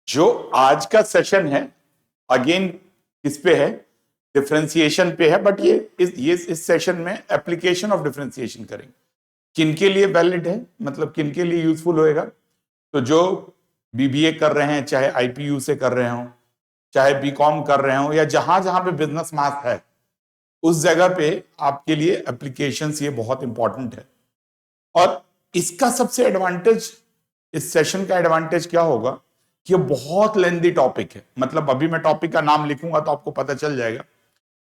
जो आज का सेशन है अगेन किस पे है, डिफरेंशिएशन पे है, बट ये इस सेशन में एप्लीकेशन ऑफ डिफरेंशिएशन करेंगे। किनके लिए वैलिड है, मतलब किनके लिए यूजफुल होएगा, तो जो बीबीए कर रहे हैं, चाहे आईपीयू से कर रहे हो, चाहे बीकॉम कर रहे हो, या जहां जहां पे बिजनेस मैथ है उस जगह पे आपके लिए एप्लीकेशंस ये बहुत इंपॉर्टेंट है। और इसका सबसे एडवांटेज, इस सेशन का एडवांटेज क्या होगा कि ये बहुत लेंदी टॉपिक है। मतलब अभी मैं टॉपिक का नाम लिखूंगा तो आपको पता चल जाएगा।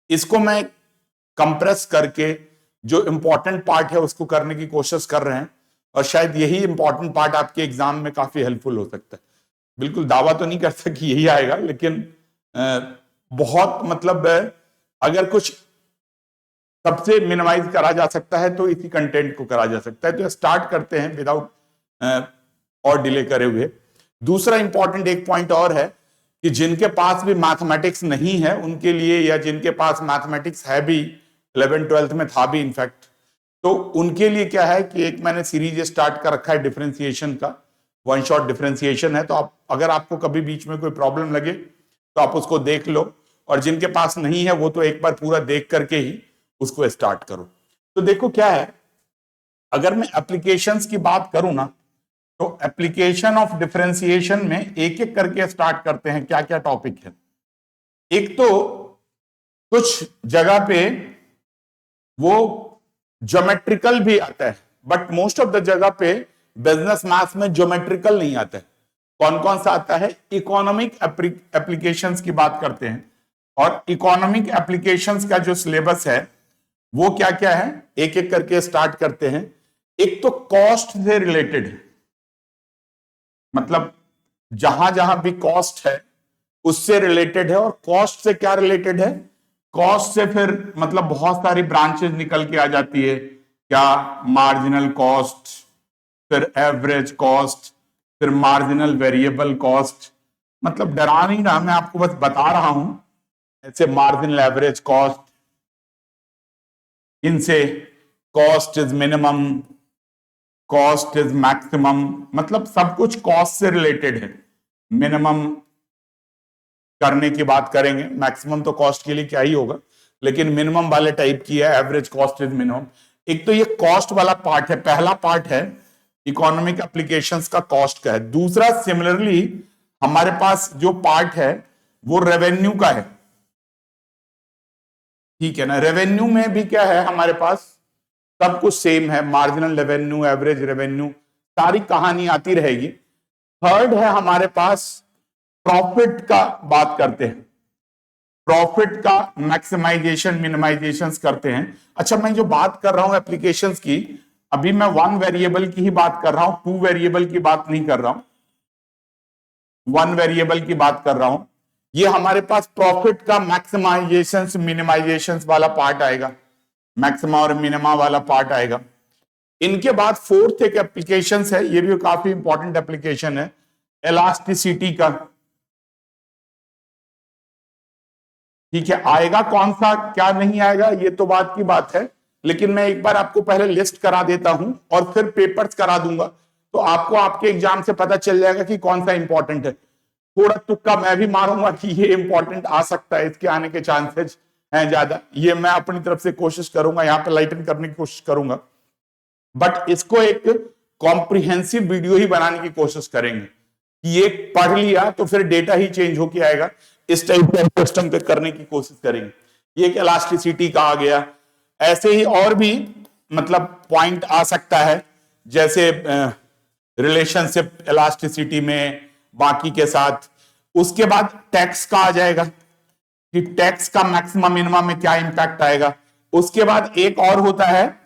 इसको मैं कंप्रेस करके जो इंपॉर्टेंट पार्ट है उसको करने की कोशिश कर रहे हैं, और शायद यही इंपॉर्टेंट पार्ट आपके एग्जाम में काफी हेल्पफुल हो सकता है। बिल्कुल दावा तो नहीं करता कि यही आएगा, लेकिन बहुत मतलब अगर कुछ सबसे मिनिमाइज करा जा सकता है तो इसी कंटेंट को करा जा सकता है। तो स्टार्ट करते हैं विदाउट और डिले करे हुए। दूसरा इंपॉर्टेंट एक पॉइंट और है कि जिनके पास भी मैथमेटिक्स नहीं है उनके लिए, या जिनके पास मैथमेटिक्स है भी, 11th-12th में था भी इनफैक्ट, तो उनके लिए क्या है कि एक मैंने सीरीज स्टार्ट कर रखा है डिफरेंशिएशन का, वन शॉट डिफरेंशिएशन है। तो आप अगर आपको कभी बीच में कोई प्रॉब्लम लगे तो आप उसको देख लो, और जिनके पास नहीं है वो तो एक बार पूरा देख करके ही उसको स्टार्ट करो। तो देखो क्या है, अगर मैं एप्लीकेशंस की बात करूं ना, तो एप्लीकेशन ऑफ डिफरेंशिएशन में एक एक करके स्टार्ट करते हैं क्या क्या टॉपिक है। एक तो कुछ जगह पे वो ज्योमेट्रिकल भी आता है, बट मोस्ट ऑफ द जगह पे बिजनेस मैथ्स में ज्योमेट्रिकल नहीं आता है। कौन कौन सा आता है, इकोनॉमिक एप्लीकेशंस की बात करते हैं। और इकोनॉमिक एप्लीकेशंस का जो सिलेबस है वो क्या क्या है, एक एक करके स्टार्ट करते हैं। एक तो कॉस्ट से रिलेटेड है, मतलब जहां जहां भी कॉस्ट है उससे रिलेटेड है। और कॉस्ट से क्या रिलेटेड है, कॉस्ट से फिर मतलब बहुत सारी ब्रांचेस निकल के आ जाती है। क्या, मार्जिनल कॉस्ट, फिर एवरेज कॉस्ट, फिर मार्जिनल वेरिएबल कॉस्ट। मतलब डरा नहीं रहा, मैं आपको बस बता रहा हूं। ऐसे मार्जिनल एवरेज कॉस्ट, इनसे cost is minimum, cost is maximum, मतलब सब कुछ कॉस्ट से रिलेटेड है। मिनिमम करने की बात करेंगे, मैक्सिमम तो कॉस्ट के लिए क्या ही होगा, लेकिन मिनिमम वाले टाइप की है, एवरेज कॉस्ट इज मिनिमम। एक तो ये कॉस्ट वाला पार्ट है, पहला पार्ट है इकोनॉमिक एप्लीकेशंस का कॉस्ट का है। दूसरा सिमिलरली हमारे पास जो पार्ट है वो रेवेन्यू का है, ठीक है ना। रेवेन्यू में भी क्या है हमारे पास, सब कुछ सेम है, मार्जिनल रेवेन्यू, एवरेज रेवेन्यू, सारी कहानी आती रहेगी। थर्ड है हमारे पास प्रॉफिट का, बात करते हैं प्रॉफिट का मैक्सिमाइजेशन मिनिमाइजेशन करते हैं। अच्छा, मैं जो बात कर रहा हूं एप्लीकेशंस की, अभी मैं वन वेरिएबल की ही बात कर रहा हूं, टू वेरिएबल की बात नहीं कर रहा हूं, वन वेरिएबल की बात कर रहा हूं। ये हमारे पास प्रॉफिट का मैक्सिमाइजेशन मिनिमाइजेशन वाला पार्ट आएगा, मैक्सिमा और मिनिमा वाला पार्ट आएगा। इनके बाद फोर्थ एक एप्लीकेशन है, ये भी काफी इंपॉर्टेंट एप्लीकेशन है, इलास्टिसिटी का, ठीक है। आएगा कौन सा, क्या नहीं आएगा, ये तो बात की बात है, लेकिन मैं एक बार आपको पहले लिस्ट करा देता हूं और फिर पेपर्स करा दूंगा, तो आपको आपके एग्जाम से पता चल जाएगा कि कौन सा इंपॉर्टेंट है। थोड़ा तुक्का मैं भी मारूंगा कि ये इंपॉर्टेंट आ सकता है, इसके आने के चांसेस हैं ज्यादा, ये मैं अपनी तरफ से कोशिश करूंगा, यहां पे लाइटन करने की कोशिश करूंगा, बट इसको एक कॉम्प्रिहेंसिव वीडियो ही बनाने की कोशिश करेंगे कि ये पढ़ लिया तो फिर डेटा ही चेंज होके आएगा, इस टाइप का सिस्टम पे करने की कोशिश करेंगे। ये एक इलास्टिसिटी का आ गया। ऐसे ही और भी मतलब पॉइंट आ सकता है, जैसे रिलेशनशिप इलास्टिसिटी में बाकी के साथ। उसके बाद टैक्स का आ जाएगा कि टैक्स का मैक्सिमम मिनिमम में क्या इंपैक्ट आएगा। उसके बाद एक और होता है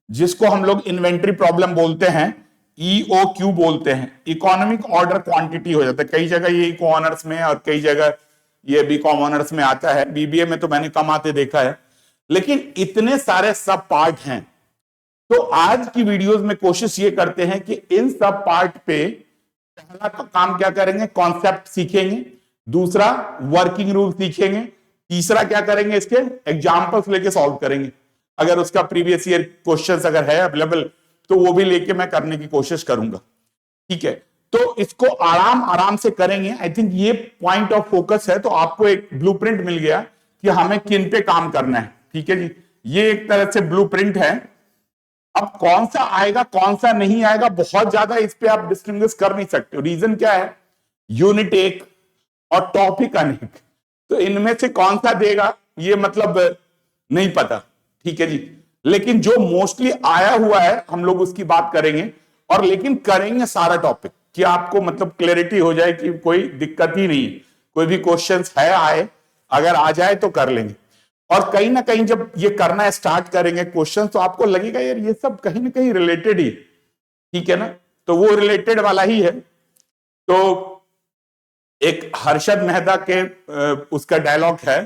जिसको हम लोग इन्वेंट्री प्रॉब्लम बोलते हैं, EOQ बोलते हैं, इकोनॉमिक ऑर्डर क्वांटिटी हो जाता है। कई जगह ये इको ऑनर्स में और कई जगह ये बीकॉम ऑनर्स में आता है, बीबीए में तो मैंने कम आते देखा है, लेकिन इतने सारे सब पार्ट हैं। तो आज की वीडियोस में कोशिश ये करते हैं कि इन सब पार्ट पे पहला तो काम क्या करेंगे, कॉन्सेप्ट सीखेंगे, दूसरा वर्किंग रूल सीखेंगे, तीसरा क्या करेंगे, इसके एग्जाम्पल्स लेके सॉल्व करेंगे। अगर उसका प्रीवियस ईयर क्वेश्चंस अगर है अवेलेबल तो वो भी लेके मैं करने की कोशिश करूंगा, ठीक है। तो इसको आराम आराम से करेंगे। आई थिंक ये पॉइंट ऑफ फोकस है, तो आपको एक ब्लूप्रिंट मिल गया कि हमें किन पे काम करना है। ठीक है जी, ये एक तरह से ब्लूप्रिंट है। अब कौन सा आएगा कौन सा नहीं आएगा, बहुत ज्यादा इस पे आप डिस्टिंग्विश कर नहीं सकते। रीजन क्या है, यूनिट एक और टॉपिक अनेक, तो इनमें से कौन सा देगा ये मतलब नहीं पता। ठीक है जी, लेकिन जो मोस्टली आया हुआ है हम लोग उसकी बात करेंगे, और लेकिन करेंगे सारा टॉपिक कि आपको मतलब क्लैरिटी हो जाए कि कोई दिक्कत ही नहीं है। कोई भी क्वेश्चन है आए, अगर आ जाए तो कर लेंगे। और कहीं ना कहीं जब ये करना स्टार्ट करेंगे क्वेश्चन, तो आपको लगेगा यार ये सब कहीं ना कहीं रिलेटेड ही। ठीक है ना, तो वो रिलेटेड वाला ही है। तो एक हर्षद मेहता के उसका डायलॉग है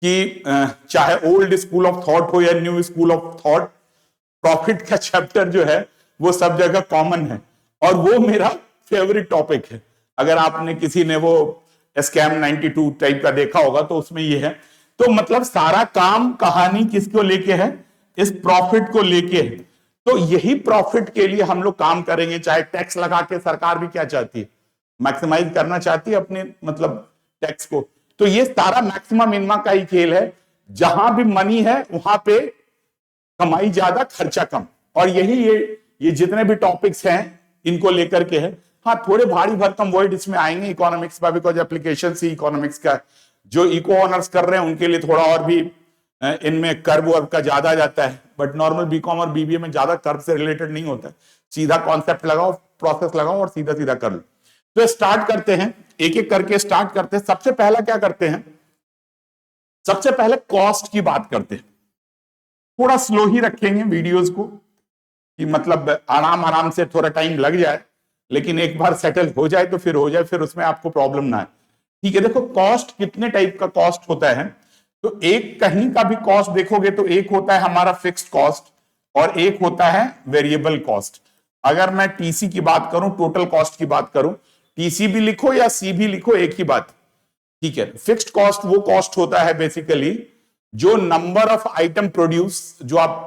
कि चाहे ओल्ड स्कूल ऑफ थॉट हो या new school of thought, profit का चैप्टर जो है वो सब जगह कॉमन है, और वो मेरा फेवरेट टॉपिक है। अगर आपने किसी ने वो स्कैम 92 टाइप का देखा होगा तो उसमें ये है। तो मतलब सारा काम कहानी किसको लेके है, इस प्रॉफिट को लेके है। तो यही प्रॉफिट के लिए हम लोग काम करेंगे। चाहे टैक्स लगा के, सरकार भी क्या चाहती है, मैक्सिमाइज करना चाहती है अपने मतलब टैक्स को। तो ये सारा मैक्सिमम मिनिमा का ही खेल है। जहां भी मनी है वहां पे कमाई ज्यादा खर्चा कम, और यही ये जितने भी टॉपिक्स हैं इनको लेकर के है। हाँ, थोड़े भारी भरकम वर्ड इसमें आएंगे इकोनॉमिक्स का, बिकॉज एप्लीकेशन ही इकोनॉमिक्स का। जो इको ऑनर्स कर रहे हैं उनके लिए थोड़ा और भी इनमें कर्व वर्व का ज्यादा जाता है, बट नॉर्मल बीकॉम और बीबीए में ज्यादा कर्व से रिलेटेड नहीं होता है। सीधा कॉन्सेप्ट लगाओ, प्रोसेस लगाओ और सीधा सीधा कर लो। तो स्टार्ट करते हैं, एक एक करके स्टार्ट करते हैं। सबसे पहला क्या करते हैं, सबसे पहले कॉस्ट की बात करते हैं। थोड़ा स्लो ही रखेंगे वीडियोस को, कि मतलब आराम आराम से थोड़ा टाइम लग जाए, लेकिन एक बार सेटल हो जाए तो फिर हो जाए, फिर उसमें आपको प्रॉब्लम ना है। ठीक है, देखो कॉस्ट कितने टाइप का कॉस्ट होता है। तो एक कहीं का भी कॉस्ट देखोगे तो एक होता है हमारा फिक्स्ड कॉस्ट, और एक होता है वेरिएबल कॉस्ट। अगर मैं टीसी की बात करूं, टोटल कॉस्ट की बात करूं, टीसी भी लिखो या सी भी लिखो, एक ही बात। ठीक है, फिक्स्ड कॉस्ट वो कॉस्ट होता है बेसिकली जो नंबर ऑफ आइटम प्रोड्यूस जो आप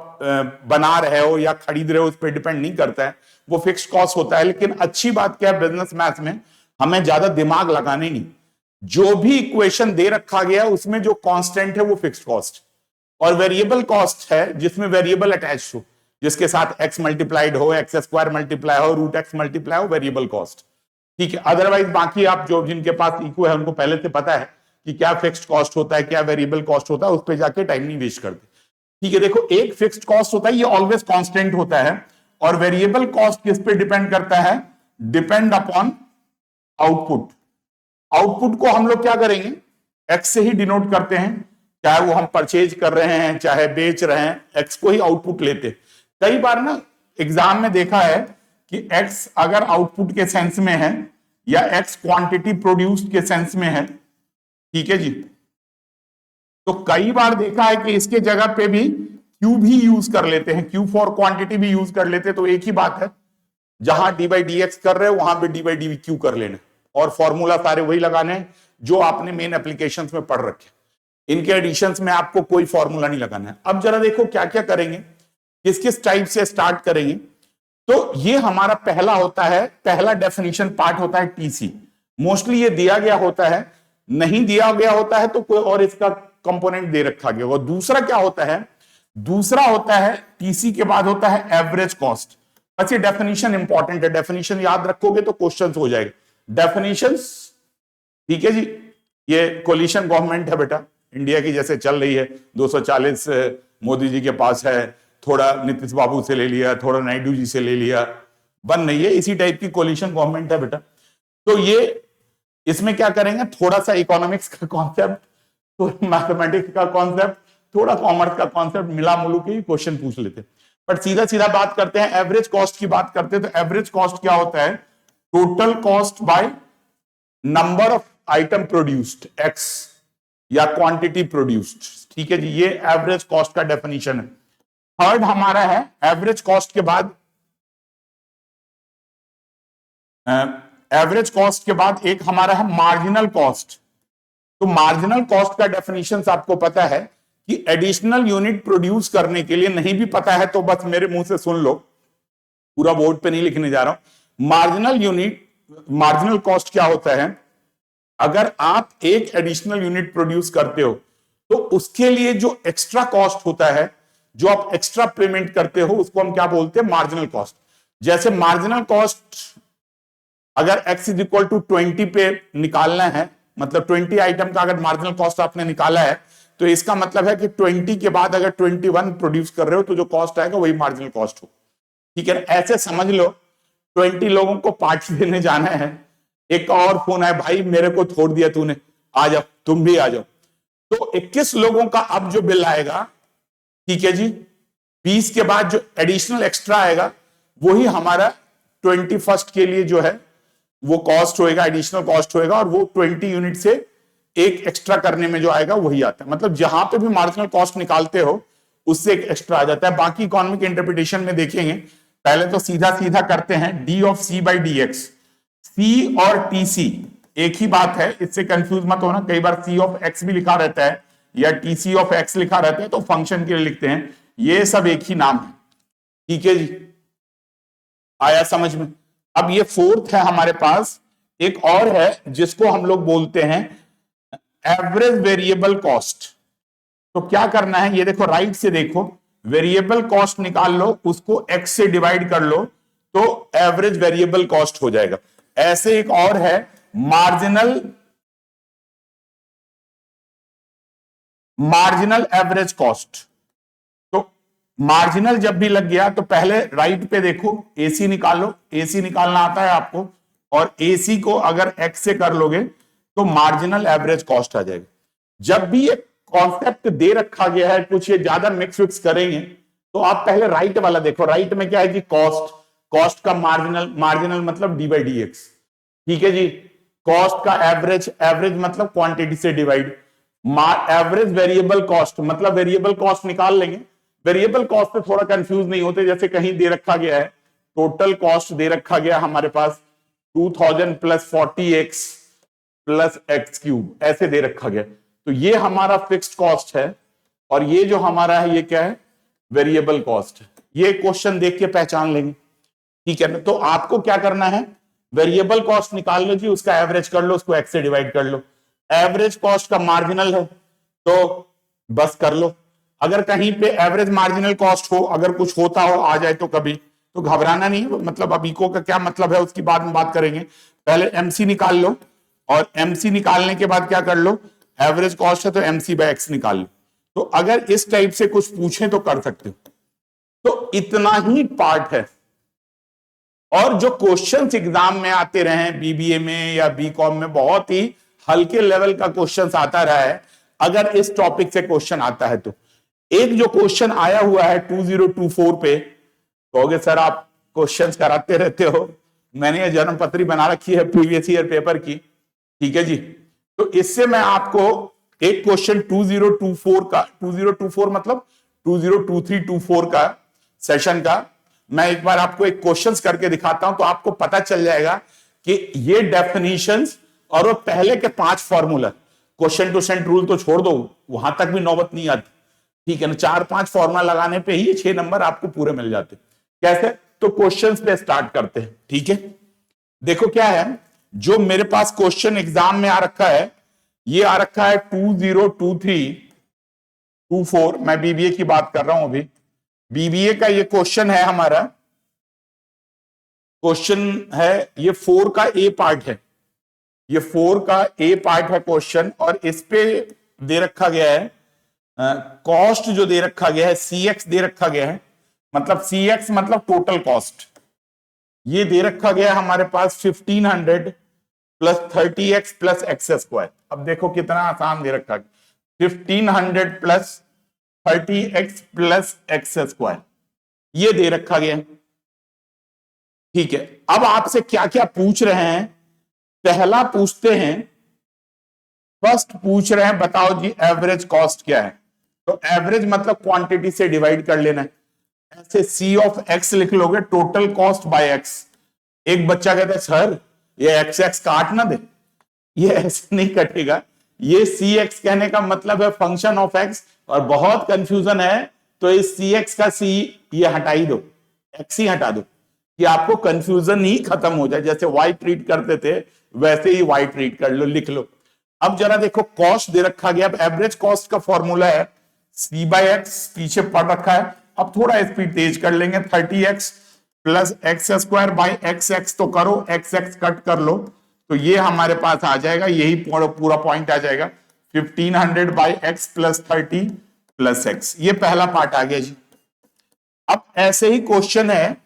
बना रहे हो या खरीद रहे हो उस पर डिपेंड नहीं करता है, वो फिक्स्ड कॉस्ट होता है। लेकिन अच्छी बात क्या है, बिजनेस मैथ में हमें ज्यादा दिमाग लगाने नहीं, जो भी इक्वेशन दे रखा गया उसमें जो कांस्टेंट है वो फिक्स्ड कॉस्ट, और वेरिएबल कॉस्ट है जिसमें वेरिएबल अटैच हो, जिसके साथ एक्स मल्टीप्लाइड हो, एक्स स्क्वायर मल्टीप्लाई हो, रूट एक्स मल्टीप्लाई हो, वेरिएबल कॉस्ट। ठीक है, अदरवाइज बाकी आप जो जिनके पास इक्व है उनको पहले से पता है कि क्या फिक्स्ड कॉस्ट होता है, क्या वेरिएबल कॉस्ट होता है, उस पर जाके टाइम नहीं वेस्ट करते। ठीक है, देखो एक फिक्स्ड कॉस्ट होता है, ये ऑलवेज कांस्टेंट होता है, और वेरिएबल कॉस्ट किस पे डिपेंड करता है, डिपेंड अपॉन आउटपुट। आउटपुट को हम लोग क्या करेंगे, एक्स से ही डिनोट करते हैं, चाहे वो हम परचेज कर रहे हैं चाहे बेच रहे हैं, एक्स को ही आउटपुट लेते हैं। कई बार ना एग्जाम में देखा है कि एक्स अगर आउटपुट के सेंस में है या एक्स क्वांटिटी प्रोड्यूस्ड के सेंस में है, ठीक है जी, तो कई बार देखा है कि इसके जगह पे भी क्यू भी यूज कर लेते हैं, क्यू फॉर क्वांटिटी भी यूज कर लेते हैं। तो एक ही बात है, जहां डी बाई डी एक्स कर रहे हो वहां पे डी बाई डी क्यू कर लेना, और फॉर्मूला सारे वही लगाने हैं जो आपने मेन एप्लीकेशंस में पढ़ रखे। इनके एडिशंस में आपको कोई फॉर्मूला नहीं लगाना है। अब जरा देखो क्या क्या करेंगे, किस किस टाइप से स्टार्ट करेंगे। तो ये हमारा पहला होता है, पहला डेफिनेशन पार्ट होता है टीसी। मोस्टली ये दिया गया होता है, नहीं दिया गया होता है तो कोई और इसका कंपोनेंट दे रखा गया। और दूसरा क्या होता है, दूसरा होता है टीसी के बाद होता है एवरेज कॉस्ट। बस ये डेफिनेशन इंपॉर्टेंट है, डेफिनेशन याद रखोगे तो क्वेश्चन हो जाएगा। डेफिनेशंस, ठीक है जी, ये कोलिशन गवर्नमेंट है बेटा, इंडिया की जैसे चल रही है, 240 मोदी जी के पास है, थोड़ा नीतीश बाबू से ले लिया, थोड़ा नायडू जी से ले लिया, बन नहीं है, इसी टाइप की कोलिशन गवर्नमेंट है बेटा। तो ये इसमें क्या करेंगे, थोड़ा सा इकोनॉमिक्स का कॉन्सेप्ट, थोड़ा मैथमेटिक्स का कॉन्सेप्ट, थोड़ा कॉमर्स का कॉन्सेप्ट मिला मुलू के ही क्वेश्चन पूछ लेते। बट सीधा सीधा बात करते हैं, एवरेज कॉस्ट की बात करते हैं। तो एवरेज कॉस्ट क्या होता है, total cost by number of item produced, x या क्वांटिटी प्रोड्यूस्ड। ठीक है जी, ये एवरेज कॉस्ट का डेफिनेशन है। थर्ड हमारा है एवरेज कॉस्ट के बाद, एवरेज कॉस्ट के बाद एक हमारा है मार्जिनल कॉस्ट। तो मार्जिनल कॉस्ट का डेफिनेशन आपको पता है कि एडिशनल यूनिट प्रोड्यूस करने के लिए, नहीं भी पता है तो बस मेरे मुंह से सुन लो, पूरा बोर्ड पे नहीं लिखने जा रहा हूं। मार्जिनल यूनिट मार्जिनल कॉस्ट क्या होता है, अगर आप एक एडिशनल यूनिट प्रोड्यूस करते हो तो उसके लिए जो एक्स्ट्रा कॉस्ट होता है, जो आप एक्स्ट्रा पेमेंट करते हो, उसको हम क्या बोलते हैं, मार्जिनल कॉस्ट। जैसे मार्जिनल कॉस्ट अगर x इज इक्वल टू 20 पे निकालना है, मतलब 20 आइटम का अगर मार्जिनल कॉस्ट आपने निकाला है, तो इसका मतलब है कि 20 के बाद अगर 21 प्रोड्यूस कर रहे हो तो जो कॉस्ट आएगा वही मार्जिनल कॉस्ट हो। ठीक है, ऐसे समझ लो 20 लोगों को पार्टी देने जाना है, एक और फोन है, भाई मेरे को छोड़ दिया तूने, आ जाओ तुम भी आ जाओ, तो 21 लोगों का अब जो बिल आएगा, ठीक है जी, 20 के बाद जो एडिशनल एक्स्ट्रा आएगा वही हमारा 21st के लिए जो है वो कॉस्ट होएगा, एडिशनल कॉस्ट होएगा, और वो 20 यूनिट से एक एक्स्ट्रा करने में जो आएगा वही आता है। मतलब जहां पे भी मार्जिनल कॉस्ट निकालते हो उससे एक एक्स्ट्रा आ जाता है। बाकी इकोनॉमिक इंटरप्रिटेशन में देखेंगे, पहले तो सीधा सीधा करते हैं, D of C by D X. C और टी सी एक ही बात है, इससे कंफ्यूज मत होना, कई बार सी ऑफ एक्स भी लिखा रहता है या टी सी ऑफ एक्स लिखा रहता है, तो फंक्शन के लिए लिखते हैं, ये सब एक ही नाम है। ठीक है जी, आया समझ में। अब ये फोर्थ है हमारे पास, एक और है जिसको हम लोग बोलते हैं एवरेज वेरिएबल कॉस्ट। तो क्या करना है, ये देखो राइट से देखो, वेरिएबल कॉस्ट निकाल लो, उसको एक्स से डिवाइड कर लो तो एवरेज वेरिएबल कॉस्ट हो जाएगा। ऐसे एक और है मार्जिनल एवरेज कॉस्ट। तो मार्जिनल जब भी लग गया तो पहले राइट पे देखो, एसी निकालो, एसी निकालना आता है आपको, और एसी को अगर एक्स से कर लोगे तो मार्जिनल एवरेज कॉस्ट आ जाएगा। जब भी ये कॉन्सेप्ट दे रखा गया है, कुछ ये ज्यादा मिक्स विक्स करेंगे, तो आप पहले राइट वाला देखो। राइट में क्या है जी, कॉस्ट, कॉस्ट का मार्जिनल, मार्जिनल मतलब डी बाई डी एक्स। ठीक है जी, कॉस्ट का एवरेज, एवरेज मतलब क्वांटिटी से डिवाइड, एवरेज वेरिएबल कॉस्ट मतलब वेरिएबल कॉस्ट निकाल लेंगे। वेरिएबल कॉस्ट पे थोड़ा कंफ्यूज नहीं होते, जैसे कहीं दे रखा गया है टोटल कॉस्ट दे रखा गया हमारे पास 2000 plus 40x plus x cube, ऐसे दे रखा गया, तो ये हमारा फिक्स्ड कॉस्ट है, और ये जो हमारा है ये क्या है, वेरिएबल कॉस्ट है। ये क्वेश्चन देख के पहचान लेंगे। ठीक है ना, तो आपको क्या करना है, वेरिएबल कॉस्ट निकाल लो जी, उसका एवरेज कर लो, उसको एक्स से डिवाइड कर लो। एवरेज कॉस्ट का मार्जिनल है तो बस कर लो। अगर कहीं पे एवरेज मार्जिनल कॉस्ट हो, अगर कुछ होता हो आ जाए तो कभी, तो घबराना नहीं, मतलब अब इको का क्या मतलब है उसकी बाद में बात करेंगे। पहले एमसी निकाल लो, और एमसी निकालने के बाद क्या कर लो, एवरेज कॉस्ट है तो एमसी बाय एक्स निकाल लो। तो अगर इस टाइप से कुछ पूछे तो कर सकते हो। तो इतना ही पार्ट है, और जो क्वेश्चंस एग्जाम में आते रहे बीबीए में या बीकॉम में, बहुत ही हल्के लेवल का क्वेश्चंस आता रहा है। अगर इस टॉपिक से क्वेश्चन आता है तो एक जो क्वेश्चन आया हुआ है 2024 पे, कहोगे सर आप क्वेश्चंस कराते रहते हो, मैंने ये जन्म पत्री बना रखी है प्रीवियस ईयर पेपर की। ठीक है जी, तो इससे मैं आपको एक क्वेश्चन 2024 का, 2024 मतलब 2023-24 का सेशन का, मैं एक बार आपको एक क्वेश्चंस करके दिखाता हूं, तो आपको पता चल जाएगा कि ये डेफिनेशंस और वो पहले के 5 फॉर्मूला, क्वेश्चन टू सेंट रूल तो छोड़ दो, वहां तक भी नौबत नहीं आती। ठीक है ना, 4-5 फॉर्मूला लगाने पे ही 6 नंबर आपको पूरे मिल जाते। कैसे, तो क्वेश्चंस पे स्टार्ट करते हैं। ठीक है, देखो क्या है, जो मेरे पास क्वेश्चन एग्जाम में आ रखा है, ये आ रखा है 2023-24, मैं बीबीए की बात कर रहा हूं अभी। बीबीए का ये क्वेश्चन है हमारा, क्वेश्चन है ये 4 का ए पार्ट है, ये 4 का ए पार्ट है क्वेश्चन, और इस पे दे रखा गया है कॉस्ट, जो दे रखा गया है CX दे रखा गया है, मतलब CX मतलब टोटल कॉस्ट, ये दे रखा गया है हमारे पास 1500 plus 30x plus x square. अब देखो कितना आसान दे रखा है, 1500 plus 30x plus x square, ये दे रखा गया है। ठीक है, अब आपसे क्या क्या पूछ रहे हैं, पहला पूछते हैं, फर्स्ट पूछ रहे हैं बताओ जी एवरेज कॉस्ट क्या है। तो एवरेज मतलब क्वांटिटी से डिवाइड कर लेना है, ऐसे C ऑफ X लिख लोगे, टोटल कॉस्ट बाय X। एक बच्चा कहता है सर ये XX काट ना दे, ये ऐसे नहीं कटेगा, ये CX कहने का मतलब है फंक्शन ऑफ X, और बहुत कंफ्यूजन है तो इस CX का C ये हटा ही दो, X ही हटा दो। कि आपको कंफ्यूजन ही खत्म हो जाए, जैसे वाई ट्रीट करते थे वैसे ही वाई ट्रीट कर लो, लिख लो। अब जरा देखो कॉस्ट दे रखा गया, अब एवरेज कॉस्ट का फॉर्मूला है सी बाई एक्स, पीछे पढ़ रखा है। अब थोड़ा स्पीड तेज कर लेंगे, 30x plus x square by x x तो करो, एक्स एक्स कट कर लो, तो ये हमारे पास आ जाएगा, यही पूरा पॉइंट आ जाएगा 1500 by x plus 30 plus x. ये पहला पार्ट आ गया जी। अब ऐसे ही क्वेश्चन है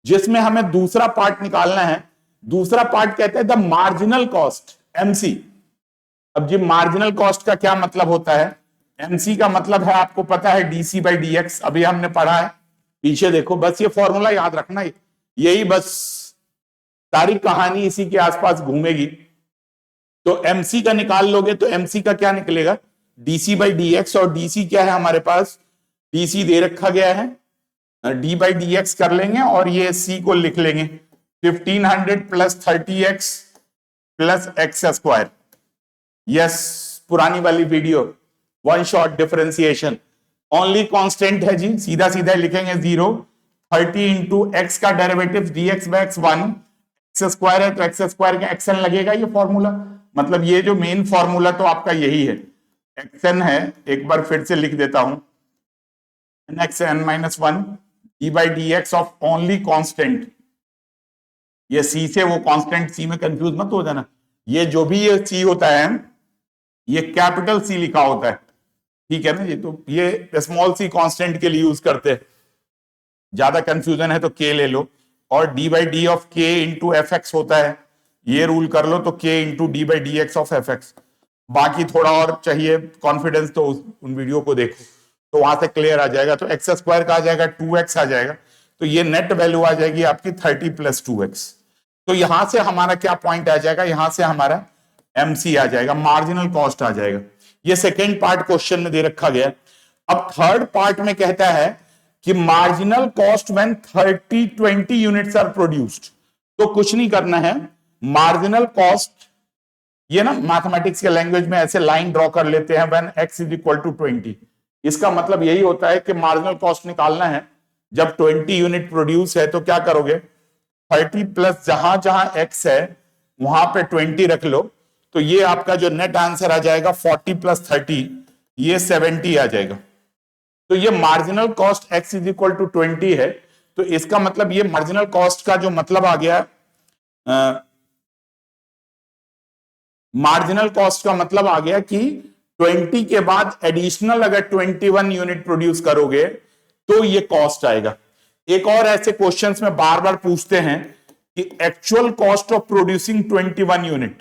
जिसमें हमें दूसरा पार्ट निकालना है। दूसरा पार्ट कहते हैं द मार्जिनल कॉस्ट, एमसी। अब जी मार्जिनल कॉस्ट का क्या मतलब होता है? एमसी का मतलब है, आपको पता है, डीसी बाई डी एक्स, अभी हमने पढ़ा है, पीछे देखो, बस ये फॉर्मूला याद रखना, यही बस सारी कहानी इसी के आसपास घूमेगी। तो एमसी का निकाल लोगे तो एमसी का क्या निकलेगा? डीसी बाई डी एक्स, और डीसी क्या है हमारे पास? डीसी दे रखा गया है, डी बाई डी एक्स कर लेंगे और ये सी को लिख लेंगे 1500 plus 30x plus x square. Yes, पुरानी वाली video, one shot differentiation, only constant है जी, सीधा सीधा लिखेंगे 0, 30 इंटू एक्स का derivative dx by x 1, x square है तो एक्स स्क्वायर का एक्सएन लगेगा, ये फॉर्मूला, मतलब ये जो मेन फॉर्मूला तो आपका यही है, एक्सएन है, एक बार फिर से लिख देता हूं, x n minus 1 d by D x of only constant, ये सी से वो कांस्टेंट सी में कंफ्यूज मत हो जाना, ये जो भी ये सी होता है ये कैपिटल सी लिखा होता है, ठीक है ना, ये तो ये स्मॉल सी कांस्टेंट के लिए यूज करते हैं, ज्यादा कंफ्यूजन है तो के ले लो, और डी बाई डी ऑफ के इंटू एफ एक्स होता है, ये रूल कर लो, तो के into D by D x of F x. बाकी थोड़ा और चाहिए कॉन्फिडेंस तो उन वीडियो को देखो, तो वहां से क्लियर आ जाएगा। तो एक्स स्क्वायर का आ जाएगा 2x आ जाएगा, तो ये नेट वैल्यू आ जाएगी आपकी 30 प्लस 2x। तो यहां से हमारा क्या पॉइंट आ जाएगा? यहां से हमारा एमसी आ जाएगा, मार्जिनल कॉस्ट आ जाएगा। ये सेकेंड पार्ट क्वेश्चन में दे रखा गया। अब थर्ड पार्ट में कहता है कि marginal cost when 30-20 units are produced. तो कुछ नहीं करना है, मार्जिनल कॉस्ट, ये ना मैथमेटिक्स के लैंग्वेज में ऐसे लाइन ड्रॉ कर लेते हैं, when x is equal to 20। इसका मतलब यही होता है कि मार्जिनल कॉस्ट निकालना है, जब 20 यूनिट प्रोड्यूस है तो क्या करोगे, 30 प्लस जहां जहां x है वहां पे 20 रख लो, तो ये आपका जो नेट आंसर आ जाएगा 40 प्लस 30, ये 70 आ जाएगा। तो ये marginal cost x is equal to 20 है, तो इसका मतलब ये मार्जिनल कॉस्ट का जो मतलब आ गया, मार्जिनल कॉस्ट का मतलब आ गया कि 20 के बाद एडिशनल अगर 21 यूनिट प्रोड्यूस करोगे तो ये कॉस्ट आएगा। एक और ऐसे क्वेश्चंस में बार बार पूछते हैं कि actual cost of producing 21 unit,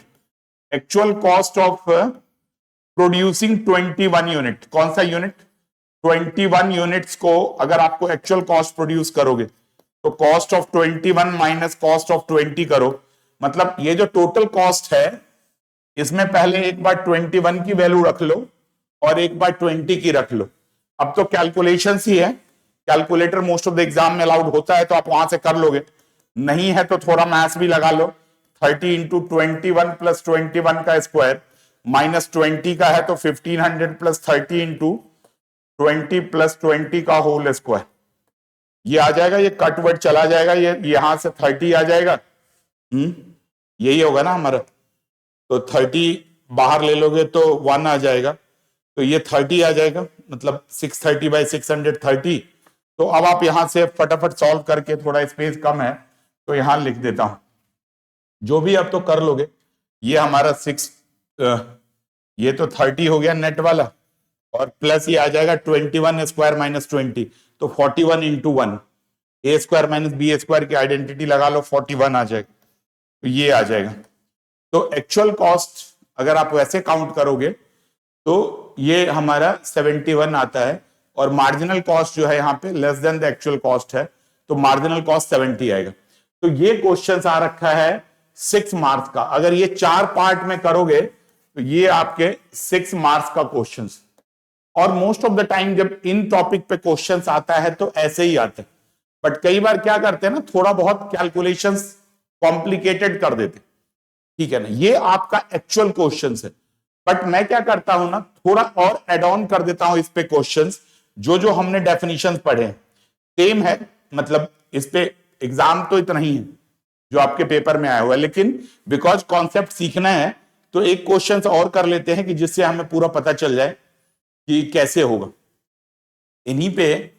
actual cost of producing 21 unit, कौन सा यूनिट? 21 यूनिट्स को अगर आपको एक्चुअल कॉस्ट प्रोड्यूस करोगे तो cost of 21 minus cost of 20 करो, मतलब ये जो टोटल कॉस्ट है इसमें पहले एक बार 21 की वैल्यू रख लो और एक बार 20 की रख लो। अब तो कैलकुलेशंस ही है, calculator most of the exam में अलाउड होता है तो आप वहां से कर लोगे, नहीं है तो थोड़ा मैथ्स भी लगा लो। 30 इंटू 21 प्लस 21 का स्क्वायर माइनस 20 का है तो 1500 प्लस 30 इंटू 20 प्लस 20 का होल स्क्वायर, ये आ जाएगा, ये कटवर्ड चला जाएगा, ये यहां से 30 आ जाएगा, यही होगा ना हमारा, तो 30 बाहर ले लोगे तो 1 आ जाएगा, तो ये 30 आ जाएगा, मतलब 630 बाई 630। तो अब आप यहां से फटाफट सॉल्व करके, थोड़ा स्पेस कम है तो यहां लिख देता हूं, जो भी अब तो कर लोगे। ये हमारा 6, ये तो 30 हो गया नेट वाला, और प्लस ये आ जाएगा 21 स्क्वायर माइनस 20, तो 41 इंटू 1, ए स्क्वायर माइनस बी स्क्वायर की आइडेंटिटी लगा लो, 41 आ जाएगा, तो ये आ जाएगा। तो एक्चुअल कॉस्ट अगर आप वैसे काउंट करोगे तो ये हमारा 71 आता है, और मार्जिनल कॉस्ट जो है यहाँ पे less than the actual cost है, तो मार्जिनल कॉस्ट 70 आएगा। तो ये क्वेश्चन आ रखा है 6 मार्क्स का, अगर ये 4 पार्ट में करोगे तो ये आपके 6 मार्क्स का क्वेश्चन। और मोस्ट ऑफ द टाइम जब इन टॉपिक पे क्वेश्चन आता है तो ऐसे ही आते हैं, बट कई बार क्या करते हैं ना, थोड़ा बहुत कैलकुलेशंस कॉम्प्लिकेटेड कर देते, ठीक है ना, ये आपका एक्चुअल क्वेश्चन है, बट मैं क्या करता हूं ना, थोड़ा और एड ऑन कर देता हूं इस पे क्वेश्चंस, जो जो हमने डेफिनेशंस पढ़े हैं सेम है, मतलब इस पे एग्जाम तो इतना ही है जो आपके पेपर में आया हुआ है, लेकिन बिकॉज कॉन्सेप्ट सीखना है तो एक क्वेश्चन और कर लेते हैं कि जिससे हमें पूरा पता चल जाए कि कैसे होगा। इन्हीं पे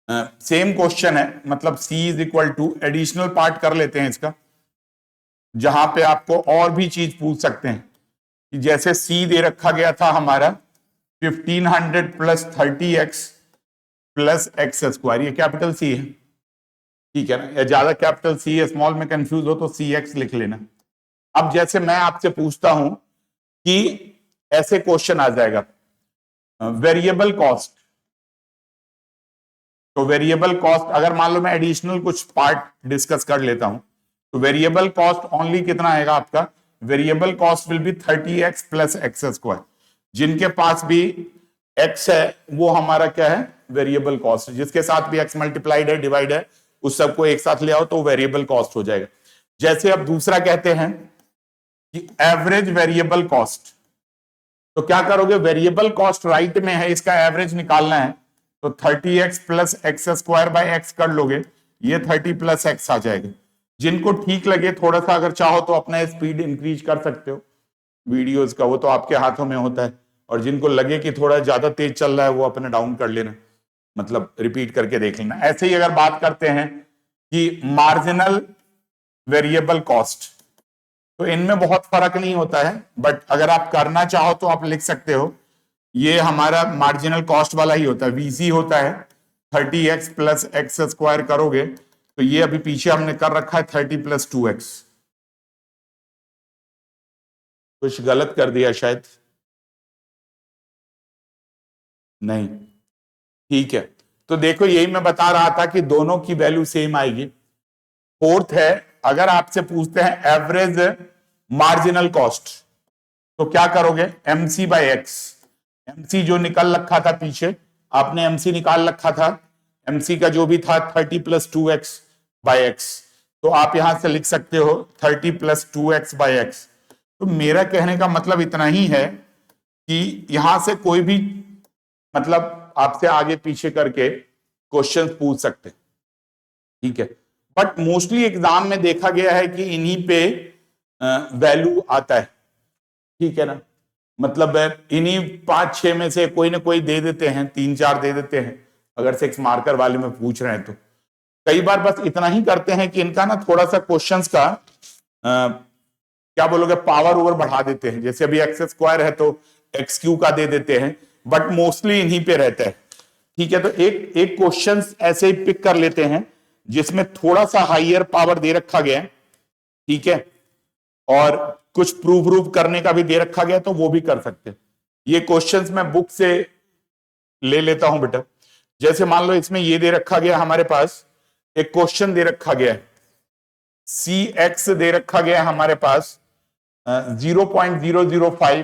सेम क्वेश्चन है, मतलब C is equal to additional part कर लेते हैं इसका, जहां पे आपको और भी चीज पूछ सकते हैं कि जैसे C दे रखा गया था हमारा 1500 plus 30x plus x square, ये कैपिटल C है, ठीक है ना, या ज्यादा कैपिटल C है, स्मॉल में कंफ्यूज हो तो CX लिख लेना। अब जैसे मैं आपसे पूछता हूं कि ऐसे क्वेश्चन आ जाएगा वेरिएबल कॉस्ट, तो वेरिएबल कॉस्ट अगर मान लो मैं एडिशनल कुछ पार्ट डिस्कस कर लेता हूं तो वेरिएबल कॉस्ट ओनली कितना आएगा आपका, variable cost will be 30x plus x square. जिनके पास भी x है वो हमारा क्या है, वेरिएबल कॉस्ट, जिसके साथ भी x मल्टीप्लाइड है डिवाइड है उस सबको एक साथ ले आओ तो वेरिएबल कॉस्ट हो जाएगा। जैसे अब दूसरा कहते हैं कि एवरेज वेरिएबल कॉस्ट, तो क्या करोगे, वेरिएबल कॉस्ट राइट में है, इसका एवरेज निकालना है तो 30x plus x square by x कर लोगे, ये 30 प्लस एक्स आ जाएगा। जिनको ठीक लगे थोड़ा सा अगर चाहो तो अपना स्पीड इंक्रीज कर सकते हो वीडियोस का, वो तो आपके हाथों में होता है, और जिनको लगे कि थोड़ा ज्यादा तेज चल रहा है वो अपने डाउन कर लेना, मतलब रिपीट करके देख लेना। ऐसे ही अगर बात करते हैं कि मार्जिनल वेरिएबल कॉस्ट, तो इनमें बहुत फर्क नहीं होता है, बट अगर आप करना चाहो तो आप लिख सकते हो, ये हमारा मार्जिनल कॉस्ट वाला ही होता है, VC होता है 30x प्लस एक्स स्क्वायर करोगे तो ये अभी पीछे हमने कर रखा है 30 प्लस 2x, कुछ गलत कर दिया शायद, नहीं ठीक है। तो देखो यही मैं बता रहा था कि दोनों की वैल्यू सेम आएगी। फोर्थ है, अगर आपसे पूछते हैं एवरेज मार्जिनल कॉस्ट तो क्या करोगे, MC बाय एक्स, MC जो निकल रखा था पीछे आपने MC निकाल रखा था, MC का जो भी था 30 प्लस 2x बाय एक्स, तो आप यहां से लिख सकते हो 30 प्लस 2x बाय एक्स। तो मेरा कहने का मतलब इतना ही है कि यहां से कोई भी मतलब आपसे आगे पीछे करके क्वेश्चन पूछ सकते, ठीक है, बट मोस्टली एग्जाम में देखा गया है कि इन्हीं पे वैल्यू आता है, ठीक है ना, मतलब इन्हीं 5-6 में से कोई ना कोई दे देते हैं, 3-4 दे देते हैं अगर 6 मार्कर वाले में पूछ रहे हैं तो। कई बार बस इतना ही करते हैं कि इनका ना थोड़ा सा क्वेश्चंस का क्या बोलोगे पावर ओवर बढ़ा देते हैं, जैसे अभी एक्स स्क्वायर है तो एक्स क्यू का दे देते हैं, बट मोस्टली इन्हीं पे रहता है, ठीक है। तो एक एक क्वेश्चन ऐसे ही पिक कर लेते हैं जिसमें थोड़ा सा हाइयर पावर दे रखा गया है, ठीक है, और कुछ प्रूव करने का भी दे रखा गया तो वो भी कर सकते हैं। ये क्वेश्चंस मैं बुक से ले लेता हूं बेटा, जैसे मान लो इसमें ये दे रखा गया हमारे पास, एक क्वेश्चन दे रखा गया है CX दे रखा गया हमारे पास 0.005,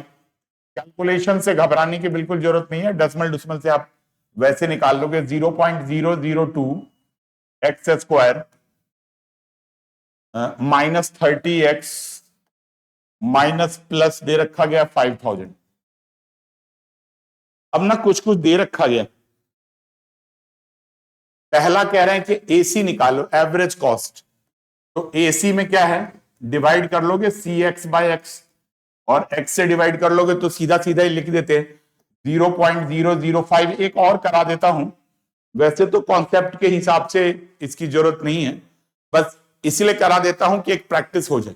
कैलकुलेशन से घबराने की बिल्कुल जरूरत नहीं है, डेसिमल डिसिमल से आप वैसे निकाल लोगे, 0.002 X square minus 30x minus plus दे रखा गया 5000। अब ना कुछ कुछ दे रखा गया, पहला कह रहे हैं कि AC निकालो एवरेज कॉस्ट, तो AC में क्या है, डिवाइड कर लोगे CX बाय एक्स, और x से डिवाइड कर लोगे तो सीधा सीधा ही लिख देते हैं 0.005। एक और करा देता हूं, वैसे तो कॉन्सेप्ट के हिसाब से इसकी जरूरत नहीं है, बस इसलिए करा देता हूं कि एक प्रैक्टिस हो जाए।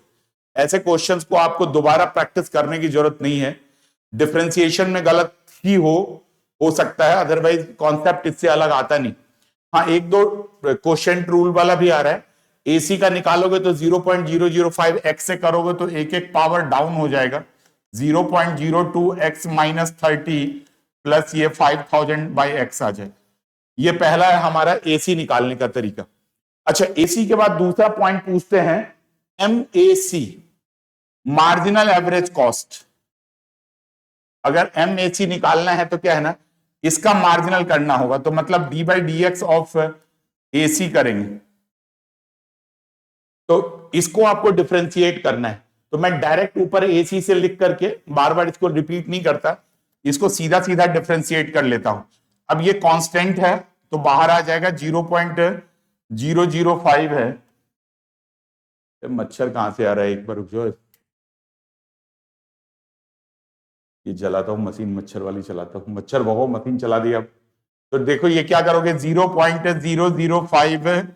ऐसे क्वेश्चंस को आपको दोबारा प्रैक्टिस करने की जरूरत नहीं है, डिफरेंशिएशन में गलत ही हो सकता है, अदरवाइज कॉन्सेप्ट इससे अलग आता नहीं। हाँ, एक दो क्वेश्चन रूल वाला भी आ रहा है, AC का निकालोगे तो 0.005 x से करोगे तो एक एक पावर डाउन हो जाएगा, 0.02 x माइनस 30 प्लस ये 5000 बाई एक्स आ जाए। ये पहला है हमारा AC निकालने का तरीका। अच्छा, AC के बाद दूसरा पॉइंट पूछते हैं MAC, मार्जिनल एवरेज कॉस्ट। अगर MAC निकालना है तो क्या है ना, इसका मार्जिनल करना होगा, तो मतलब d/dx ऑफ AC करेंगे, तो इसको आपको डिफरेंशिएट करना है। तो मैं डायरेक्ट ऊपर AC से लिख करके बार बार इसको रिपीट नहीं करता, इसको सीधा सीधा डिफरेंशिएट कर लेता हूं। अब ये कांस्टेंट है तो बाहर आ जाएगा 0.005 है, मच्छर कहाँ से आ रहा है, एक बार रुक जाओ, ये जलाता हूँ मशीन, मच्छर वाली चलाता हूँ, मच्छर भगो, मशीन चला दिया। तो देखो ये क्या करोगे, 0.005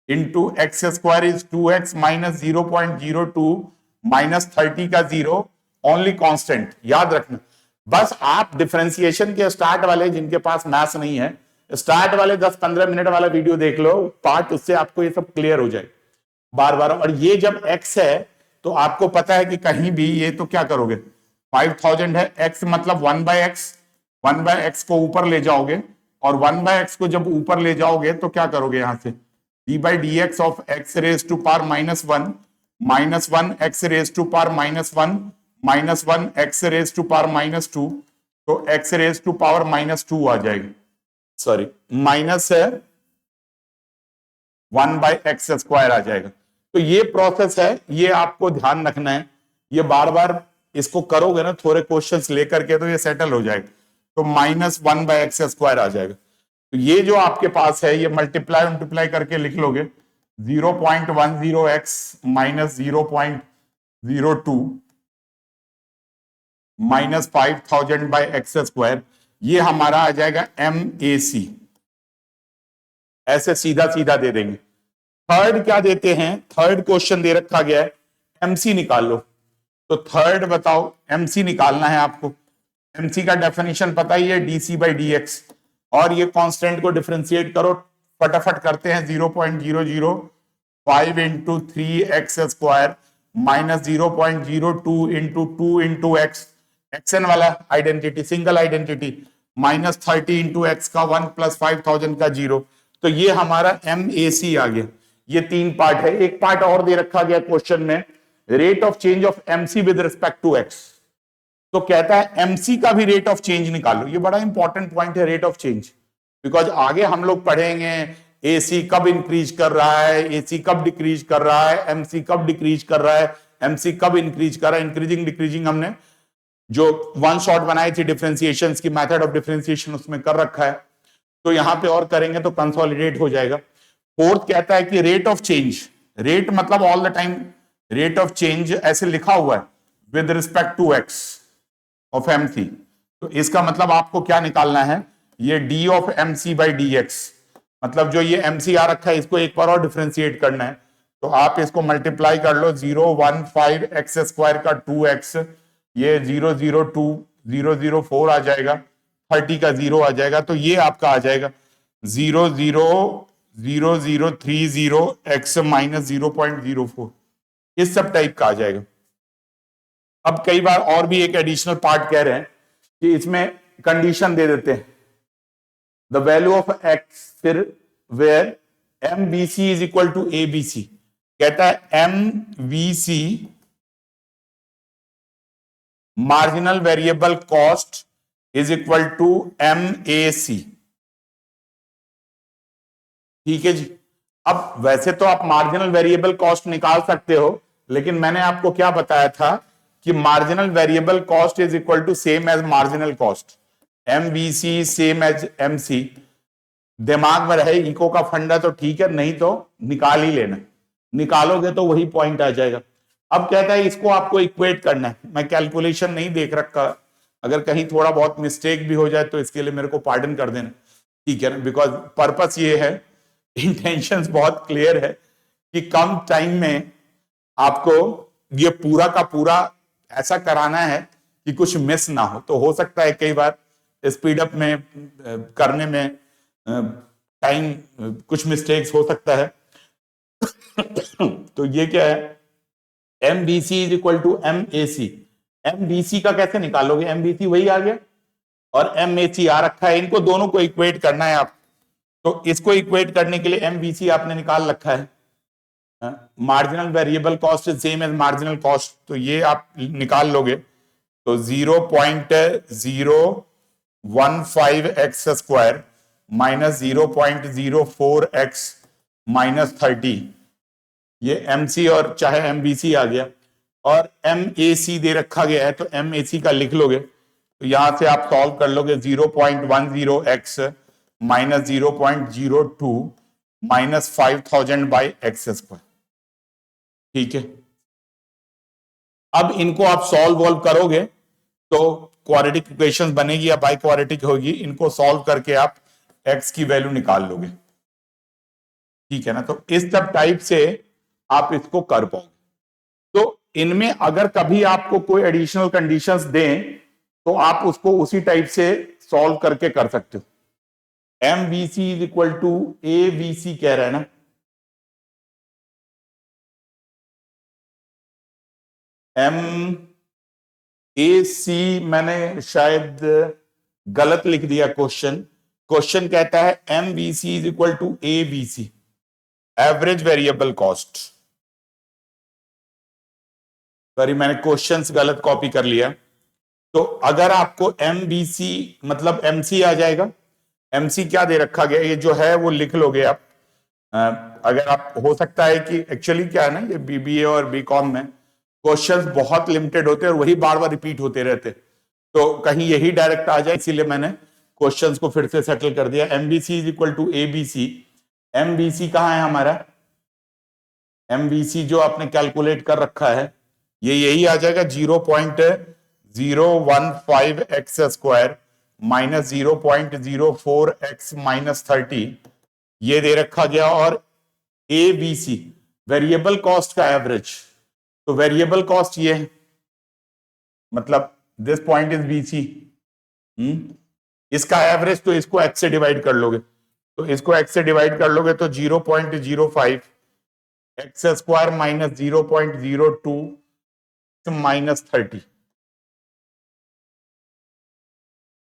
into x square is 2x minus 0.02 minus 30 का 0 ओनली कांस्टेंट, याद रखना। बस आप डिफरेंशिएशन के स्टार्ट वाले, जिनके पास मैथ्स नहीं है, स्टार्ट वाले 10-15 मिनट वाला वीडियो देख लो पार्ट, उससे आपको ये सब क्लियर हो जाए बार बार। और ये जब x है तो आपको पता है कि कहीं भी ये, तो क्या करोगे, 5000 है, x मतलब 1/x, 1/x को ऊपर ले जाओगे, और 1/x को जब ऊपर ले जाओगे तो क्या करोगे, यहां से d/dx of x raise to power -1 -1 x raise to power -1 -1 x raise to power -2, तो x रेज टू पावर -2 आ जाएगी, सॉरी माइनस है 1/x स्क्वायर आ जाएगा। तो ये प्रोसेस है, ये आपको ध्यान रखना है, ये बार बार इसको करोगे ना थोड़े क्वेश्चंस लेकर के, तो ये सेटल हो जाएगा। तो -1/x स्क्वायर आ जाएगा। तो ये जो आपके पास है, ये मल्टीप्लाई करके लिख लोगे, 0.10x minus 0.02 minus 5000/x square, ये हमारा आ जाएगा MAC। ऐसे सीधा सीधा दे देंगे। थर्ड क्या देते हैं, थर्ड क्वेश्चन दे रखा गया है, MC निकाल लो। तो थर्ड बताओ, MC निकालना है आपको। MC का डेफिनेशन पता ही है, dc/dx, और ये कांस्टेंट को डिफरेंशिएट करो, फटाफट करते हैं। 0.005 into 3x square minus 0.02 into 2 into X, XN वाला identity, single identity, minus 30 into x का 1 प्लस 5000 का 0। तो ये हमारा MAC आ गया। ये 3 पार्ट है। एक पार्ट और दे रखा गया क्वेश्चन में, rate of change of MC with respect to x। तो कहता है MC का भी रेट ऑफ चेंज निकालो। ये बड़ा इंपॉर्टेंट पॉइंट है, रेट ऑफ चेंज, बिकॉज आगे हम लोग पढ़ेंगे AC कब इंक्रीज कर रहा है, AC कब डिक्रीज कर रहा है, MC कब डिक्रीज कर रहा है, MC कब इंक्रीज कर रहा है। इंक्रीजिंग डिक्रीजिंग हमने जो वन शॉट बनाई थी डिफरेंशिएशन की, मेथड ऑफ डिफरेंशिएशन, उसमें कर रखा है। तो यहां पे और करेंगे तो कंसोलिडेट हो जाएगा। फोर्थ कहता है कि रेट ऑफ चेंज, रेट मतलब all the time rate of change ऐसे लिखा हुआ है, with respect to x of MC। तो इसका मतलब आपको क्या निकालना है, ये d ऑफ MC/dx, मतलब जो ये MC आ रखा है इसको एक बार और डिफरेंशिएट करना है। तो आप इसको मल्टीप्लाई कर लो, 015x स्क्वायर का 2x, ये 002 आ जाएगा, 30 का 0 आ जाएगा। तो ये आपका आ जाएगा 0.0030x माइनस 0.04, इस सब टाइप का आ जाएगा। अब कई बार और भी एक एडिशनल पार्ट कह रहे हैं कि इसमें कंडीशन दे देते हैं, द वैल्यू ऑफ x, फिर where MBC is equal to ABC। कहता है MVC marginal variable cost is equal to MAC। ठीक है जी। अब वैसे तो आप मार्जिनल वेरिएबल कॉस्ट निकाल सकते हो, लेकिन मैंने आपको क्या बताया था कि marginal variable cost is equal to same as marginal cost, MVC same as MC। दिमाग में रहे, इको का फंडा तो ठीक है, नहीं तो निकाल ही लेना, निकालोगे तो वही पॉइंट आ जाएगा। अब कहता है इसको आपको इक्वेट करना है। मैं कैलकुलेशन नहीं देख रखा, अगर कहीं थोड़ा बहुत मिस्टेक भी हो जाए तो इसके लिए मेरे को पार्डन कर देना, ठीक है ना, बिकॉज पर्पस ये है, इंटेंशंस बहुत क्लियर है कि कम टाइम में आपको ये पूरा का पूरा ऐसा कराना है कि कुछ मिस ना हो। तो हो सकता है कई बार स्पीड अप में करने में टाइम कुछ मिस्टेक्स हो सकता है। तो ये क्या है, MBC is equal to MAC। MBC का कैसे निकालोगे, MBC वही आ गया और MAC आ रखा है, इनको दोनों को इक्वेट करना है आप। तो इसको इक्वेट करने के लिए MVC आपने निकाल रखा है, marginal variable cost is same as marginal cost, तो ये आप निकाल लोगे। तो 0.015x square minus 0.04x minus 30, ये MC और चाहे MBC आ गया, और MAC दे रखा गया है तो MAC का लिख लोगे। तो यहां से आप सॉल्व कर लोगे, 0.10x minus 0.02 minus 5000/x square. ठीक है, अब इनको आप सॉल्व वॉल्व करोगे तो क्वाड्रेटिक इक्वेशंस बनेगी या बाई क्वाड्रेटिक होगी, इनको सॉल्व करके आप x की वैल्यू निकाल लोगे। ठीक है ना, तो इस सब टाइप से आप इसको कर पाओगे। तो इनमें अगर कभी आपको कोई एडिशनल कंडीशंस दें तो आप उसको उसी टाइप से सॉल्व करके कर सकते हो। M B C is equal to A B C कह रहा है ना, एम ए सी मैंने शायद गलत लिख दिया क्वेश्चन। क्वेश्चन कहता है M B C is equal to A B C, average variable cost. Sorry, मैंने क्वेश्चंस गलत कॉपी कर लिया। तो अगर आपको एम बी सी मतलब एम सी आ जाएगा, एम सी क्या दे रखा गया ये जो है वो लिख लोगे आप। अगर आप, हो सकता है कि एक्चुअली क्या है ना, ये बीबीए और बीकॉम में क्वेश्चंस बहुत लिमिटेड होते हैं और वही बार बार रिपीट होते रहते, तो कहीं यही डायरेक्ट आ जाए, इसीलिए मैंने क्वेश्चंस को फिर से सेटल कर दिया। MBC is equal to ABC. MBC कहां है हमारा, एमबीसी जो आपने कैलकुलेट कर रखा है ये यही आ जाएगा 0.015 x square minus 0.04 x minus 30, ये दे रखा गया। और A B C variable cost का एवरेज, तो वेरिएबल कॉस्ट ये है, मतलब this point is B C, इसका एवरेज, तो इसको एक्स से डिवाइड कर लोगे, तो इसको एक्स से डिवाइड कर लोगे तो 0.05 एक्स स्क्वायर माइनस 0.02 माइनस 30,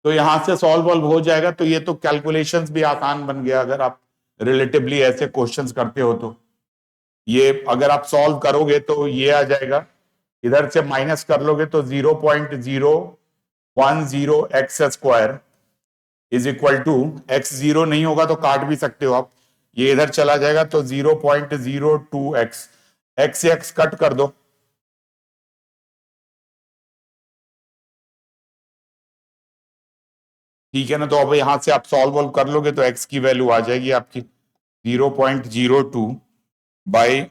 तो यहां से सॉल्व वॉल्व हो जाएगा। तो ये तो कैलकुलेशंस भी आसान बन गया अगर आप रिलेटिवली ऐसे क्वेश्चंस करते हो तो। ये अगर आप सॉल्व करोगे तो ये आ जाएगा, इधर से माइनस कर लोगे तो 0.010 x square is equal to, x zero नहीं होगा तो काट भी सकते हो आप, ये इधर चला जाएगा तो 0.02 एक्स, एक्स से एक्स कट कर दो, ठीक है ना। तो अब यहां से आप सॉल्व वॉल्व कर लोगे तो एक्स की वैल्यू आ जाएगी आपकी 0.02 बाई,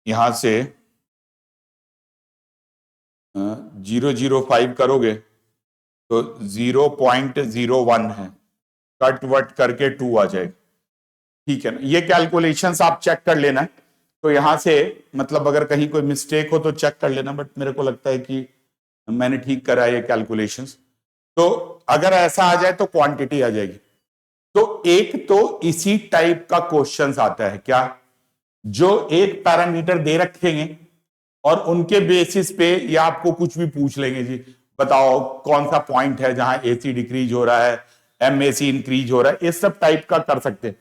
यहां से 0.005 करोगे तो 0.01 है, कट वट करके 2 आ जाएगा, ठीक है ना। ये कैलकुलेशंस आप चेक कर लेना, तो यहां से मतलब अगर कहीं कोई मिस्टेक हो तो चेक कर लेना, बट मेरे को लगता है कि मैंने ठीक करा है ये कैलकुलेशंस। तो अगर ऐसा आ जाए तो क्वांटिटी आ जाएगी। तो एक तो इसी टाइप का क्वेश्चंस आता है क्या, जो एक पैरामीटर दे रखेंगे और उनके बेसिस पे या आपको कुछ भी पूछ लेंगे, जी बताओ कौन सा पॉइंट है जहां एसी डिक्रीज हो रहा है, एमएसी इंक्रीज हो रहा है, इस सब टाइप का कर सकते हैं।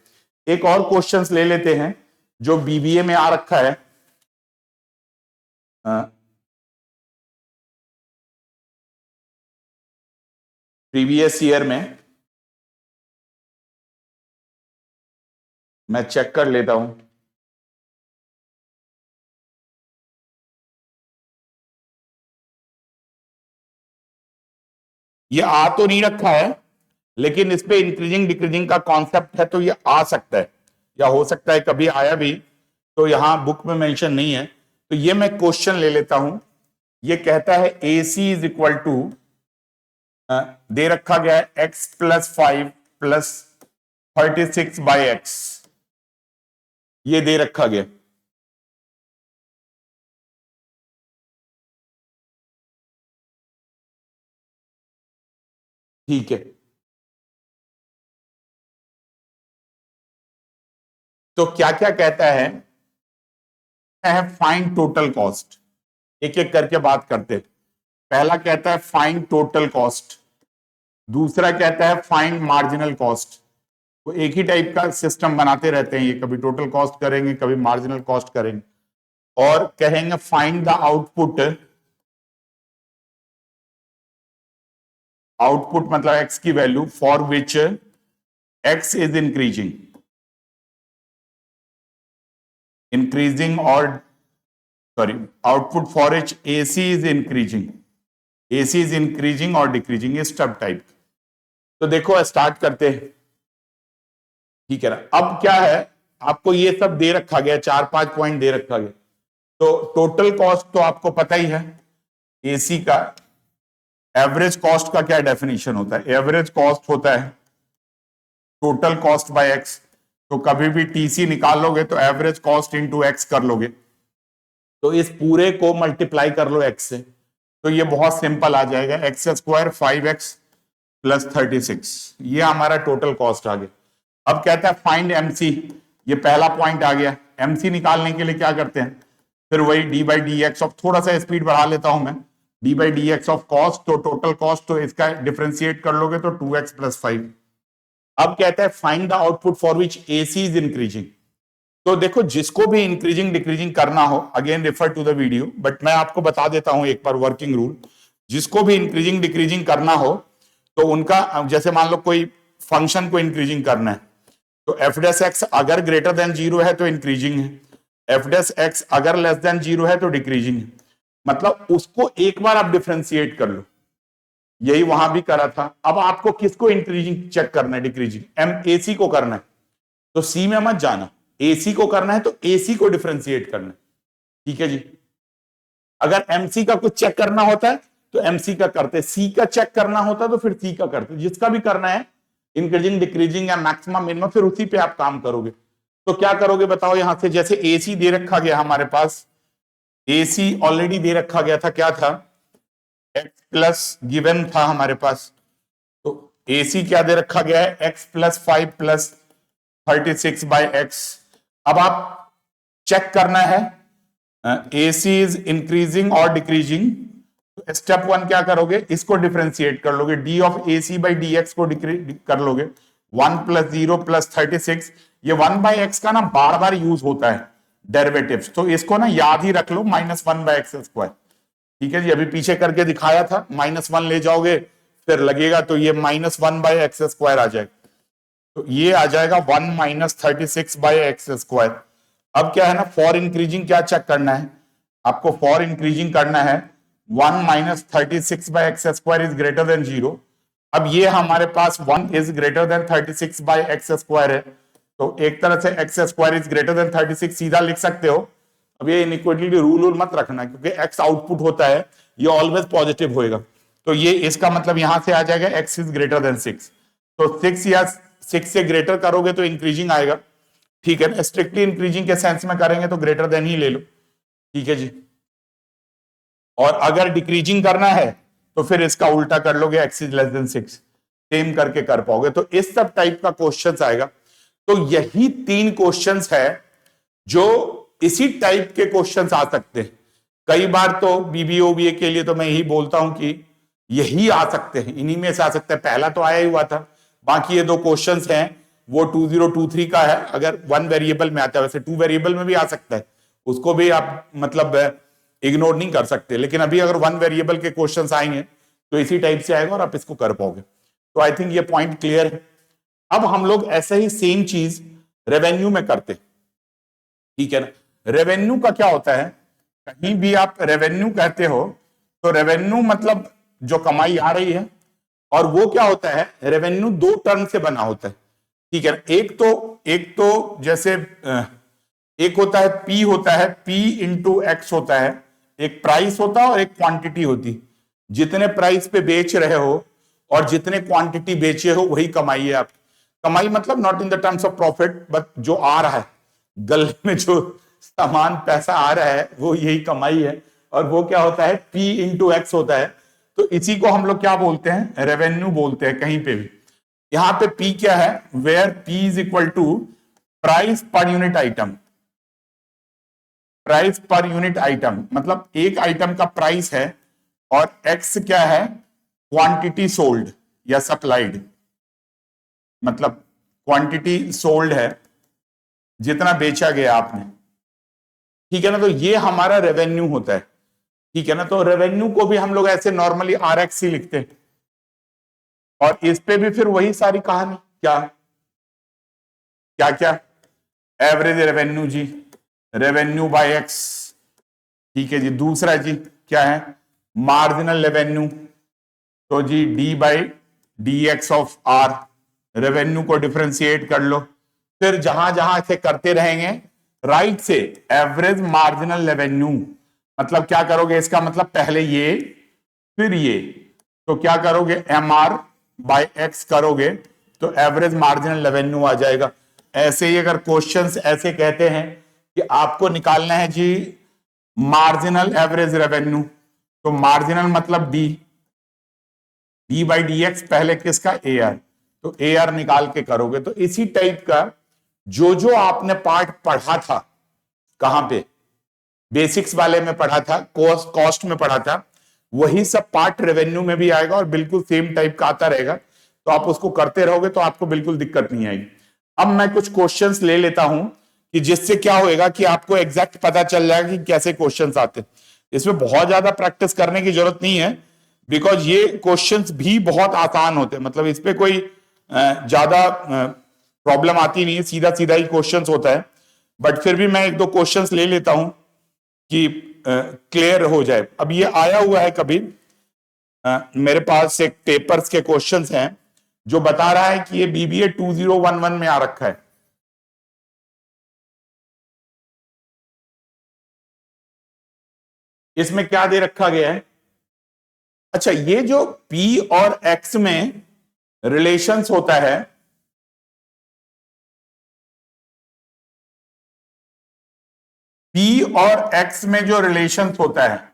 एक और क्वेश्चंस ले लेते हैं जो बीबीए में आ रखा है। प्रीवियस ईयर में मैं चेक कर लेता हूं, ये आ तो नहीं रखा है लेकिन इस पे इंक्रीजिंग डिक्रीजिंग का कॉन्सेप्ट है, तो ये आ सकता है या हो सकता है कभी आया भी, तो यहां बुक में मेंशन नहीं है। तो ये मैं क्वेश्चन ले लेता हूं, ये कहता है ए सी इज इक्वल टू, दे रखा गया है x plus 5 plus 36 by x, ये दे रखा गया, ठीक है। तो क्या क्या कहता है फाइंड टोटल कॉस्ट, एक एक करके बात करते हैं। पहला कहता है फाइंड टोटल कॉस्ट, दूसरा कहता है फाइंड मार्जिनल कॉस्ट। वो एक ही टाइप का सिस्टम बनाते रहते हैं, ये कभी टोटल कॉस्ट करेंगे कभी मार्जिनल कॉस्ट करेंगे। और कहेंगे फाइंड द आउटपुट, आउटपुट मतलब एक्स की value for which X is increasing और sorry, output for which AC is increasing, AC is increasing और डिक्रीजिंग, ये स्टब टाइप। तो देखो स्टार्ट करते हैं, ठीक है ना। अब क्या है, आपको ये सब दे रखा गया, 4-5 पॉइंट दे रखा गया, तो टोटल कॉस्ट तो आपको पता ही है, एसी का एवरेज कॉस्ट का क्या डेफिनेशन होता है, एवरेज कॉस्ट होता है टोटल कॉस्ट बाय एक्स। तो कभी भी टीसी निकालोगे तो एवरेज कॉस्ट इंटू एक्स कर लोगे, तो इस पूरे को मल्टीप्लाई कर लो एक्स से, तो ये बहुत सिंपल आ जाएगा, एक्स स्क्वायर 5x प्लस 36, ये हमारा टोटल कॉस्ट आ गया। अब कहता है फाइंड एमसी, ये पहला पॉइंट आ गया। एमसी निकालने के लिए क्या करते हैं, फिर वही D by D x of, थोड़ा सा स्पीड बढ़ा लेता हूं मैं, D by D x of cost, तो टोटल कॉस्ट तो इसका डिफरेंशिएट कर लोगे तो 2x प्लस 5। अब कहता है find the output for which AC is increasing. तो देखो जिसको भी इंक्रीजिंग डिक्रीजिंग करना हो, again refer to the video, but मैं आपको बता देता हूं एक बार वर्किंग रूल। जिसको भी इंक्रीजिंग डिक्रीजिंग करना हो तो उनका, जैसे मान लो कोई फंक्शन को इंक्रीजिंग करना है, तो एफ डेस एक्स अगर ग्रेटर देन 0 है तो इंक्रीजिंग है, एफ डेस एक्स अगर लेस देन 0 है तो डिक्रीजिंग है। मतलब उसको एक बार आप डिफरेंशिएट कर लो, यही वहां भी करा था। अब आपको किसको इंक्रीजिंग चेक करना है, डिक्रीजिंग, एम एसी को करना है, तो सी में मत जाना, एसी को करना है तो एसी को डिफरेंशिएट करना है, ठीक है जी। अगर एमसी का कुछ चेक करना होता है तो एमसी का करते, सी का चेक करना होता है तो फिर सी का करते, जिसका भी करना है इंक्रीजिंग डिक्रीजिंग या मैक्सिमम मिनिमम, फिर उसी पे आप काम करोगे। तो क्या करोगे बताओ, यहां से जैसे एसी दे रखा गया हमारे पास, एसी ऑलरेडी दे रखा गया था, क्या था, एक्स प्लस गिवन था हमारे पास, तो एसी क्या दे रखा गया है, x plus 5 plus 36 by x. अब आप चेक करना है एसी इज इंक्रीजिंग और डिक्रीजिंग, तो स्टेप 1 क्या करोगे, इसको डिफरेंशिएट कर लोगे, d of A C by D x को कर लोगे, 1 प्लस 0 प्लस 36। ये 1 बाई एक्स का ना बार बार यूज होता है डेरिवेटिव्स, तो इसको ना याद ही रख लो, -1 बाई एक्स स्क्वायर, ठीक है जी। अभी पीछे करके दिखाया था, -1 ले जाओगे फिर लगेगा, तो ये -1 बाई एक्स स्क्वायर आ जाएगा, तो ये आ जाएगा 1 माइनस 36 बाई एक्स स्क्वायर। अब क्या है ना, फॉर इंक्रीजिंग क्या चेक करना है आपको, फॉर इंक्रीजिंग करना है 1 minus 36 by x square is greater than 0। अब ये हमारे पास 1 is greater than 36 by x square है, तो एक तरह से x square is greater than 36 सीधा लिख सकते हो। अब ये इनइक्वालिटी रूल मत रखना, क्योंकि एक्स आउटपुट होता है, ये ऑलवेज पॉजिटिव होएगा, तो ये इसका मतलब यहां से आ जाएगा एक्स इज ग्रेटर देन 6, तो 6 या 6 से ग्रेटर करोगे तो इंक्रीजिंग आएगा, ठीक है ना। स्ट्रिक्टली इंक्रीजिंग के सेंस में करेंगे तो ग्रेटर देन ही ले लो, ठीक है जी। और अगर डिक्रीजिंग करना है तो फिर इसका उल्टा कर लोगे, x is less than 6, same करके कर पाओगे। तो इस सब टाइप का क्वेश्चन आएगा। तो यही 3 क्वेश्चन है जो इसी टाइप के क्वेश्चन आ सकते हैं। कई बार तो बीबीओबीए के लिए तो मैं यही बोलता हूं कि यही आ सकते हैं, इन्हीं में से आ सकता है। पहला तो आया ही हुआ था, बाकी ये 2 क्वेश्चंस हैं वो 2023 का है, अगर 1 वेरिएबल में आता है, वैसे 2 वेरिएबल में भी आ सकता है, उसको भी आप मतलब इग्नोर नहीं कर सकते, लेकिन अभी अगर 1 वेरिएबल के क्वेश्चंस आएंगे तो इसी टाइप से आएगा और आप इसको कर पाओगे। तो आई थिंक ये पॉइंट क्लियर है। अब हम लोग ऐसे ही सेम चीज रेवेन्यू में करते, ठीक है ना। रेवेन्यू का क्या होता है, कहीं भी आप रेवेन्यू कहते हो तो रेवेन्यू मतलब जो कमाई आ रही है, और वो क्या होता है, रेवेन्यू 2 टर्म से बना होता है, ठीक है। एक तो जैसे एक होता है पी, होता है पी इंटू एक्स होता है, एक प्राइस होता है और एक क्वांटिटी होती। जितने प्राइस पे बेच रहे हो और जितने क्वांटिटी बेचे हो वही कमाई है आप। कमाई मतलब not in the terms of profit, but जो आ रहा है गले में, जो सामान पैसा आ रहा है वो यही कमाई है, और वो क्या होता है, पी इंटू एक्स होता है। तो इसी को हम लोग क्या बोलते हैं, रेवेन्यू बोलते हैं कहीं पे भी। यहां पे पी क्या है, where P is equal to price per unit item. Price per unit item मतलब एक आइटम का प्राइस है, और एक्स क्या है, क्वांटिटी सोल्ड या सप्लाइड, मतलब क्वांटिटी सोल्ड है, जितना बेचा गया आपने, ठीक है ना। तो ये हमारा रेवेन्यू होता है, ठीक है ना। तो रेवेन्यू को भी हम लोग ऐसे नॉर्मली आरएक्स ही लिखते हैं, और इस पे भी फिर वही सारी कहानी, क्या क्या क्या, एवरेज रेवेन्यू जी, रेवेन्यू बाय एक्स, ठीक है जी। दूसरा जी क्या है, मार्जिनल रेवेन्यू, तो जी d by D x of R, revenue को डिफरेंशिएट कर लो। फिर जहां जहां से करते रहेंगे राइट से एवरेज मार्जिनल रेवेन्यू, मतलब क्या करोगे, इसका मतलब पहले ये फिर ये, तो क्या करोगे, MR बाय X करोगे तो एवरेज मार्जिनल रेवेन्यू आ जाएगा। ऐसे ही अगर क्वेश्चंस ऐसे कहते हैं कि आपको निकालना है जी मार्जिनल एवरेज रेवेन्यू, तो मार्जिनल मतलब डी बाई डी एक्स, पहले किसका, AR, तो AR निकाल के करोगे। तो इसी टाइप का जो आपने पार्ट पढ़ा था, कहां पे, बेसिक्स वाले में पढ़ा था, कॉस्ट में पढ़ा था, वही सब पार्ट रेवेन्यू में भी आएगा और बिल्कुल सेम टाइप का आता रहेगा। तो आप उसको करते रहोगे तो आपको बिल्कुल दिक्कत नहीं आएगी। अब मैं कुछ क्वेश्चंस ले लेता हूं कि जिससे क्या होएगा कि आपको एग्जैक्ट पता चल जाएगा कि कैसे क्वेश्चंस आते हैं। इसमें बहुत ज्यादा प्रैक्टिस करने की जरूरत नहीं है, बिकॉज ये क्वेश्चंस भी बहुत आसान होते हैं, मतलब इस पे कोई ज्यादा प्रॉब्लम आती नहीं है, सीधा सीधा ही क्वेश्चंस होता है। बट फिर भी मैं एक दो क्वेश्चंस ले लेता हूं कि क्लियर हो जाए। अब ये आया हुआ है कभी, मेरे पास एक पेपर्स के क्वेश्चंस हैं जो बता रहा है कि ये BBA 2011 में आ रखा है। इसमें क्या दे रखा गया है, अच्छा ये जो P और X में रिलेशंस होता है, P और X में जो रिलेशंस होता है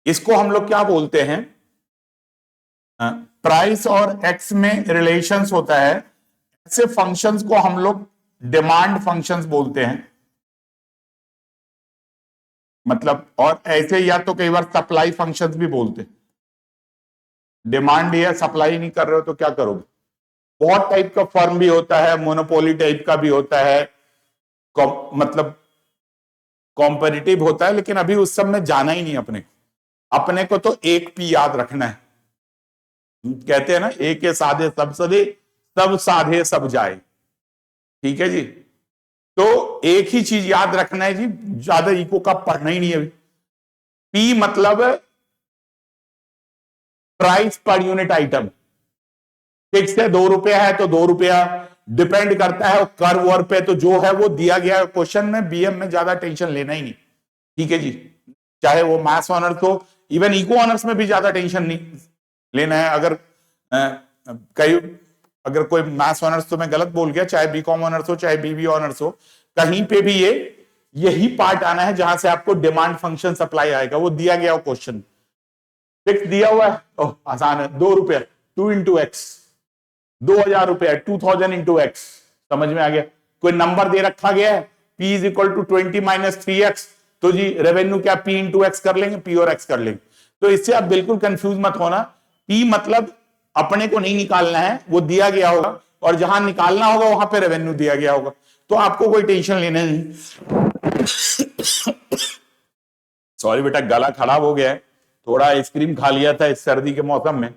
इसको हम लोग क्या बोलते हैं, प्राइस और X में रिलेशंस होता है, ऐसे फंक्शंस को हम लोग डिमांड फंक्शंस बोलते हैं। मतलब और ऐसे या तो कई बार सप्लाई फंक्शंस भी बोलते हैं। डिमांड या सप्लाई नहीं कर रहे हो तो क्या करोगे, बहुत टाइप का फर्म भी होता है, मोनोपोली टाइप का भी होता है, मतलब कॉम्पिटिटिव होता है, लेकिन अभी उस सब में जाना ही नहीं अपने को तो एक P याद रखना है। कहते हैं ना, एक के साधे सब सदे, सब साधे सब जाए, ठीक है जी। तो एक ही चीज याद रखना है जी, ज्यादा इको का पढ़ना ही नहीं है। P मतलब price per unit item, fix है, 2 रुपया है तो 2 रुपया, डिपेंड करता है कर्व वर्व पे, तो जो है वो दिया गया है क्वेश्चन में, BM में ज्यादा टेंशन लेना ही नहीं, ठीक है जी। चाहे वो मैथ्स ऑनर्स हो, इवन इको ऑनर्स में भी ज्यादा टेंशन नहीं लेना है। अगर कोई मैथ्स ऑनर्स, तो मैं गलत बोल गया, चाहे बीकॉम ऑनर्स हो चाहे BBA ऑनर्स हो, कहीं पे भी यही पार्ट आना है जहां से आपको डिमांड फंक्शन सप्लाई आएगा, वो दिया गया हो क्वेश्चन, फिक्स दिया हुआ है, ओह आसान है, 2 रुपया 2 इंटू एक्स, 2000 रुपया 2000 इंटू एक्स, समझ में आ गया। कोई नंबर दे रखा गया है P is equal to 20 minus 3x, तो जी रेवेन्यू क्या P इंटू एक्स कर लेंगे, P और x कर लेंगे। तो इससे आप बिल्कुल कंफ्यूज मत होना, P मतलब अपने को नहीं निकालना है, वो दिया गया होगा, और जहां निकालना होगा वहां पे रेवेन्यू दिया गया होगा, तो आपको कोई टेंशन लेना नहीं। सॉरी बेटा, गला खराब हो गया है, थोड़ा आइसक्रीम खा लिया था इस सर्दी के मौसम में,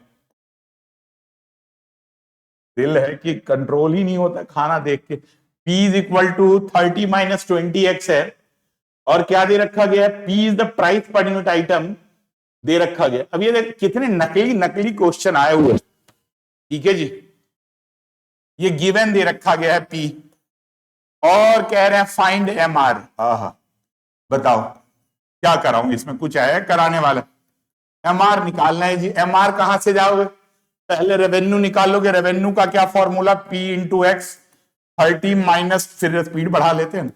दिल है कि कंट्रोल ही नहीं होता खाना देख के। P is equal to 30 minus 20x है, और क्या दे रखा गया है, P is the price per unit item दे रखा गया। अब ये देख कितने नकली नकली क्वेश्चन आए हुए, ठीक है जी। ये गिवन दे रखा गया है P, और कह रहे हैं फाइंड MR। बताओ क्या कराऊं, इसमें कुछ आया कराने वाला, MR निकालना है जी। MR कहां से जाओगे, पहले रेवेन्यू निकालोगे, रेवेन्यू का क्या formula, P into x, 30 minus, फिर स्पीड बढ़ा लेते हैं,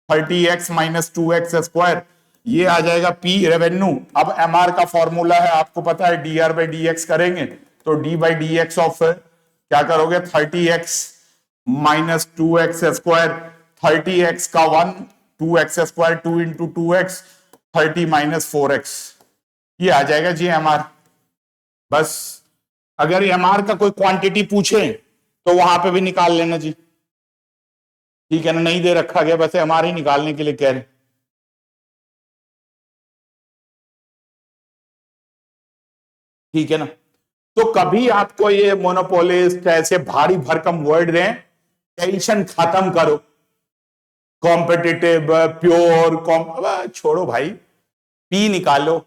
30x माइनस 2x स्क्वायर, ये आ जाएगा P रेवेन्यू। अब MR का फॉर्मूला है, आपको पता है, dr बाई डी एक्स करेंगे तो d by D x of क्या करोगे, 30x minus 2x square, 30x का 1, 2x square 2 into 2x, 30 minus 4x, ये आ जाएगा जी MR। बस अगर MR का कोई क्वांटिटी पूछे तो वहां पे भी निकाल लेना जी, ठीक है ना, नहीं दे रखा गया, बस MR ही निकालने के लिए कह रहे, ठीक है ना। तो कभी आपको ये मोनोपोलिस्ट ऐसे भारी भरकम वर्ड दें, टेंशन खत्म करो, कॉम्पिटिटिव, प्योर, छोड़ो भाई, P निकालो,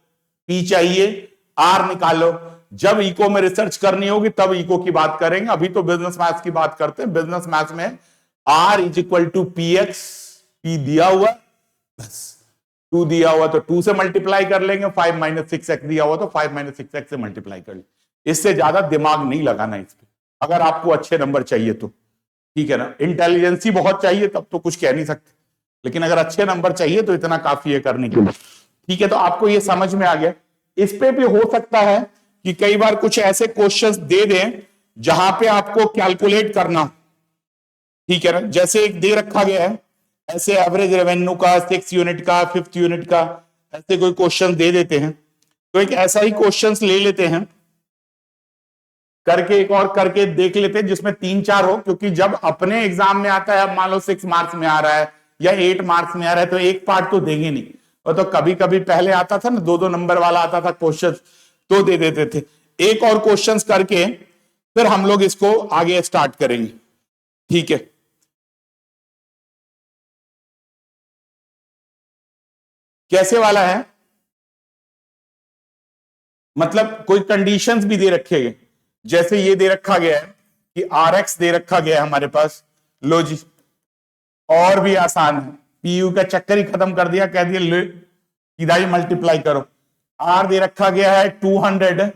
P चाहिए, R निकालो, जब इको में रिसर्च करनी होगी तब इको की बात करेंगे, अभी तो बिजनेस मैथ्स की बात करते हैं। बिजनेस मैथ्स में R is equal to PX, p दिया हुआ, बस 2 दिया हुआ तो 2 से मल्टीप्लाई कर लेंगे, 5 माइनस 6x दिया हुआ तो 5 माइनस 6x से मल्टीप्लाई कर लेंगे। इससे ज्यादा दिमाग नहीं लगाना इस पे, अगर आपको अच्छे नंबर चाहिए तो, ठीक है ना। इंटेलिजेंसी बहुत चाहिए तब तो कुछ कह नहीं सकते, लेकिन अगर अच्छे नंबर चाहिए तो इतना काफी है करने के लिए, ठीक है। तो आपको ये समझ में आ गया। इस पे भी हो सकता है कि कई बार कुछ ऐसे क्वेश्चंस दे दें जहां पे आपको कैलकुलेट करना, ठीक है ना। जैसे एक दे रखा गया है ऐसे एवरेज रेवेन्यू का 6 यूनिट का 5th यूनिट का, ऐसे कोई क्वेश्चन दे देते हैं, तो एक ऐसा ही क्वेश्चन ले लेते हैं करके, एक और करके देख लेते हैं जिसमें 3-4 हो, क्योंकि जब अपने एग्जाम में आता है, अब मान लो 6 मार्क्स में आ रहा है या 8 मार्क्स में आ रहा है, तो एक पार्ट तो देंगे नहीं। और तो कभी कभी पहले आता था ना 2-2 नंबर वाला आता था क्वेश्चन, तो दे देते थे। एक और क्वेश्चंस करके फिर हम लोग इसको आगे स्टार्ट करेंगे, ठीक है। कैसे वाला है, मतलब कोई कंडीशंस भी दे रखे गए, जैसे ये दे रखा गया है कि RX दे रखा गया है हमारे पास, लो जी, और भी आसान है, PU का चक्कर ही खत्म कर दिया, कह दिया सीधा ही मल्टीप्लाई करो। R दे रखा गया है 200,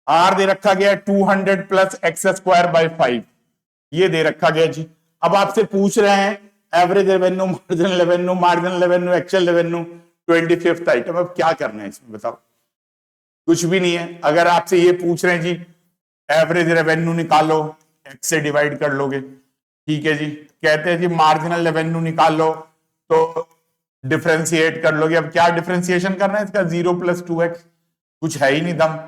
R दे रखा गया है 200 प्लस x² / 5, ये दे रखा गया जी। अब आपसे पूछ रहे हैं average revenue, marginal revenue, marginal revenue, actual revenue, 25th item. अब क्या करना है इसमें बताओ, कुछ भी नहीं है। अगर आपसे ये पूछ रहे हैं जी एवरेज रेवेन्यू निकालो, x से डिवाइड कर लोगे, ठीक है जी। कहते हैं जी मार्जिनल रेवेन्यू निकाल लो, तो डिफरेंशिएट कर लोगे। अब क्या डिफरेंशिएशन करना है इसका, 0 + 2x, कुछ है ही नहीं दम,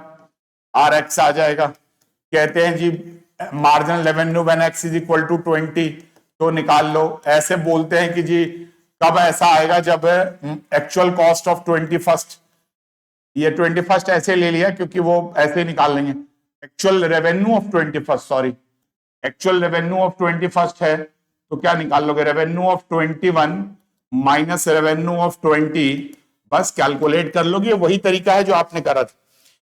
RX आ जाएगा। कहते हैं जी मार्जिनल रेवेन्यू व्हेन x = 20, तो निकाल लो। ऐसे बोलते हैं कि जी कब ऐसा आएगा जब एक्चुअल कॉस्ट ऑफ 21st, ये 21st ऐसे ले लिया क्योंकि वो ऐसे निकाल लेंगे, actual revenue of 21st, sorry, actual revenue of 21st है, तो क्या निकाल लोगे, revenue of 21 minus revenue of 20, बस कैलकुलेट कर लोगे। वही तरीका है जो आपने करा था।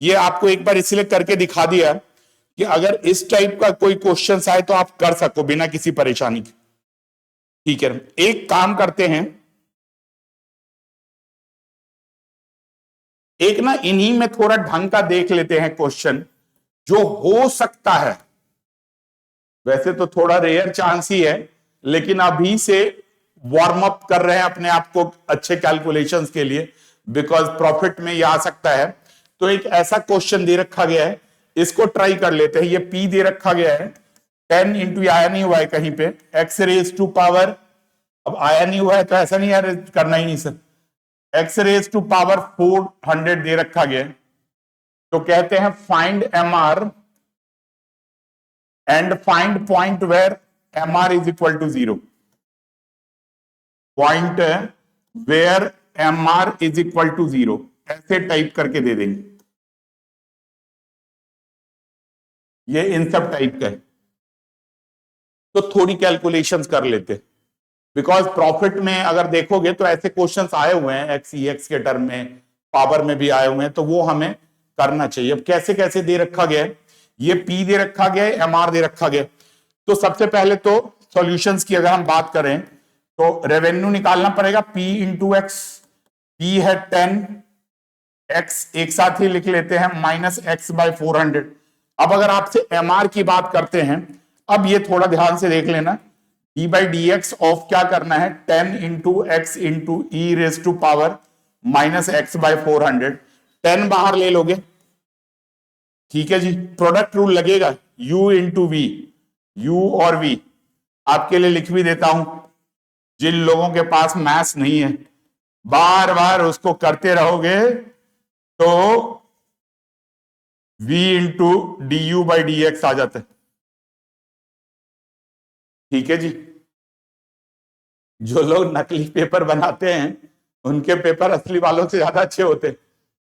ये आपको एक बार इसलिए करके दिखा दिया कि अगर इस टाइप का कोई क्वेश्चन आए तो आप कर सको बिना किसी परेशानी के, ठीक है। एक काम करते हैं, एक ना इन्हीं में थोड़ा ढंग का देख लेते हैं क्वेश्चन जो हो सकता है, वैसे तो थोड़ा रेयर चांस ही है, लेकिन अभी से वार्म अप कर रहे हैं अपने आप को अच्छे कैलकुलेशंस के लिए, बिकॉज प्रॉफिट में यह आ सकता है। तो एक ऐसा क्वेश्चन दे रखा गया है, इसको ट्राई कर लेते हैं। ये P दे रखा गया है 10 × आया नहीं हुआ है कहीं पे, x⁻², अब आया नहीं हुआ है तो ऐसा नहीं यार करना ही नहीं सर, x⁻⁴ 400 दे रखा गया है, तो कहते हैं find MR and find point where MR = 0, point where MR = 0, ऐसे टाइप करके दे देंगे। ये इन सब टाइप का है, तो थोड़ी कैलकुलेशंस कर लेते, बिकॉज प्रॉफिट में अगर देखोगे तो ऐसे क्वेश्चंस आए हुए हैं XEX के टर्म में, पावर में भी आए हुए हैं, तो वो हमें करना चाहिए। अब कैसे कैसे दे रखा गया है, ये P दे रखा गया है, MR दे रखा गया, तो सबसे पहले तो सॉल्यूशंस की अगर हम बात करें तो रेवेन्यू निकालना पड़ेगा P × X, P है 10, X एक साथ ही लिख लेते हैं -x/400। अब अगर आपसे MR की बात करते हैं, अब ये थोड़ा ध्यान से देख लेना, d/dx ऑफ क्या करना है, 10 × x × e⁻⁻ -x/400, 10 बाहर ले लोगे, ठीक है जी। प्रोडक्ट रूल लगेगा, u × v, u और v आपके लिए लिख भी देता हूं, जिन लोगों के पास मैथ्स नहीं है, बार बार उसको करते रहोगे तो v × du/dx आ जाता है, ठीक है जी। जो लोग नकली पेपर बनाते हैं उनके पेपर असली वालों से ज्यादा अच्छे होते हैं,